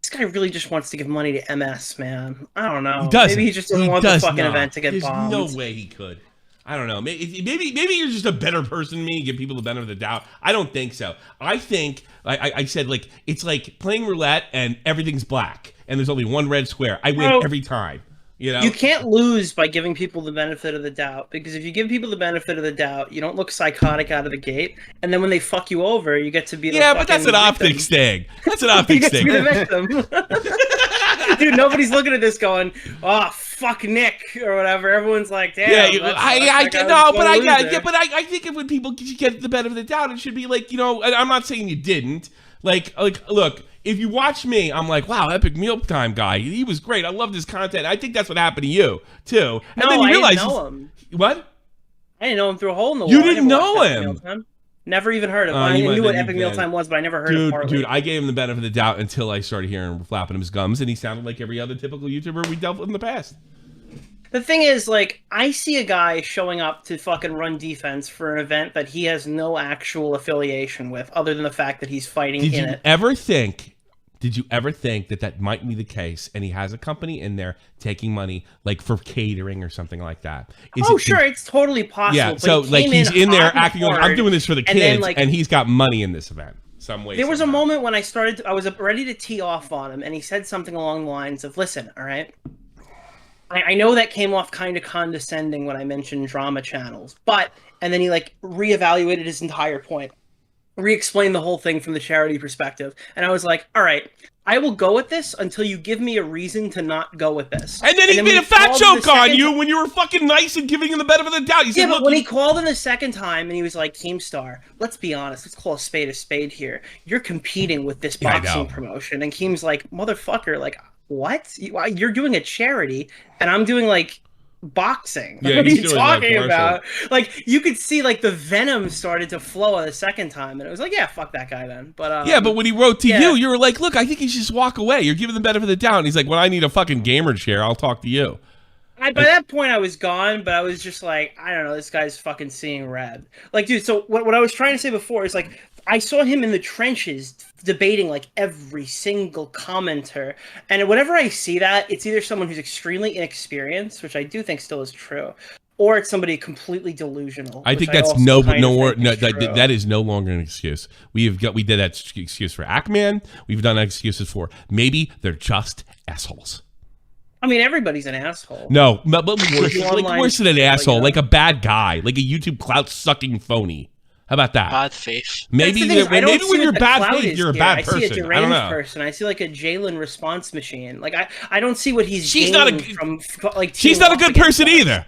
this guy really just wants to give money to MS, man. I don't know. He doesn't. Maybe he just doesn't want the fucking not. event to get There's bombed. no way he could. I don't know. Maybe you're just a better person than me. Give people the benefit of the doubt. I don't think so. I think I said, like, it's like playing roulette and everything's black and there's only one red square. I win every time. You know? You can't lose by giving people the benefit of the doubt, because if you give people the benefit of the doubt, you don't look psychotic out of the gate, and then when they fuck you over, you get to be the but that's an optics thing. That's an optics thing. You get to be the victim. Dude, nobody's looking at this going, "Oh, fuck Nick" or whatever. Everyone's like, "Damn." I think when people get the benefit of the doubt, it should be like, I'm not saying you didn't. Like, look. If you watch me, I'm like, wow, Epic Mealtime guy. He was great. I loved his content. I think that's what happened to you, too. And then you realize, didn't know him. What? I didn't know him through a hole in the wall. You didn't know him? Never even heard of him. I knew what Epic Mealtime was, but I never heard of Harley. Dude, I gave him the benefit of the doubt until I started hearing him flapping his gums, and he sounded like every other typical YouTuber we dealt with in the past. The thing is, like, I see a guy showing up to fucking run defense for an event that he has no actual affiliation with, other than the fact that he's fighting in it. Ever think Did you ever think that that might be the case, and he has a company in there taking money, like for catering or something like that? Sure, it's totally possible. Yeah, but so he like came he's in there hot and acting like I'm hard, doing this for the and then, kids, like, and he's got money in this event. Some way. There was a moment when I was ready to tee off on him, and he said something along the lines of, "Listen, all right, I know that came off kind of condescending when I mentioned drama channels, but," and then he like reevaluated his entire point, re-explained the whole thing from the charity perspective, and I was like, all right, I will go with this until you give me a reason to not go with this. And then he made a fat joke on you when you were fucking nice and giving him the benefit of the doubt. He said, but when he called him the second time and he was like, Keemstar, let's be honest, let's call a spade here. You're competing with this boxing promotion. And Keem's like, motherfucker, like, what? You're doing a charity and I'm doing like boxing. Yeah, what are he's you doing talking that about? Like, you could see like the venom started to flow the second time, and it was like, yeah, fuck that guy then. But yeah, but when he wrote to you, you were like, look, I think he should just walk away. You're giving the benefit of the doubt. And he's like, when I need a fucking gamer chair, I'll talk to you. By that point, I was gone, but I was just like, I don't know, this guy's fucking seeing red. Like, dude, so what I was trying to say before is, like, I saw him in the trenches debating, like, every single commenter. And whenever I see that, it's either someone who's extremely inexperienced, which I do think still is true, or it's somebody completely delusional. I think that's that is no longer an excuse. We did that excuse for Ackman. We've done excuses for maybe they're just assholes. I mean, everybody's an asshole. No, but worse than an asshole, like a bad guy, like a YouTube clout-sucking phony. How about that? Bad faith. Maybe when you're bad faith, you're a bad person. I see a deranged person. I see like a Jalen response machine. Like I don't see what he's she's she's not a good person either.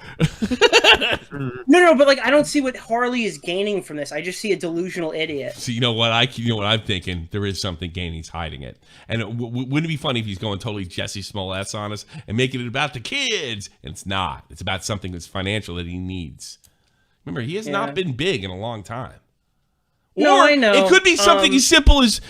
No, but like I don't see what Harley is gaining from this. I just see a delusional idiot. So you know what I'm thinking? There is something gaining. He's hiding it. And wouldn't it be funny if he's going totally Jesse Smollett on us and making it about the kids? And it's not. It's about something that's financial that he needs. Remember, he has not been big in a long time. No, I know. It could be something as simple as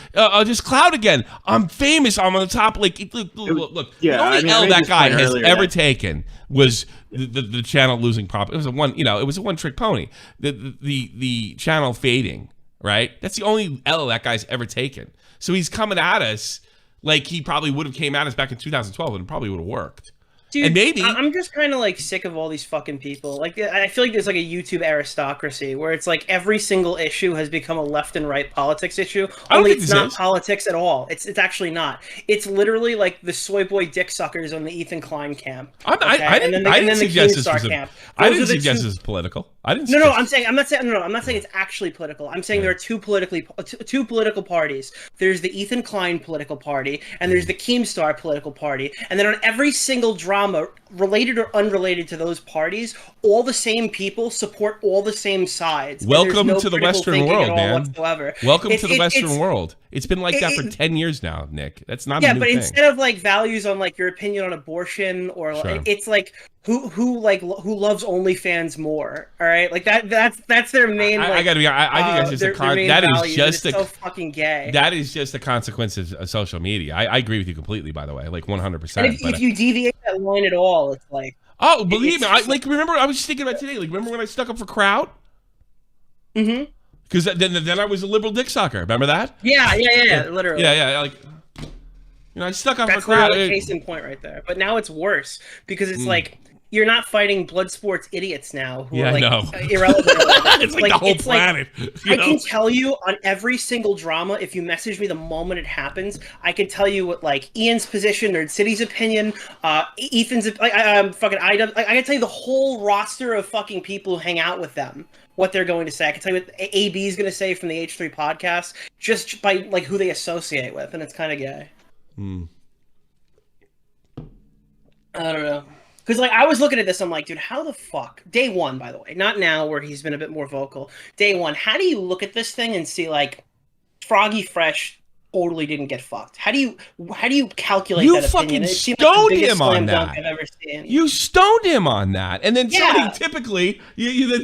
just clout again. I'm famous. I'm on the top. Like, look. Yeah, the only L that guy has ever taken was the channel losing profit. It was a one-trick pony. The channel fading, right? That's the only L that guy's ever taken. So he's coming at us like he probably would have came at us back in 2012, and it probably would have worked. Dude, and maybe I'm just kind of like sick of all these fucking people. Like, I feel like there's like a YouTube aristocracy where it's like every single issue has become a left and right politics issue. Only it's not politics at all. It's actually not. It's literally like the soy boy dick suckers on the Ethan Klein camp. I didn't suggest this was political. I didn't. No. I'm not saying it's actually political. I'm saying there are two political parties. There's the Ethan Klein political party, and there's the Keemstar political party. And then on every single drama, related or unrelated to those parties, all the same people support all the same sides. Welcome to the Western world, man. Whatsoever. Welcome to the Western world. It's been like that for 10 years now, Nick. That's not a new thing. Yeah, but instead of like values on like your opinion on abortion or like, it's like who loves OnlyFans more. All right, like that's their main. I gotta be. I think that's just so fucking gay. That is just a consequence of social media. I agree with you completely. By the way, like 100%. And if you deviate that line at all, it's like. Oh, believe me. Remember, I was just thinking about today. Like, remember when I stuck up for Crowd? Mm-hmm. Because then I was a liberal dick sucker. Remember that? Yeah, literally. Yeah. Like, I stuck up for Crowd. That's literally a case in point right there. But now it's worse because it's like you're not fighting blood sports idiots now who are like irrelevant. It's like the whole planet. I can tell you on every single drama, if you message me the moment it happens, I can tell you what like Ian's position, Nerd City's opinion, Ethan's fucking idubbbz. I can tell you the whole roster of fucking people who hang out with them, what they're going to say. I can tell you what AB is going to say from the H3 podcast just by like who they associate with, and it's kind of gay. I don't know. Because, like, I was looking at this, I'm like, dude, how the fuck? Day one, by the way, not now where he's been a bit more vocal. Day one, how do you look at this thing and see, like, Froggy Fresh totally didn't get fucked? How do you calculate that opinion? You fucking stoned him on that. I've ever seen. You stoned him on that. And then somebody typically,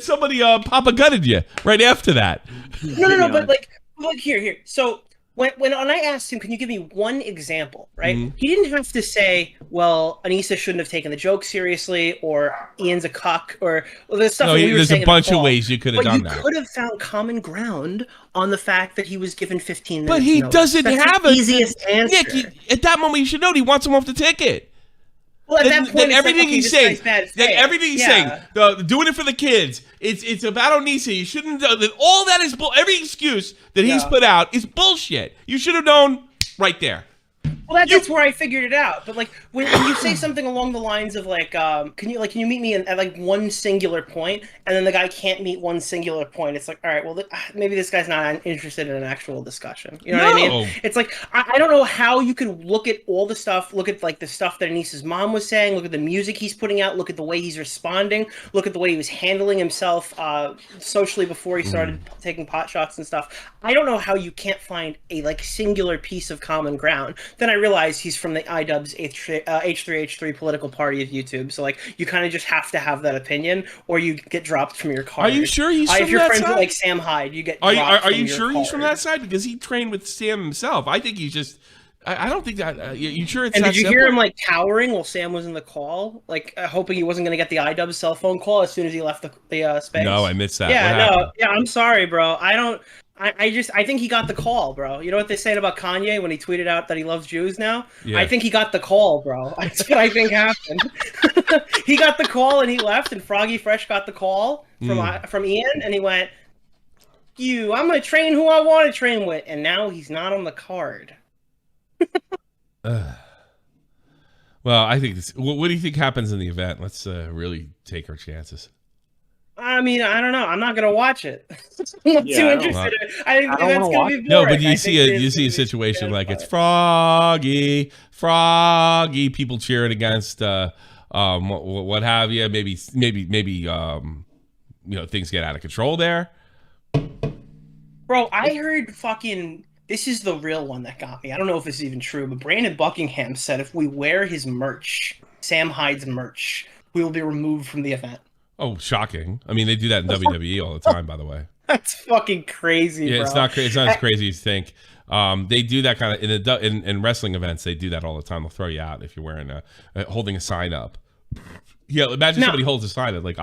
somebody Papa gutted you right after that. No, but, like, look here. So, when I asked him, can you give me one example, right? Mhm. He didn't have to say, well, Anissa shouldn't have taken the joke seriously, or Ian's a cuck, or the stuff No, that we were there's saying a bunch of ways you could have but done you that. could have found common ground on the fact that he was given 15 minutes. But he notice. doesn't That's have the a easiest answer. Nick, at that moment, you should know he wants him off the ticket. Well, at that point, it's everything like, okay, he's this saying, guy's bad that faith. everything he's Yeah. saying, doing it for the kids. It's about Onisa. You shouldn't. All that is every excuse that he's put out is bullshit. You should have known right there. Well, that's where I figured it out. But like when you say something along the lines of like, can you meet me at like one singular point, and then the guy can't meet one singular point. It's like, all right, well, maybe this guy's not interested in an actual discussion. You know what I mean? It's like I don't know how you can look at all the stuff, look at like the stuff that Anissa's mom was saying, look at the music he's putting out, look at the way he's responding, look at the way he was handling himself socially before he started taking pot shots and stuff. I don't know how you can't find a like singular piece of common ground. Then I realized he's from the idubbbz H3H3 political party of YouTube. So like you kind of just have to have that opinion, or you get dropped from your card. Are you sure he's from if you're that friends side? with like Sam Hyde, you get. Are dropped you from sure your he's from card. that side? Because he trained with Sam himself. I think he's just. I don't think that. You sure it's And that did you simple? hear him like cowering while Sam was in the call, like hoping he wasn't going to get the idubbbz cell phone call as soon as he left the space? No, I missed that. Yeah, What no, happened? yeah. I'm sorry, bro. I think he got the call, bro. You know what they say about Kanye when he tweeted out that he loves Jews now? Yeah. I think he got the call, bro. That's what I think happened. He got the call and he left, and Froggy Fresh got the call from Ian, and he went, I'm gonna train who I want to train with, and now he's not on the card. Well, I think this. What do you think happens in the event? Let's really take our chances. I mean, I don't know. I'm not gonna watch it. I'm not too interested. I think the event's gonna be boring. No, but you see a situation like it's Froggy, people cheering against what have you. Maybe things get out of control there. Bro, I heard fucking. This is the real one that got me. I don't know if this is even true, but Brandon Buckingham said if we wear his merch, Sam Hyde's merch, we will be removed from the event. Oh, shocking! I mean, they do that in WWE all the time, by the way. That's fucking crazy, Yeah, bro. it's not as crazy as you think. They do that kind of in wrestling events. They do that all the time. They'll throw you out if you're wearing holding a sign up. Yeah, imagine somebody holds a sign up like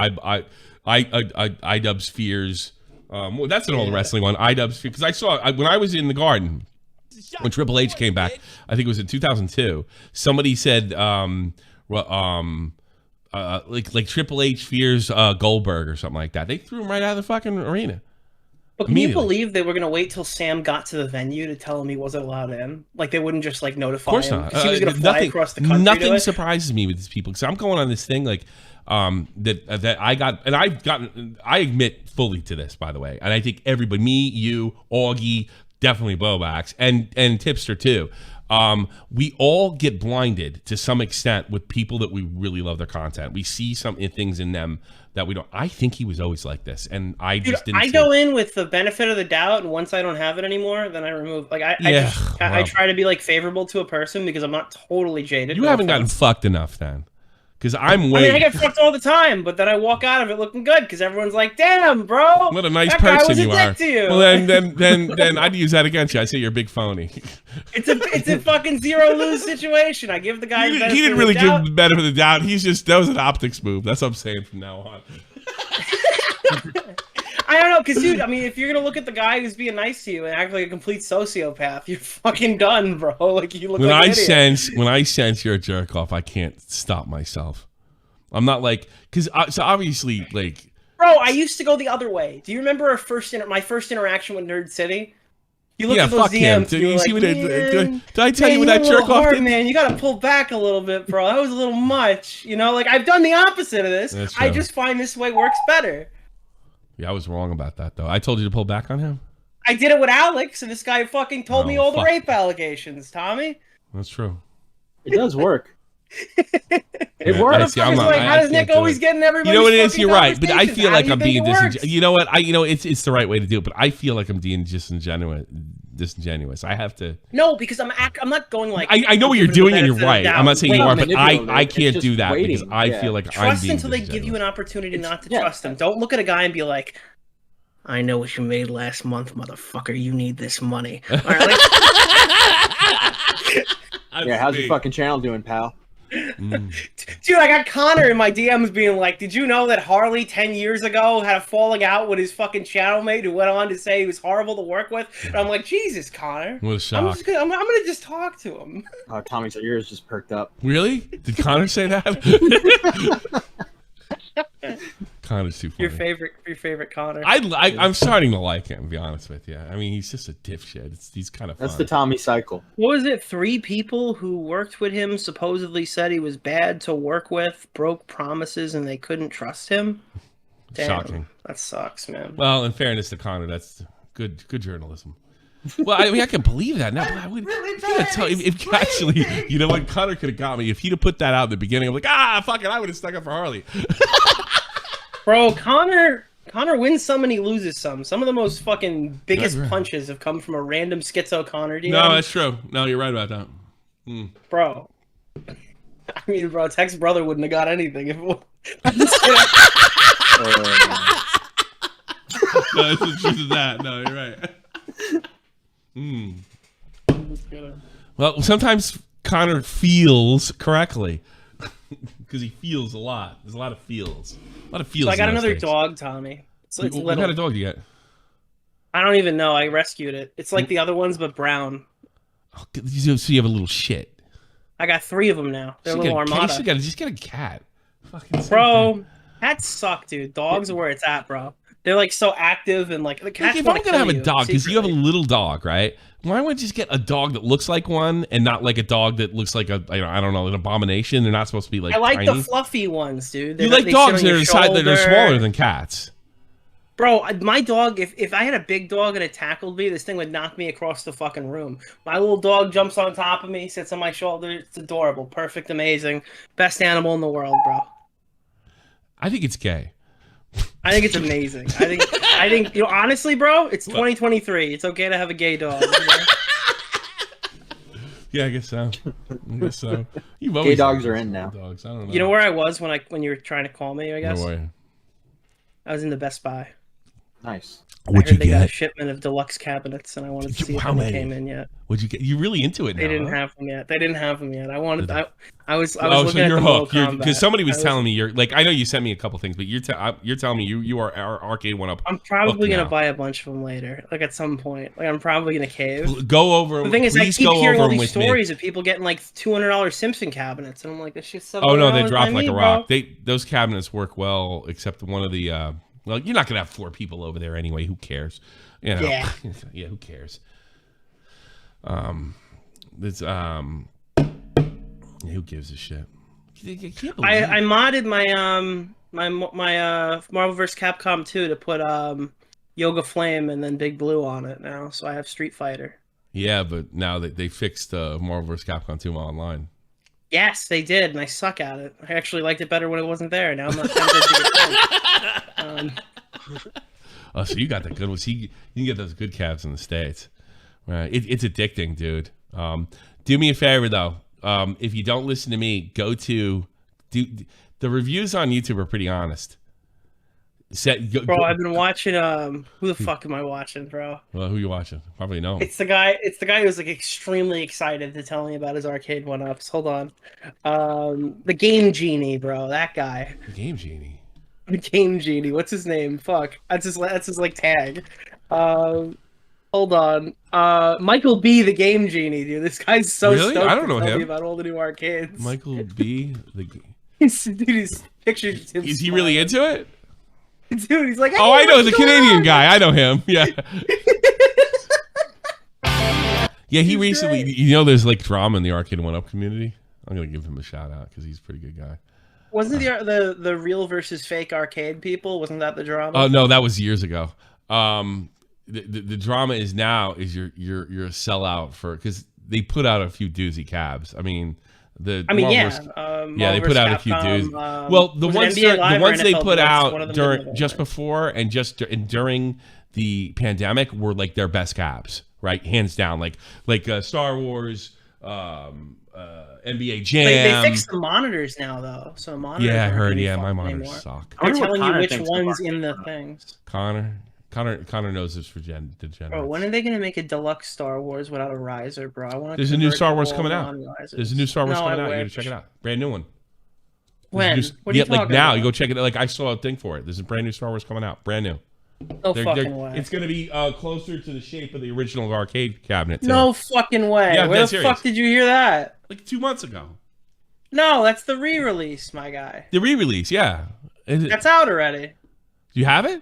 idubbbz fears. Well, that's an old wrestling one. idubbbz because I saw when I was in the Garden when Triple H came back. I think it was in 2002. Somebody said like Triple H fears Goldberg or something like that. They threw him right out of the fucking arena. But can you believe they were gonna wait till Sam got to the venue to tell him he wasn't allowed in? Like they wouldn't just like notify him. Of course not. 'Cause he was gonna fly across the country. Nothing surprises me with these people because I'm going on this thing like that I got, and I admit fully to this, by the way, and I think everybody, me, you, Augie, definitely Bobax, and Tipster too. We all get blinded to some extent with people that we really love their content. We see some things in them that we don't. I think he was always like this, and I just didn't. I go in with the benefit of the doubt, and once I don't have it anymore, then I remove. Like I try to be like favorable to a person because I'm not totally jaded. You haven't gotten fucked enough then. Because I'm way. I mean, I get fucked all the time, but then I walk out of it looking good because everyone's like, "Damn, bro, what a nice that guy person was a you dick are." to you. Well, then I'd use that against you. I say you're a big phony. It's a fucking zero lose situation. I give the guy. He didn't really give him the benefit of the doubt. That was an optics move. That's what I'm saying from now on. I don't know, because dude, I mean, if you're gonna look at the guy who's being nice to you and act like a complete sociopath, you're fucking done, bro. Like you look when like I an idiot. when I sense you're a jerk off, I can't stop myself. I'm not like so obviously like. Bro, I used to go the other way. Do you remember my first interaction with Nerd City? You look at those fuck him. DMs. Did You're you see like, what "Man, did I tell man, you what that you're a jerk little off hard, did? man. You got to pull back a little bit, bro. That was a little much. You know, like I've done the opposite of this. That's I true. just find this way works better. Yeah, I was wrong about that though. I told you to pull back on him. I did it with Alex, and this guy fucking told me all the fuck. rape allegations, Tommy. That's true. It does work. It Yeah, works. I see, I'm not- Like, I how does can't Nick do always it. get in everybody's You know what it is? fucking You're right, but I conversations? feel How like do you I'm think being it works? disingenuous. You know what? It's the right way to do it, but I feel like I'm being disingenuous. I have to. No, because I'm not going like. I know what you're giving doing the and you're benefit of the right. doubt. I'm not saying Wait, you are, I'm but I can't do that because I feel like I'm Trust being until they give you disingenuous. an opportunity not to trust them. Don't look at a guy and be like, I know what you made last month, motherfucker. You need this money. All right, yeah, how's your fucking channel doing, pal? Dude, I got Connor in my DMs being like, did you know that Harley 10 years ago had a falling out with his fucking channel mate who went on to say he was horrible to work with? And I'm like, Jesus, Connor. What a shock. I'm gonna just talk to him. Oh, Tommy's ears just perked up. Really? Did Connor say that? Connor's too funny. Your favorite Connor. I'm starting to like him, to be honest with you. I mean, he's just a dipshit. He's kind of fun. That's the Tommy cycle. What was it? 3 people who worked with him supposedly said he was bad to work with, broke promises, and they couldn't trust him. Damn, shocking. That sucks, man. Well, in fairness to Connor, that's good journalism. Well, I mean, I can believe that. Now, I would tell if actually, you know what, Connor could have got me if he'd have put that out in the beginning. I'm like, fuck it, I would have stuck up for Harley. Bro, Connor wins some and he loses some. Some of the most fucking biggest punches have come from a random schizo Connor DM. No, that's true. No, you're right about that. Bro. I mean, bro, Tech's brother wouldn't have got anything if it was... I'm just kidding. No, it's the truth of that. No, you're right. Well, sometimes Connor feels correctly. Because he feels a lot. There's a lot of feels. A lot of feels. So I got another dog, Tommy. It's what kind of dog do you get? I don't even know. I rescued it. It's like the other ones, but brown. Oh, so you have a little shit. I got 3 of them now. They're a little armada. You just get a cat. Fucking bro, cats suck, dude. Dogs are where it's at, bro. They're like so active and like the cats. If I'm gonna have a dog, because you have a little dog, right? Why don't we just get a dog that looks like one and not like a dog that looks like I don't know, an abomination? They're not supposed to be like. I like tiny. the fluffy ones, dude. You like dogs that are smaller than cats. Bro, my dog, if I had a big dog and it tackled me, this thing would knock me across the fucking room. My little dog jumps on top of me, sits on my shoulder. It's adorable, perfect, amazing, best animal in the world, bro. I think it's gay. I think it's amazing. I think you know, honestly, bro, it's 2023. It's okay to have a gay dog. You know? Yeah, I guess so. Gay dogs are in now. Dogs. I don't know. You know where I was when you were trying to call me? I guess. No way. I was in the Best Buy. Nice. What'd you they get? got a shipment of deluxe cabinets, and I wanted to see if they came in yet. What'd you get? You're really into it now. They didn't have them yet. They didn't have them yet. I wanted. I was so looking at you're the hooked. Because somebody was telling me you're like. I know you sent me a couple things, but you're telling me you are our arcade one up. I'm probably gonna buy a bunch of them later, like at some point. Like I'm probably gonna cave. Go over. The thing is, I keep hearing all these stories of people getting like $200 Simpson cabinets, and I'm like, this shit's so. Oh no, they drop like a rock. Those cabinets work well, except one of the. Well, you're not gonna have 4 people over there anyway. Who cares? You know? Yeah. Yeah. Who cares? Who gives a shit? I modded my Marvel vs. Capcom 2 to put Yoga Flame and then Big Blue on it now, so I have Street Fighter. Yeah, but now that they fixed Marvel vs. Capcom 2 online. Yes, they did, and I suck at it. I actually liked it better when it wasn't there. Now I'm not tempted to get Oh, so you got the good ones. You can get those good cabs in the States. Right. It's addicting, dude. Do me a favor, though. If you don't listen to me, the reviews on YouTube are pretty honest. Bro, I've been watching. Who the fuck am I watching, bro? Well, who you watching? Probably know. It's the guy who's like extremely excited to tell me about his arcade one-ups. Hold on, the Game Genie, bro. That guy. The Game Genie. The Game Genie. What's his name? Fuck. That's his like tag. Hold on. Michael B. The Game Genie, dude. This guy's so really? stoked I don't know to tell him. me about all the new arcades. Michael B. Dude, his pictures. Him is he really into it? Dude, he's like, hey, oh, I know, the Canadian guy. I know him. Yeah. Yeah, he recently, there's like drama in the arcade one-up community. I'm going to give him a shout out because he's a pretty good guy. Wasn't the real versus fake arcade people? Wasn't that the drama? Oh, no, that was years ago. The drama is now is you're a sellout because they put out a few doozy cabs. I mean, they put out a few doozy. Well, the ones they put out during the pandemic were like their best cabs, right? Hands down, like Star Wars, NBA Jam. They fixed the monitors now, though. So monitors. Yeah, I heard. Yeah, my monitors suck. They're telling you which ones in the things. Connor, Connor knows this for degenerates. Bro, when are they gonna make a deluxe Star Wars without a riser, bro? I want. There's a new Star Wars coming out. There's a new Star Wars coming out. You gotta check it out. Brand new one. When? What are you talking like now, about? you go check it out. Like I saw a thing for it. There's a brand new Star Wars coming out. Brand new. No fucking way. It's gonna be closer to the shape of the original arcade cabinet. Too. No fucking way. Yeah, Where the fuck did you hear that? Like 2 months ago. No, that's the re-release, my guy. The re-release, yeah. That's out already. Do you have it?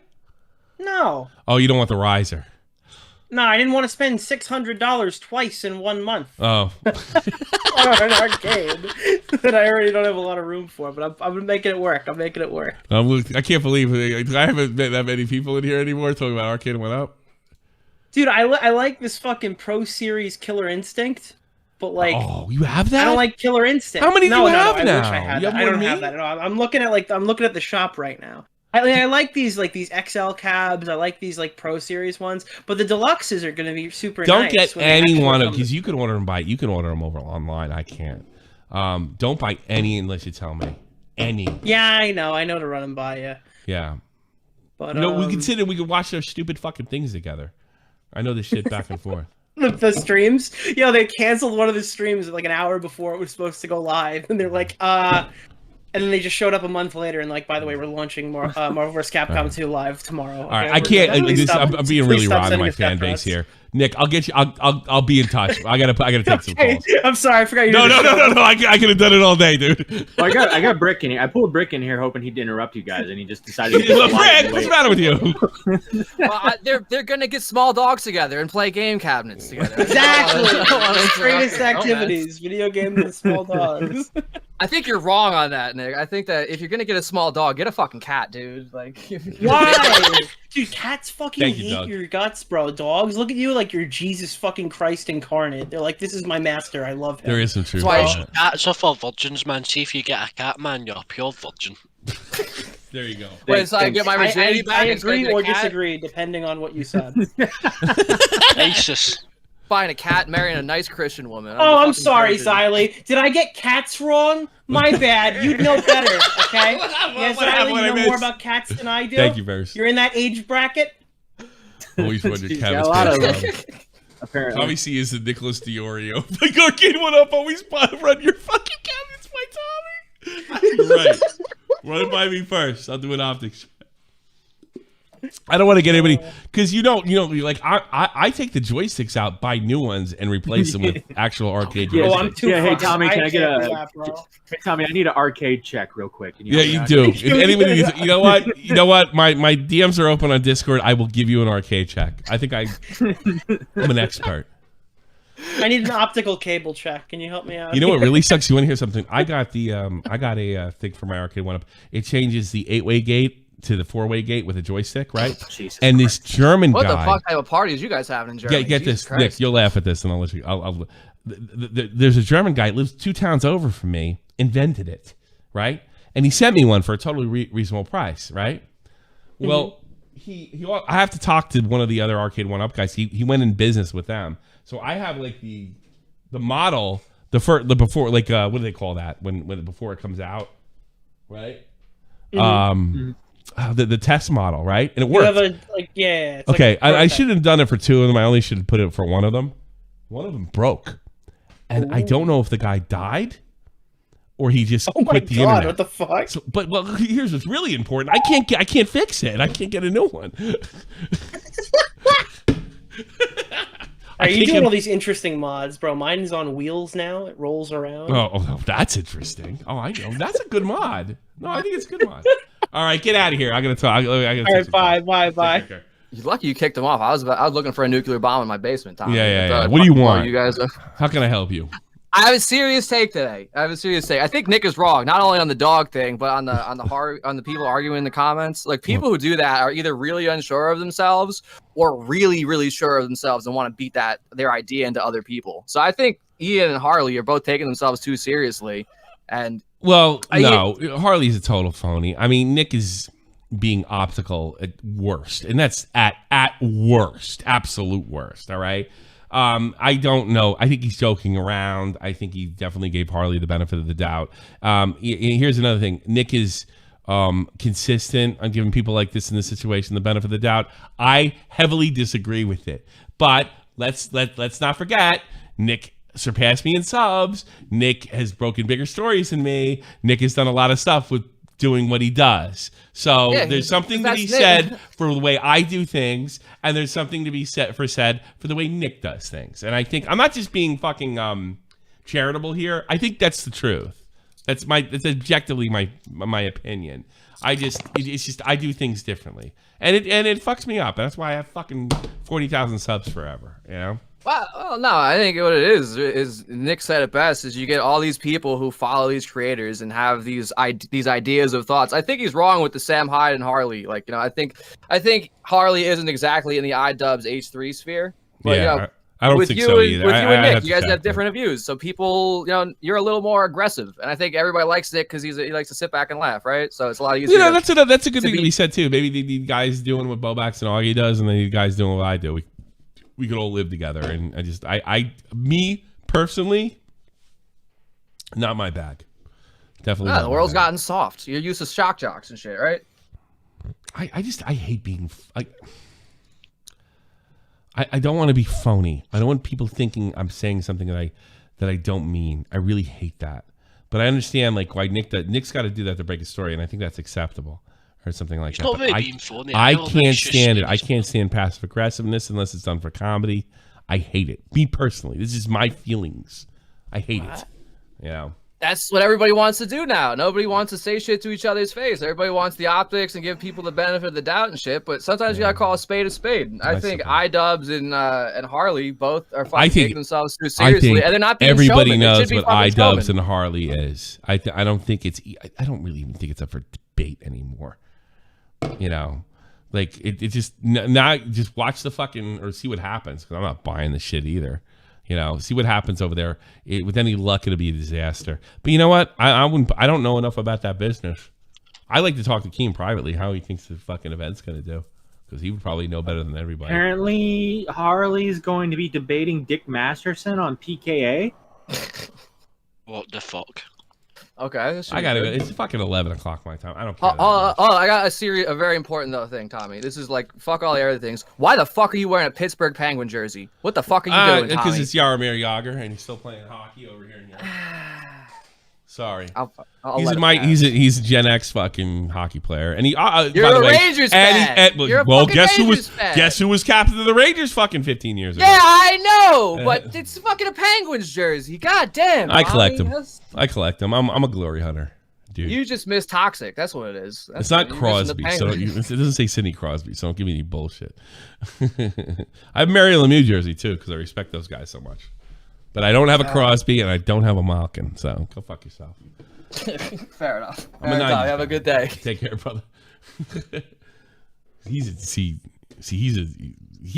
No. Oh, you don't want the riser. No, I didn't want to spend $600 twice in 1 month. Oh. On an arcade that I already don't have a lot of room for, but I'm making it work. I'm making it work. I can't believe I haven't met that many people in here anymore talking about arcade went up. Dude, I like this fucking Pro Series Killer Instinct, but like, oh, you have that? I don't like Killer Instinct. How many do you have I now? wish I had You that. have I more don't than have me? that. No, I'm looking at the shop right now. I like these XL cabs. I like these like Pro Series ones, but the deluxes are going to be super. Don't nice get when they actually any one of come because you can order them over online. I can't. Don't buy any unless you tell me. Any. Yeah, I know to run them by you. Yeah. But we could watch those stupid fucking things together. I know this shit back and forth. The streams. Yo, they canceled one of the streams like an hour before it was supposed to go live, and they're like, and then they just showed up a month later and like, by the way, we're launching Marvel vs. Capcom 2 live tomorrow. All right, I can't. I'm being really raw in my fan base here. Nick, I'll get you. I'll be in touch. I gotta take some calls. I'm sorry, I forgot you. No. I could have done it all day, dude. Well, I got Brick in here. I pulled Brick in here hoping he'd interrupt you guys, and he just decided. to Look, Brick, what's the matter with you? Well, they're gonna get small dogs together and play game cabinets together. Exactly. Greatest activities: video games and small dogs. I think you're wrong on that, Nick. I think that if you're gonna get a small dog, get a fucking cat, dude. Like, why? Dude, cats fucking Thank you, hate Doug. your guts, bro. Dogs look at you like you're Jesus fucking Christ incarnate. They're like, this is my master. I love him. There is some truth. Cats are for virgins, man. See if you get a cat, man, you're a pure virgin. There you go. Wait, so I get my virginity back? I and agree get a or cat? disagree, depending on what you said. ISIS. Buying a cat, marrying a nice Christian woman. I'm sorry, Xylee. Did I get cats wrong? My bad. You'd know better, okay? Yes, Xylee, you know more about cats than I do. Thank you, Verse. You're in that age bracket? Always wondered Jeez, Kevin's got a lot pants. Apparently. Tommy C is the Nicholas Diorio. Like arcade went up. Always run your fucking cabinets by Tommy. You're right. Run it by me first. I'll do an optics. I don't want to get anybody because you know, like I take the joysticks out, buy new ones, and replace them with actual arcade joysticks. Hey Tommy, can I get Hey Tommy, I need an arcade check real quick. Can Yeah, you do. If anybody needs, you know what? My DMs are open on Discord. I will give you an arcade check. I think I'm an expert. I need an optical cable check. Can you help me out? You know what really sucks? You want to hear something? I got a thing for my arcade one up. It changes the 8-way gate to the 4-way gate with a joystick, right? Jesus and this German What guy. the fuck type of parties you guys having in Germany? Get Jesus this, Christ. Nick. You'll laugh at this, and I'll let you. There's a German guy lives 2 towns over from me. Invented it, right? And he sent me one for a totally reasonable price, right? Mm-hmm. Well, I have to talk to one of the other Arcade 1-Up guys. He went in business with them, so I have like the model, the before, like what do they call that when before it comes out, right? Mm-hmm. The test model, right? And it You worked. have a, like, yeah. It's Okay, like I should have done it for 2 of them. I only should have put it for 1 of them. One of them broke, and I don't know if the guy died or he just quit the internet. What the fuck? So, but here's what's really important. I can't fix it. I can't get a new one. Are you doing all these interesting mods, bro? Mine's on wheels now. It rolls around. Oh, that's interesting. Oh, I know. That's a good mod. No, I think it's a good mod. All right, get out of here. I gotta talk. All right, bye. You're lucky you kicked him off. I was looking for a nuclear bomb in my basement, Tom. Yeah. What do you want? You guys How can I help you? I have a serious take today. I think Nick is wrong, not only on the dog thing, but on the people arguing in the comments. Like, people who do that are either really unsure of themselves or really, really sure of themselves and want to beat their idea into other people. So I think Ian and Harley are both taking themselves too seriously. And Harley's a total phony. I mean, Nick is being optical at worst, and that's at worst, absolute worst. All right. I don't know. I think he's joking around. I think he definitely gave Harley the benefit of the doubt. Here's another thing. Nick is consistent on giving people like this in this situation the benefit of the doubt. I heavily disagree with it. But let's not forget, Nick surpassed me in subs. Nick has broken bigger stories than me. Nick has done a lot of stuff with doing what he does. So there's something to be said for the way I do things, and there's something to be said for the way Nick does things. And I think I'm not just being fucking charitable here. I think that's the truth. That's objectively my opinion. It's just I do things differently, and it fucks me up. And that's why I have fucking 40,000 subs forever. You know. Well, no, I think what it is Nick said it best, is you get all these people who follow these creators and have these ideas of thoughts. I think he's wrong with the Sam Hyde and Harley. Like, I think Harley isn't exactly in the idubbbz H3 sphere. But, I don't think so either. With you and Nick, you guys have different views. So people, you're a little more aggressive. And I think everybody likes Nick because he likes to sit back and laugh, right? So it's a lot easier. That's a good thing to be said, too. Maybe they need guys doing what Bobax and Augie does, and they need guys doing what I do. We could all live together, and me personally, not my bag. Definitely. No, the world's gotten soft. You're used to shock jocks and shit, right? I hate being I don't want to be phony. I don't want people thinking I'm saying something that I don't mean. I really hate that. But I understand why Nick's got to do that to break a story, and I think that's acceptable. Or something like that. I can't stand it. I can't stand passive aggressiveness unless it's done for comedy. I hate it. Me personally, this is my feelings. I hate it. That's what everybody wants to do now. Nobody wants to say shit to each other's face. Everybody wants the optics and give people the benefit of the doubt and shit. But sometimes you gotta call a spade a spade. I think idubbbz and Harley both are fucking taking themselves too seriously, and they're not being everybody showmen. knows what idubbbz and Harley is. I don't think it's. I don't really even think it's up for debate anymore. It just now just watch the fucking or see what happens, because I'm not buying the shit either. See what happens over there. With any luck, it'll be a disaster. But you know what? I don't know enough about that business. I like to talk to Keem privately how he thinks the fucking event's going to do, because he would probably know better than everybody. Apparently, Harley's going to be debating Dick Masterson on PKA. What the fuck? Okay, I gotta go. It's fucking 11 o'clock my time. I don't care. I got a very important thing, Tommy. This is fuck all the other things. Why the fuck are you wearing a Pittsburgh Penguin jersey? What the fuck are you doing, Tommy? Because it's Jaromir Jagr and he's still playing hockey over here in Europe. Sorry. He's a Gen X fucking hockey player, and he. You're a Rangers fan. Guess who was captain of the Rangers fucking 15 years ago? Yeah, I know, but it's fucking a Penguins jersey. God damn. I collect them. I'm a glory hunter, dude. You just miss Toxic. That's what it is. It's not Crosby, so it doesn't say Sidney Crosby, so don't give me any bullshit. I have Mary Lemieux jersey too, because I respect those guys so much. But I don't have a Crosby and I don't have a Malkin, so go fuck yourself. Fair enough. Have a good day. Take care, brother. He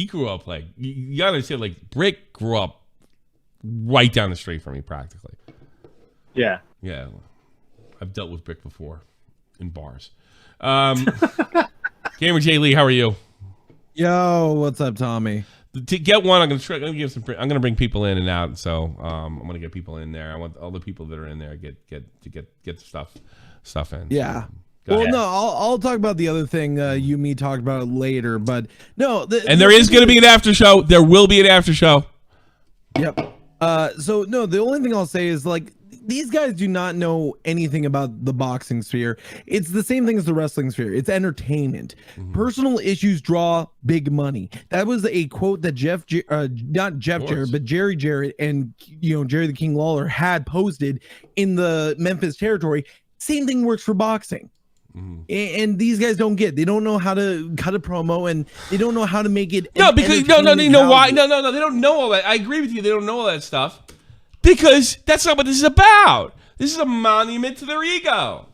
grew up you gotta understand, Brick grew up right down the street from me practically. Yeah. Yeah. I've dealt with Brick before in bars. Gamer J Lee, how are you? Yo, what's up, Tommy? To get one, I'm gonna bring people in and out. So I'm gonna get people in there. I want all the people that are in there get stuff in. Yeah. Well, no, I'll talk about the other thing. Me talked about it later, but no. There is gonna be an after show. There will be an after show. Yep. So no, the only thing I'll say is these guys do not know anything about the boxing sphere. It's the same thing as the wrestling sphere. It's entertainment. Mm-hmm. Personal issues draw big money. That was a quote that Jerry Jarrett and Jerry the King Lawler had posted in the Memphis territory. Same thing works for boxing. Mm-hmm. And these guys don't get. They don't know how to cut a promo, and they don't know how to make it. No, because no, you know why? No, they don't know all that. I agree with you. They don't know all that stuff. Because that's not what this is about. This is a monument to their ego.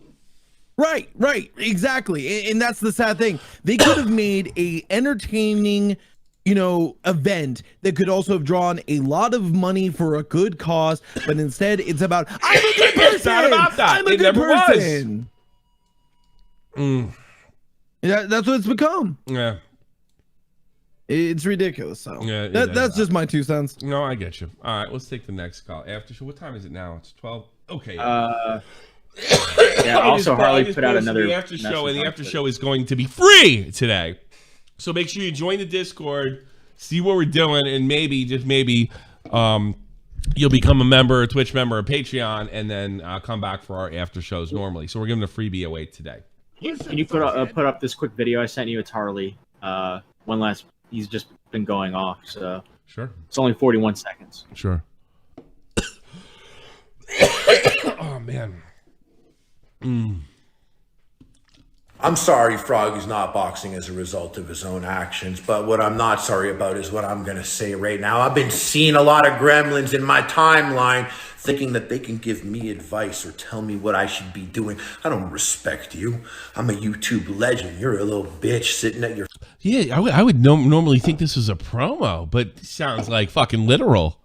Right, exactly. And that's the sad thing. They could have made a entertaining, event that could also have drawn a lot of money for a good cause, but instead it's about I'm a good person. It's not about that. I'm a good person. Yeah, that's what it's become. Yeah. It's ridiculous. So yeah, that's just my 2 cents. No, I get you. All right, let's take the next call. After show. What time is it now? It's 12. Okay. Yeah. Also, Harley put out another the after show, and the after message. show is going to be free today. So make sure you join the Discord, see what we're doing, and maybe, just maybe, you'll become a member, a Twitch member, a Patreon, and then come back for our after shows normally. So we're giving a freebie away today. Can you put up this quick video I sent you? It's Harley. One last. He's just been going off. So sure. It's only 41 seconds. Sure. Oh man. I'm sorry Froggy's not boxing as a result of his own actions, but what I'm not sorry about is what I'm going to say right now. I've been seeing a lot of gremlins in my timeline thinking that they can give me advice or tell me what I should be doing. I don't respect you. I'm a YouTube legend. You're a little bitch sitting at your... Yeah, I would normally think this was a promo, but it sounds like fucking literal.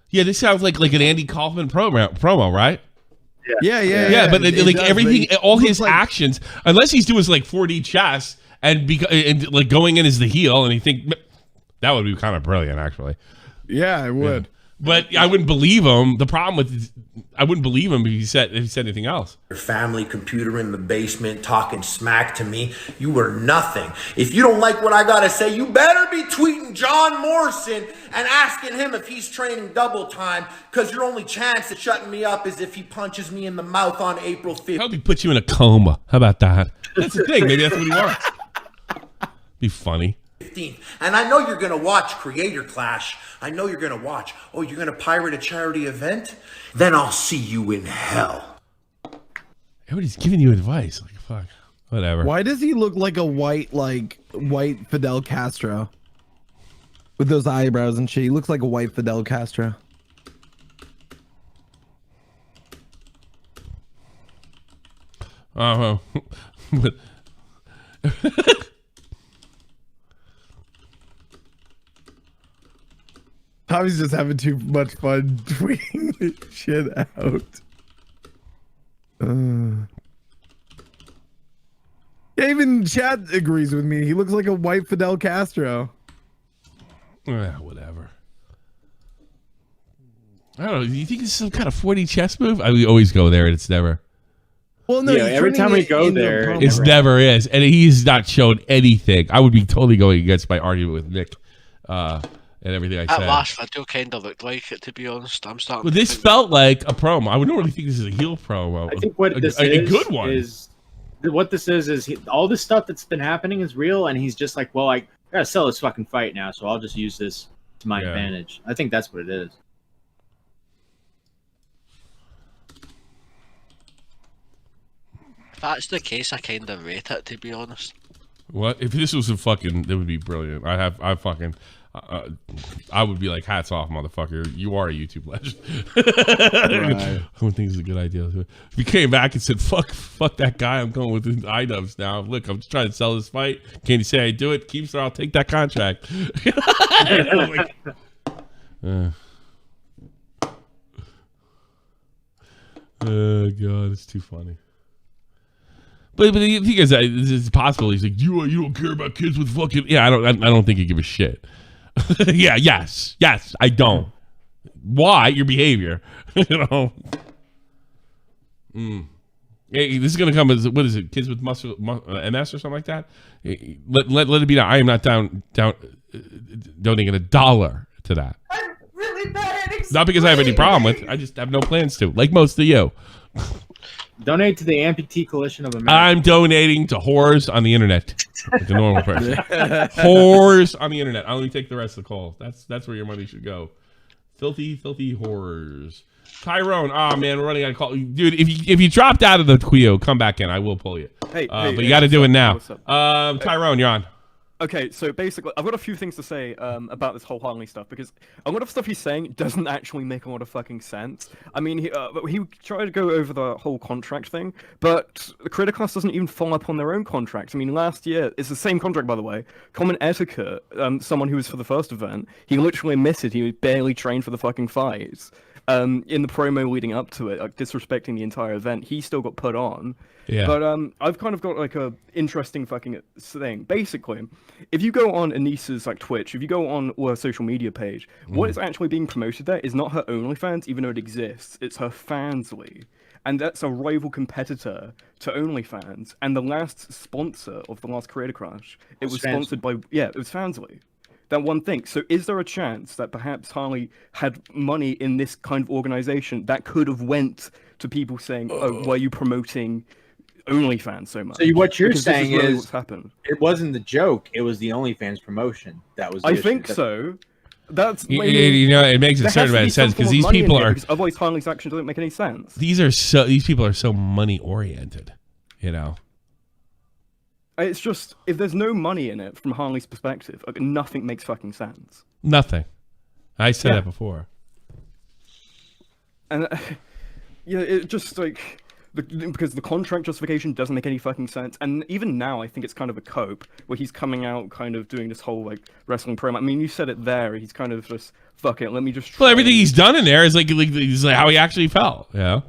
Yeah, this sounds like an Andy Kaufman promo, right? Yeah, but like everything, all his actions, unless he's doing like 4D chess and like going in as the heel, and he think that would be kind of brilliant, actually. Yeah, I would. Yeah. But I wouldn't believe him. The problem with I wouldn't believe him if he said anything else. Your family computer in the basement talking smack to me. You were nothing. If you don't like what I gotta say, you better be tweeting John Morrison and asking him if he's training double time, because your only chance at shutting me up is if he punches me in the mouth on April 5th. I hope he puts you in a coma. How about that? That's the thing. Maybe that's what he wants. Be funny. 15th. And I know you're going to watch Creator Clash. I know you're going to watch. Oh, you're going to pirate a charity event? Then I'll see you in hell. Everybody's giving you advice. Like, fuck. Whatever. Why does he look like a white Fidel Castro? With those eyebrows and shit. He looks like a white Fidel Castro. Tommy's just having too much fun tweeting this shit out. Yeah, even Chad agrees with me. He looks like a white Fidel Castro. Whatever. I don't know. Do you think it's some kind of 4D chess move? We always go there, and it's never. Well, no. Yeah, every time we go there, it never is, and he's not shown anything. I would be totally going against my argument with Nick, and everything I said. That last video kind of looked like it, to be honest. I'm starting. Well, this felt like a promo. I would normally think this is a heel promo. I think what this a is good one is what this is all this stuff that's been happening is real, and he's just like, well, I gotta sell this fucking fight now, so I'll just use this to my advantage. I think that's what it is. If that's the case, I kind of rate it, to be honest. What if this was a fucking? It would be brilliant. I would be like, hats off, motherfucker. You are a YouTube legend. I don't think it's a good idea. If you came back and said, fuck that guy, I'm going with the idubbbz now. Look, I'm just trying to sell this fight. Can you say I do it? Keeps or I'll take that contract. Oh god, it's too funny. But the thing is, it's possible. He's like, you don't care about kids with fucking. Yeah, I don't think you give a shit. Yeah, yes, I don't. Why? Your behavior, you know. Hey, this is gonna come as, what is it? Kids with MS or something like that. Let it be that I am not donating $1 to that. I'm really bad at Not because I have any problem with it. I just have no plans to, like most of you. Donate to the Amputee Coalition of America. I'm donating to whores on the internet, like a normal person. Whores on the internet. I'll only take the rest of the call. That's where your money should go. Filthy whores. Tyrone, man, we're running out of call. Dude, if you dropped out of the Quio, come back in. I will pull you. But you got to do it now. Tyrone, you're on. Okay, so basically, I've got a few things to say about this whole Harley stuff, because a lot of stuff he's saying doesn't actually make a lot of fucking sense. I mean, he tried to go over the whole contract thing, but the Creator Class doesn't even follow up on their own contract. I mean, last year, it's the same contract, by the way. Common Etiquette, someone who was for the first event, he literally admitted he barely trained for the fucking fights. in the promo leading up to it, like disrespecting the entire event, he still got put on. Yeah. But I've kind of got like a interesting fucking thing. Basically, if you go on Anissa's like Twitch, if you go on her social media page, what is actually being promoted there is not her OnlyFans, even though it exists. It's her Fansly. And that's a rival competitor to OnlyFans. And the last sponsor of the last Creator Crush, it was sponsored by, it was Fansly. That one thing. So is there a chance that perhaps Harley had money in this kind of organization that could have went to people saying, oh, why are you promoting OnlyFans so much? So what you're Because saying really is what's happened. it wasn't the joke; it was the OnlyFans promotion that was. The I issue. think so. That's You know, it makes a certain amount of sense because these people are. Because otherwise, Harley's action doesn't make any sense. These people are so money oriented, you know. It's just if there's no money in it from Harley's perspective, like nothing makes fucking sense. Nothing. I said that before. And it just like because the contract justification doesn't make any fucking sense. And even now, I think it's kind of a cope where he's coming out, kind of doing this whole like wrestling promo. I mean, you said it there. He's kind of just fuck it. Let me just. Well, everything he's done in there is like how he actually felt. You know,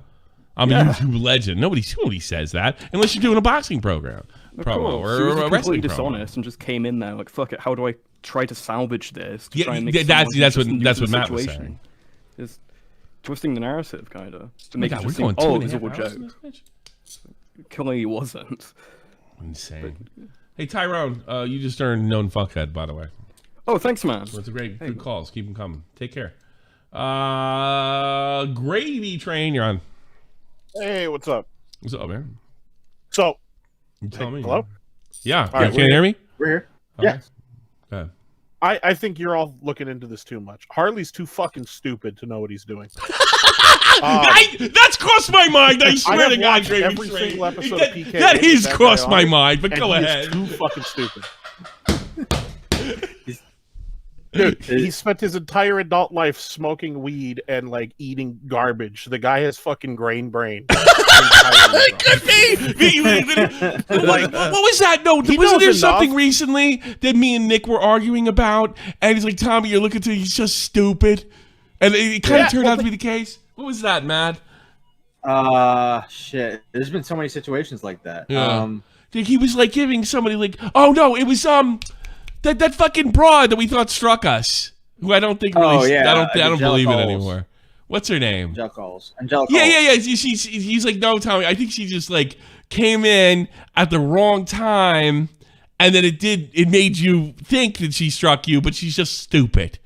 I'm a YouTube legend. Nobody says that unless you're doing a boxing program. Promo He was or a wrestling promo. dishonest and just came in there like fuck it. How do I try to salvage this? To Yeah, try and make that's someone what interested in Matt was situation? saying. Is twisting the narrative kind of to Oh my make God, it we're just seem, going oh, it was 2.5 all a hours in joke. this Clearly, it wasn't. Insane. Hey Tyrone, you just earned known fuckhead, by the way. Oh, thanks, man. Well, it's a good calls. Keep them coming. Take care. Gravy Train, you're on. Hey, what's up? What's up, man? So, You tell me. hello? Yeah. All right, Can you hear me? We're here. Okay. Yeah. Go ahead. I think you're all looking into this too much. Harley's too fucking stupid to know what he's doing. That's crossed my mind. I swear have to God, watched Gravy every Train. single episode That- of PK. that with has that crossed guy my on, mind, but and go he is ahead. Too fucking stupid. Dude, he spent his entire adult life smoking weed and like eating garbage. The guy has fucking grain brain. Could be. Like, what was that? No, wasn't there knows something enough. recently that me and Nick were arguing about? And he's like, Tommy, you're looking to, he's just stupid. And it kind of turned out to be the case. What was that, Matt? Shit. There's been so many situations like that. Yeah. He was like giving somebody like, oh no, it was that fucking broad that we thought struck us. Who I don't think really. I don't believe it anymore. What's her name? Angelica. Yeah. He's like, no, Tommy. I think she just like came in at the wrong time, and then it made you think that she struck you, but she's just stupid.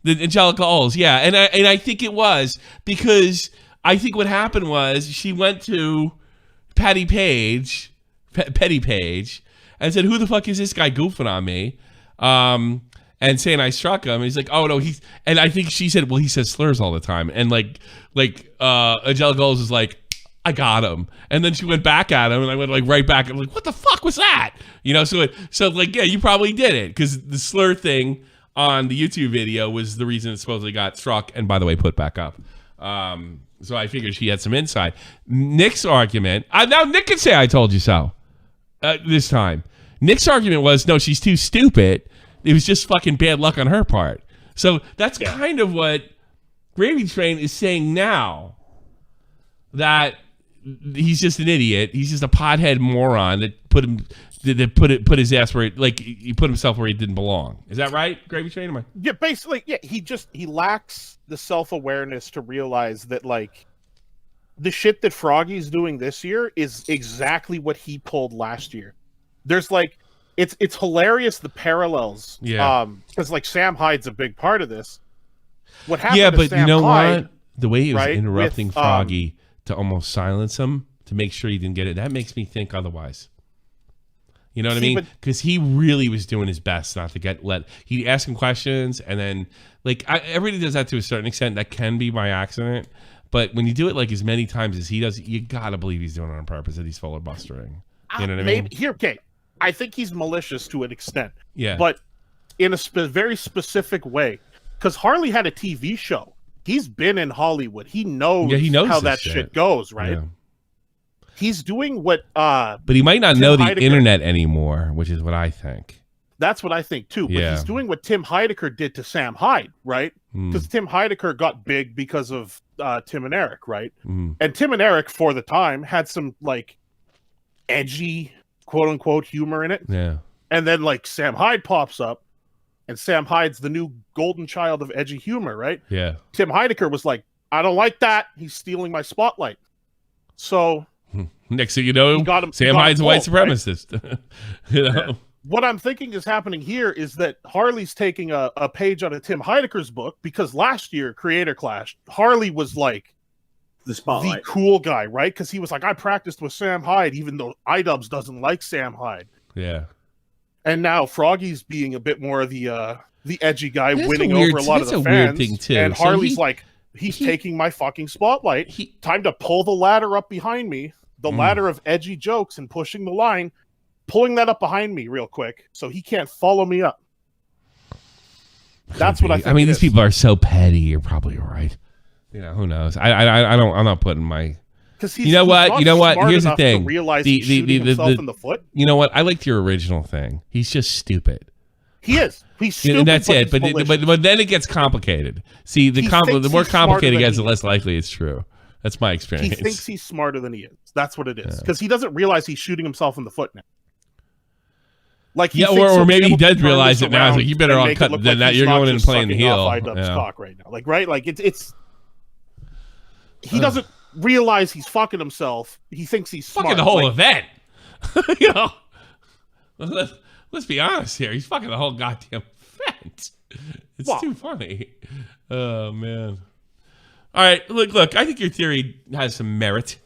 The Angelica Oles, yeah, and I think it was because I think what happened was she went to Petty Page, and said, "Who the fuck is this guy goofing on me?" And saying I struck him. He's like, "Oh no, he's." And I think she said, "Well, he says slurs all the time." And like Angelica Oles is like, "I got him." And then she went back at him, and I went like right back. I'm like, "What the fuck was that?" You know. So like, yeah, you probably did it because the slur thing on the YouTube video was the reason it supposedly got struck. And by the way, put back up. So I figured she had some insight. Nick's argument. Now Nick can say I told you so. This time, Nick's argument was no, she's too stupid. It was just fucking bad luck on her part. So that's kind of what Gravy Train is saying now. That he's just an idiot. He's just a pothead moron that put his ass where he put himself where he didn't belong. Is that right, Gravy Train? Yeah, basically, yeah. He lacks the self-awareness to realize that like the shit that Froggy's doing this year is exactly what he pulled last year. There's like it's hilarious the parallels. Yeah. Because like Sam Hyde's a big part of this. What happened? Yeah, to but Sam you know Hyde, what? The way he was right, interrupting with, Froggy to almost silence him to make sure he didn't get it, that makes me think otherwise. You know what I mean? Because he really was doing his best not to he'd ask him questions, and then everybody does that to a certain extent. That can be by accident, but when you do it like as many times as he does, you gotta believe he's doing it on purpose. That he's filibustering. You know what I mean? Okay, I think he's malicious to an extent. Yeah, but in a very specific way. Because Harley had a TV show. He's been in Hollywood. He knows how that shit goes, right? Yeah. He's doing what but he might not Tim know the Heidecker, internet anymore, which is what I think. That's what I think too. But Yeah. he's doing what Tim Heidecker did to Sam Hyde, right? because Tim Heidecker got big because of Tim and Eric, right? Mm. And Tim and Eric, for the time, had some like edgy, quote unquote, humor in it. Yeah. And then like Sam Hyde pops up, and Sam Hyde's the new golden child of edgy humor, right? Yeah. Tim Heidecker was like, I don't like that. He's stealing my spotlight. So next thing you know, Sam Hyde's a white supremacist. Right? You know. Yeah. What I'm thinking is happening here is that Harley's taking a page out of Tim Heidecker's book, because last year, Creator Clash, Harley was like the cool guy, right? Because he was like, I practiced with Sam Hyde, even though idubbbz doesn't like Sam Hyde. Yeah. And now Froggy's being a bit more of the edgy guy, That's winning a weird, over a lot of that's the a fans. weird thing too. And So Harley's like, he's taking my fucking spotlight. Time to pull the ladder up behind me, the ladder of edgy jokes, and pushing the line. Pulling that up behind me real quick so he can't follow me up. That's what I think. I mean, these people are so petty. You're probably right. You know, who knows? I don't. I'm not putting my. Because you know what? You know what? Here's the thing. Realize he's shooting himself in the foot. You know what? I liked your original thing. He's just stupid. He is. He's stupid. And that's it. But then it gets complicated. See, the more complicated it gets, the less likely it's true. That's my experience. He thinks he's smarter than he is. That's what it is. Because he doesn't realize he's shooting himself in the foot now. Like or maybe he does realize it now. So you better all cut. Then that you're going in and playing the heel. Cock right now, like right, like it's. He doesn't realize he's fucking himself. He thinks he's smart. Fucking the whole event. You know, let's be honest here. He's fucking the whole goddamn event. It's too funny. Oh man. All right, look. I think your theory has some merit.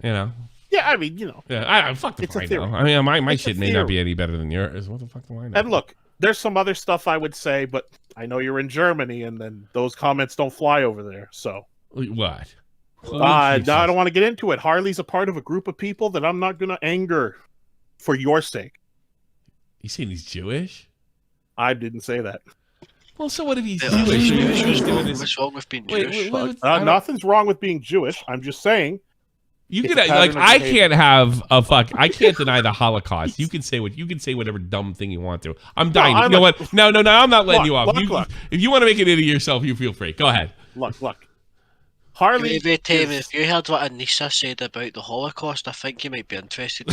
You know. Yeah, I mean, you know. Yeah, I fuck the point though. I mean, my shit may not be any better than yours. What the fuck do I know? And look, there's some other stuff I would say, but I know you're in Germany, and then those comments don't fly over there. So what? I don't want to get into it. Harley's a part of a group of people that I'm not going to anger for your sake. You saying he's Jewish? I didn't say that. Well, so what if he's Jewish? What's wrong with being Jewish? Nothing's wrong with being Jewish. I'm just saying. You can like I can't have a fuck. I can't deny the Holocaust. You can say whatever dumb thing you want to. I'm dying. You know what? No. I'm not letting you off. If you want to make an idiot of yourself, you feel free. Go ahead. Look. Harley. If you heard what Anissa said about the Holocaust, I think you might be interested.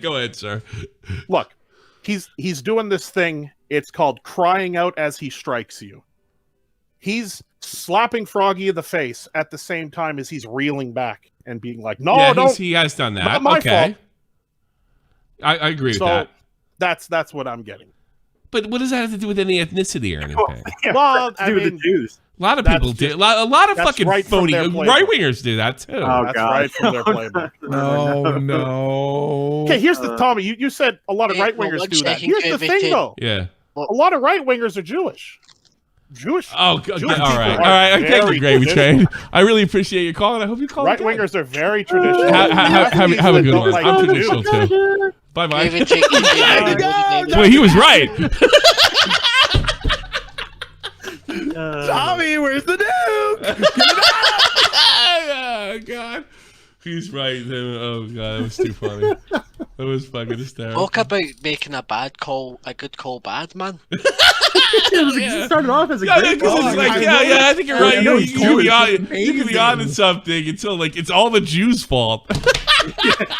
Go ahead, sir. Look, he's doing this thing. It's called crying out as he strikes you. He's slapping Froggy in the face at the same time as he's reeling back and being like, "No, don't." He has done that. Not my fault. I agree with that. That's what I'm getting. But what does that have to do with any ethnicity or anything? Well, I mean, the Jews. A lot of people do. A lot of fucking phony right-wingers do that too. Oh, that's right from their playbook. No. Okay, here's the Tommy. You said a lot of right-wingers do that. Here's the thing, though. Yeah. A lot of right-wingers are Jewish. All right. Thank you, Gravy Train. I really appreciate your call, and I hope you call. Right-wingers are very traditional. Have a good one. I'm traditional too. Bye-bye. Wait, he was right. Tommy, where's the nuke? Oh God, he's right. Oh God, that was too funny. That was fucking hysterical. Talk about making a bad call, a good call bad, man. It started off as a great call. I think you're right. You can be on to something until like it's all the Jews' fault.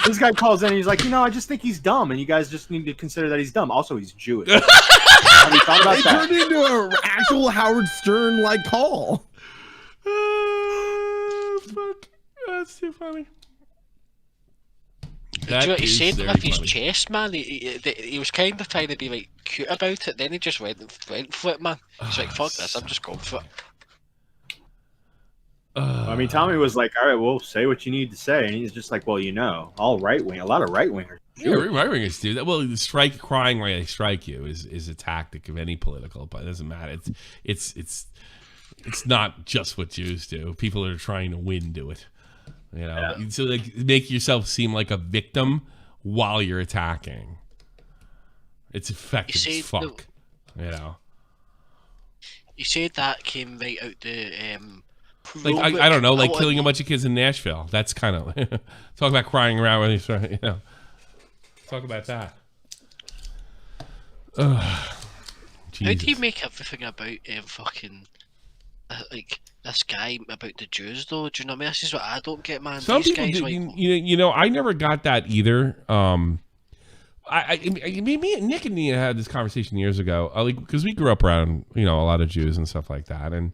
This guy calls in and he's like, I just think he's dumb, and you guys just need to consider that he's dumb. Also, he's Jewish. Have you thought about it that? turned into an actual Howard Stern-like call. Fuck. That's too funny. Do you know what he said with his chest, man? He was kind of trying to be like cute about it, then he just went for it, man. He's like, fuck this, I'm just going for it. I mean, Tommy was like, all right, well, say what you need to say. And he's just like, well, a lot of right-wingers. Yeah, right-wingers do that. Well, the crying while they strike you is a tactic of any political, but it doesn't matter. It's not just what Jews do. People are trying to win do it. So like make yourself seem like a victim while you're attacking. It's effective as fuck. You said that came right out the like I don't know, like killing a bunch of kids in Nashville. That's kind of talk about crying around when you're talk about that. How do you make everything about fucking like this guy about the Jews though? Do you know what I mean? This is what I don't get, man. Some These people guys do, like you know, I never got that either. Me and Nick and Nia had this conversation years ago, like because we grew up around a lot of Jews and stuff like that, and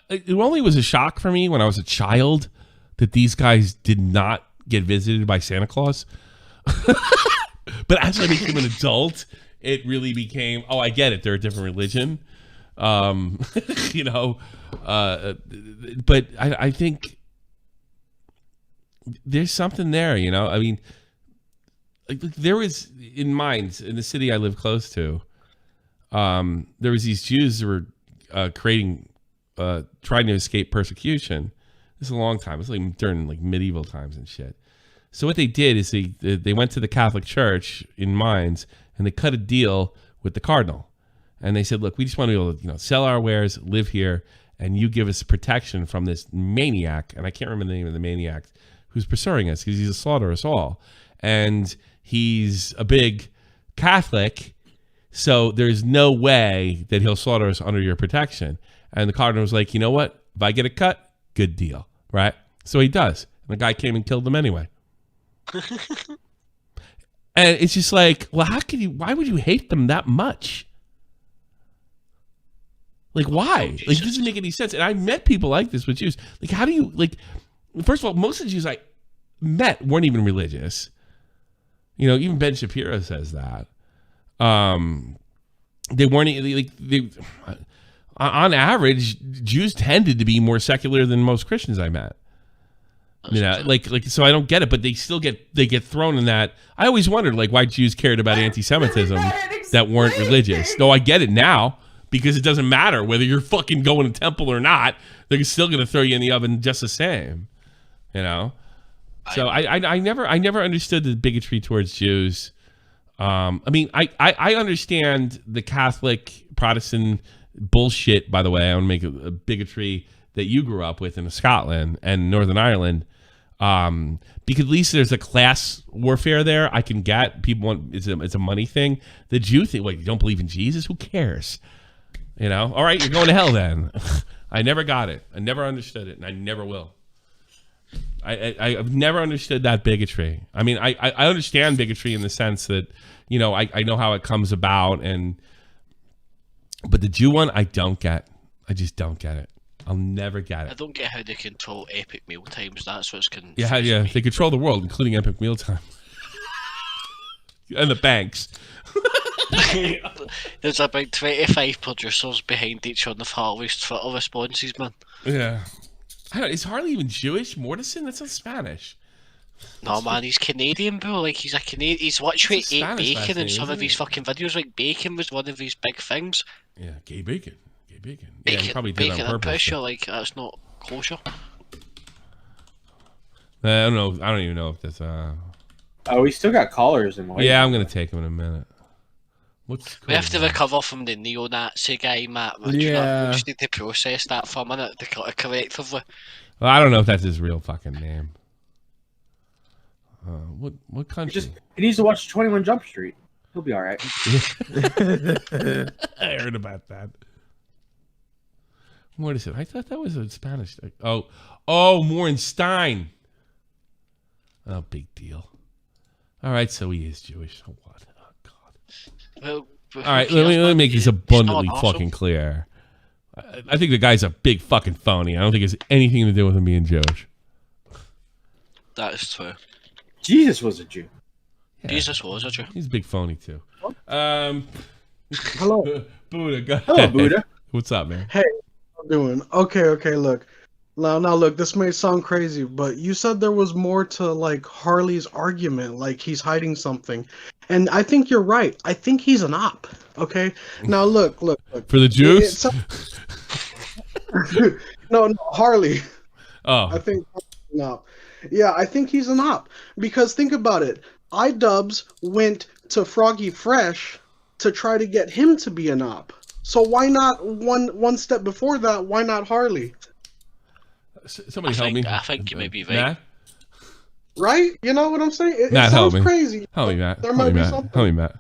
it only was a shock for me when I was a child that these guys did not get visited by Santa Claus. But as I became an adult, it really became, I get it, they're a different religion, but I think there's something there, I mean, like there was in Mainz, in the city I live close to, there was these Jews that were trying to escape persecution. This is a long time. It's like during like medieval times and shit. So what they did is they went to the Catholic Church in Mainz and they cut a deal with the cardinal, and they said, "Look, we just want to be able to sell our wares, live here, and you give us protection from this maniac." And I can't remember the name of the maniac who's pursuing us because he's a slaughter us all, and he's a big Catholic, so there's no way that he'll slaughter us under your protection. And the cardinal was like, "You know what? If I get a cut, good deal, right?" So he does. And the guy came and killed them anyway. And it's just like, well, why would you hate them that much? Like, why? Like, it doesn't make any sense. And I met people like this with Jews. Like, how do you, like, first of all, most of the Jews I met weren't even religious. Even Ben Shapiro says that. They weren't, on average, Jews tended to be more secular than most Christians I met. So I don't get it, but they still get thrown in that. I always wondered why Jews cared about anti-Semitism that weren't religious. No, I get it now because it doesn't matter whether you're fucking going to temple or not. They're still going to throw you in the oven just the same, So I never understood the bigotry towards Jews. I mean, I understand the Catholic Protestant bullshit. By the way, I want to make a bigotry that you grew up with in Scotland and Northern Ireland, because at least there's a class warfare there. I can get people want it's a money thing. The Jew thing, you don't believe in Jesus? Who cares? All right, you're going to hell then. I never got it. I never understood it, and I never will. I've never understood that bigotry. I mean, I understand bigotry in the sense that I know how it comes about, but the Jew one I don't get. I just don't get it. I'll never get it. I don't get how they control epic meal times. That's what's confusing. Yeah. They control the world, including epic meal time. And the banks. There's about 25 producers behind each one of Harley's Twitter responses, man. Yeah. Is Harley even Jewish? Mortison? That sounds Spanish. No, man, he's Canadian, bro. Like, he's a Canadian. He's literally ate bacon in some of his fucking videos. Like, bacon was one of his big things. Yeah, gay bacon. Bacon. Yeah, he probably did it on purpose. I'm sure, like, that's not kosher. I don't know. I don't even know if that's. Oh, we still got callers in. Yeah, I'm gonna take him in a minute. We have to recover from the neo-Nazi guy, Matt. Yeah. We just need to process that for a minute collectively. Well, I don't know if that's his real fucking name. What country? He needs to watch 21 Jump Street. He'll be all right. I heard about that. What is it? I thought that was a Spanish thing. Oh, Morenstein. Oh, big deal. All right, so he is Jewish. So what? Oh, God. Well, all right, let me make this abundantly fucking clear. I think the guy's a big fucking phony. I don't think it has anything to do with him being Jewish. That is true. Jesus was a Jew. Yeah. Jesus was a Jew. He's a big phony, too. Hello. Buddha. Go Hello, ahead. Buddha. What's up, man? Hey, how you doing? Okay, look. Now, look, this may sound crazy, but you said there was more to, like, Harley's argument, like he's hiding something. And I think you're right. I think he's an op, okay? Now, look. For the Jews? No, Harley. Oh. I think he's an op. Yeah, I think he's an op. Because think about it. idubbbz went to Froggy Fresh to try to get him to be an op. So why not one step before that? Why not Harley? Somebody help me. I think you may be right. Matt? right? You know what I'm saying? It Matt, help sounds me. crazy. Help me, Matt. There Help might me, be Matt. something. Help me, Matt.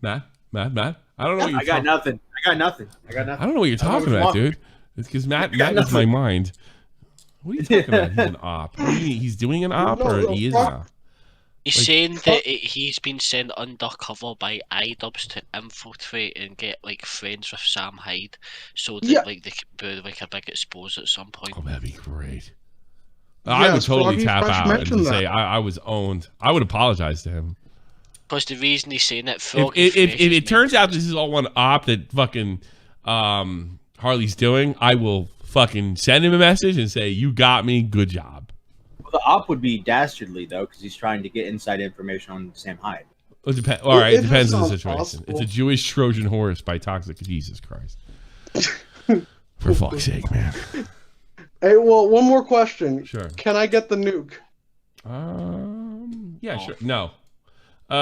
Matt. I don't know what you're I got nothing. I got nothing. I don't know what you're talking about, dude. It's because Matt is my mind. What are you talking about? He's an op. What do you mean? He's doing an op, or he is an op? He's saying that he's been sent undercover by idubbbz to infiltrate and get like friends with Sam Hyde, so that like they could do like a big expose at some point. Oh, that'd be great. I would totally tap out and say I was owned. I would apologize to him. Because the reason he's saying it, if it turns out this is all one op that fucking Harley's doing, I will fucking send him a message and say, "You got me. Good job." Well, the op would be dastardly though, because he's trying to get inside information on Sam Hyde. It depends. All right, it depends on the situation. Possible. It's a Jewish Trojan horse by Toxic. Jesus Christ! For fuck's sake, man. Hey, well, one more question. Sure. Can I get the nuke? Yeah, sure. No. All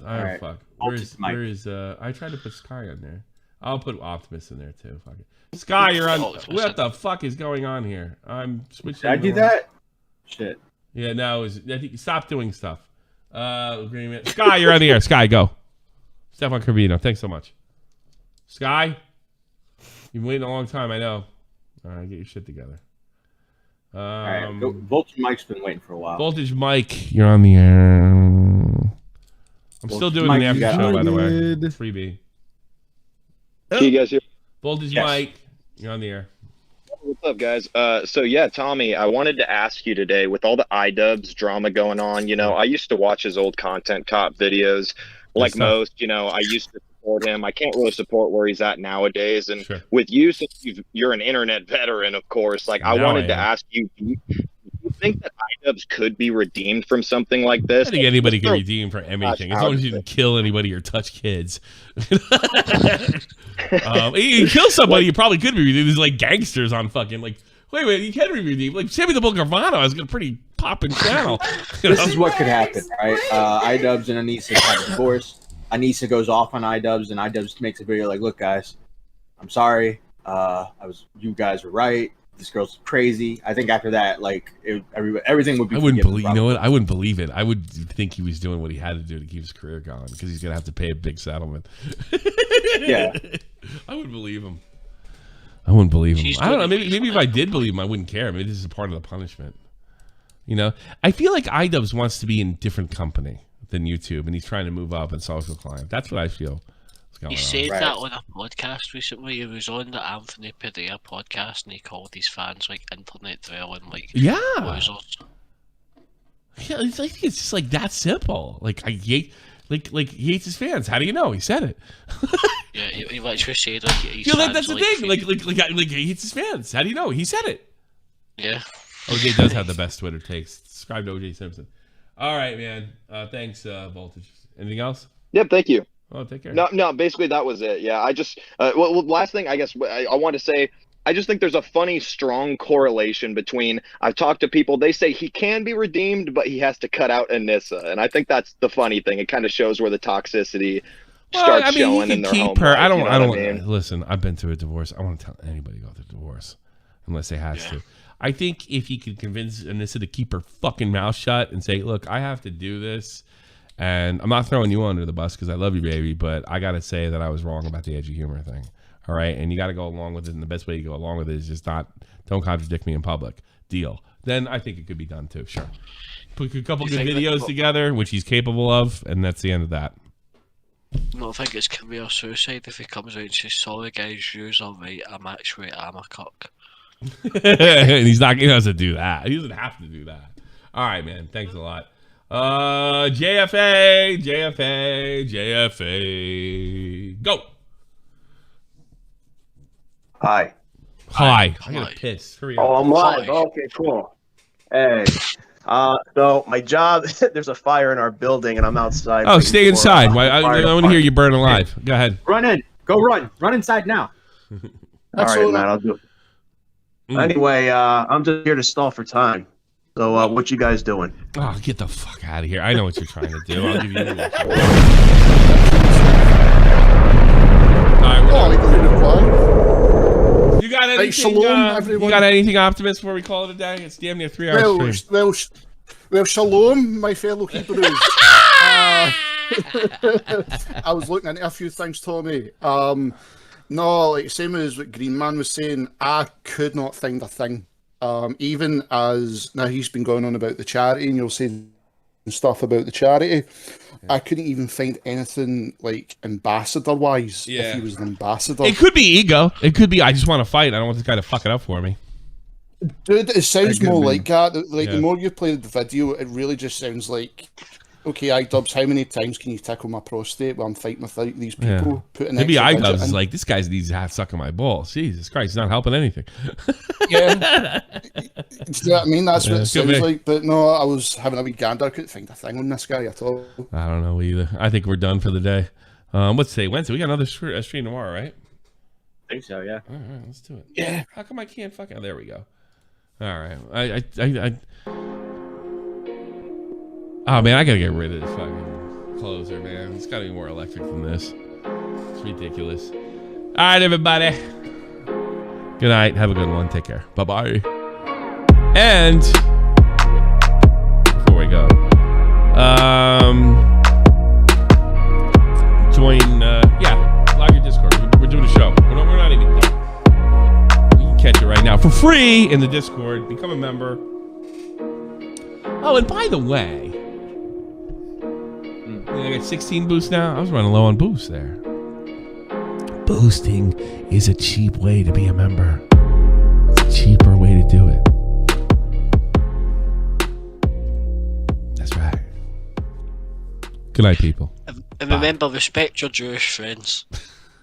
right. Fuck. Where is I tried to put Sky on there. I'll put Optimus in there too. Fuck it. Sky, you're on. What the fuck is going on here? I'm switching. Did I do that? Shit. Yeah, no. I think stop doing stuff. Agreement. Sky, you're on the air. Sky, go. Stefan Carbino, thanks so much. Sky, you've been waiting a long time. I know. All right, get your shit together. All right, Voltage Mike's been waiting for a while. Voltage Mike, you're on the air. I'm still doing an after show, by the way. Freebie. Can you guys hear? Voltage Mike, you're on the air. What's up, guys? So yeah, Tommy, I wanted to ask you today, with all the idubbbz drama going on, you know, I used to watch his old Content Cop videos. Like most, you know, I used to support him. I can't really support where he's at nowadays. And with you, since you're an internet veteran, of course, like I wanted to ask you, do you think that idubbbz could be redeemed from something like this? I think anybody can redeem for anything, as long as you didn't kill anybody or touch kids. You kill somebody, you probably could be redeemed. There's like gangsters on fucking like. Wait, you can be redeemed. Like Sammy the Bull Garvano has got a pretty popping channel. This is what could happen, right? idubbbz and Anissa have a divorce. Anissa goes off on idubbbz, and idubbbz makes a video like, "Look, guys, I'm sorry. You guys were right. This girl's crazy." I think after that, like, everything would be. I wouldn't believe. You know what? I wouldn't believe it. I would think he was doing what he had to do to keep his career going, because he's gonna have to pay a big settlement. Yeah, I would believe him. I wouldn't believe him. I don't know. Maybe if I did believe him, I wouldn't care. Maybe this is a part of the punishment. You know, I feel like idubbbz wants to be in different company than YouTube, and he's trying to move up in social climb. That's what I feel. He said that on a podcast recently. He was on the Anthony Padilla podcast, and he called his fans like internet dwelling, like losers. Yeah, it's just like that simple. Like I hate. Like he hates his fans. How do you know? He said it. Yeah, he literally said like his that's the thing. Like he hates his fans. How do you know? He said it. Yeah. OJ does have the best Twitter takes. Subscribe to OJ Simpson. All right, man. Thanks, Voltage. Anything else? Yep. Thank you. Oh, take care. No. Basically, that was it. Yeah. I just last thing I guess I want to say. I just think there's a funny, strong correlation between, I've talked to people, they say he can be redeemed, but he has to cut out Anissa. And I think that's the funny thing. It kind of shows where the toxicity starts showing in their home life, I don't listen, I've been through a divorce. I don't want to tell anybody about the divorce unless they has to. I think if he could convince Anissa to keep her fucking mouth shut and say, look, I have to do this, and I'm not throwing you under the bus because I love you, baby, but I got to say that I was wrong about the edgy humor thing. All right, and you got to go along with it, and the best way to go along with it is just don't contradict me in public. Deal. Then I think it could be done too. Sure. Put a couple good videos together, which he's capable of, and that's the end of that. No, I think it's career suicide if he comes out and says, "Sorry guys, yous are right. I'm a cock." And he's not. He doesn't do that. He doesn't have to do that. All right, man. Thanks a lot. JFA, go. Hi. I gotta piss. Hurry up. Oh, I'm live. Okay, cool. Hey. So my job, there's a fire in our building, and I'm outside. Oh, stay inside. I want to hear you burn alive. Go ahead. Run in. Go run. Run inside now. All right, man. I'll do it. Anyway, I'm just here to stall for time. So, what you guys doing? Oh, get the fuck out of here. I know what you're trying to do. I'll give you a You got anything? anything? Shalom, everyone. You got anything, Optimus, before we call it a day? It's damn near 3 hours straight. Well, shalom, my fellow Hebrews. I was looking into a few things, Tommy. No, like same as what Green Man was saying, I could not find a thing. Even as now he's been going on about the charity, and you'll say stuff about the charity. I couldn't even find anything like ambassador-wise. Yeah. If he was an ambassador, It could be ego. It could be I just want to fight. I don't want this guy to fuck it up for me. Dude, it sounds more be. like that. Like Yeah. the more you've played the video, it really just sounds like, okay, idubbbz, how many times can you tickle my prostate while I'm fighting with these people? Putting Maybe extra budget idubbbz is in? like, this guy needs to have sucking my balls. Jesus Christ, he's not helping anything. Yeah. You know what I mean? That's what Yeah, it could sounds be. like. But no, I was having a wee gander. I couldn't find a thing on this guy at all. I don't know either. I think we're done for the day. What's today? Wednesday. We got another stream tomorrow, right? I think so, yeah. All right, let's do it. Yeah. How come I can't fucking... Oh, there we go. All right. I Oh, man, I gotta get rid of this fucking closer, man. It's gotta be more electric than this. It's ridiculous. All right, everybody. Good night. Have a good one. Take care. Bye-bye. And before we go, join, log your Discord. We're doing a show. We're not even done. You can catch it right now for free in the Discord. Become a member. Oh, and by the way, I got 16 boosts now. I was running low on boosts there. Boosting is a cheap way to be a member. It's a cheaper way to do it. That's right. Good night, people. And remember, respect your Jewish friends.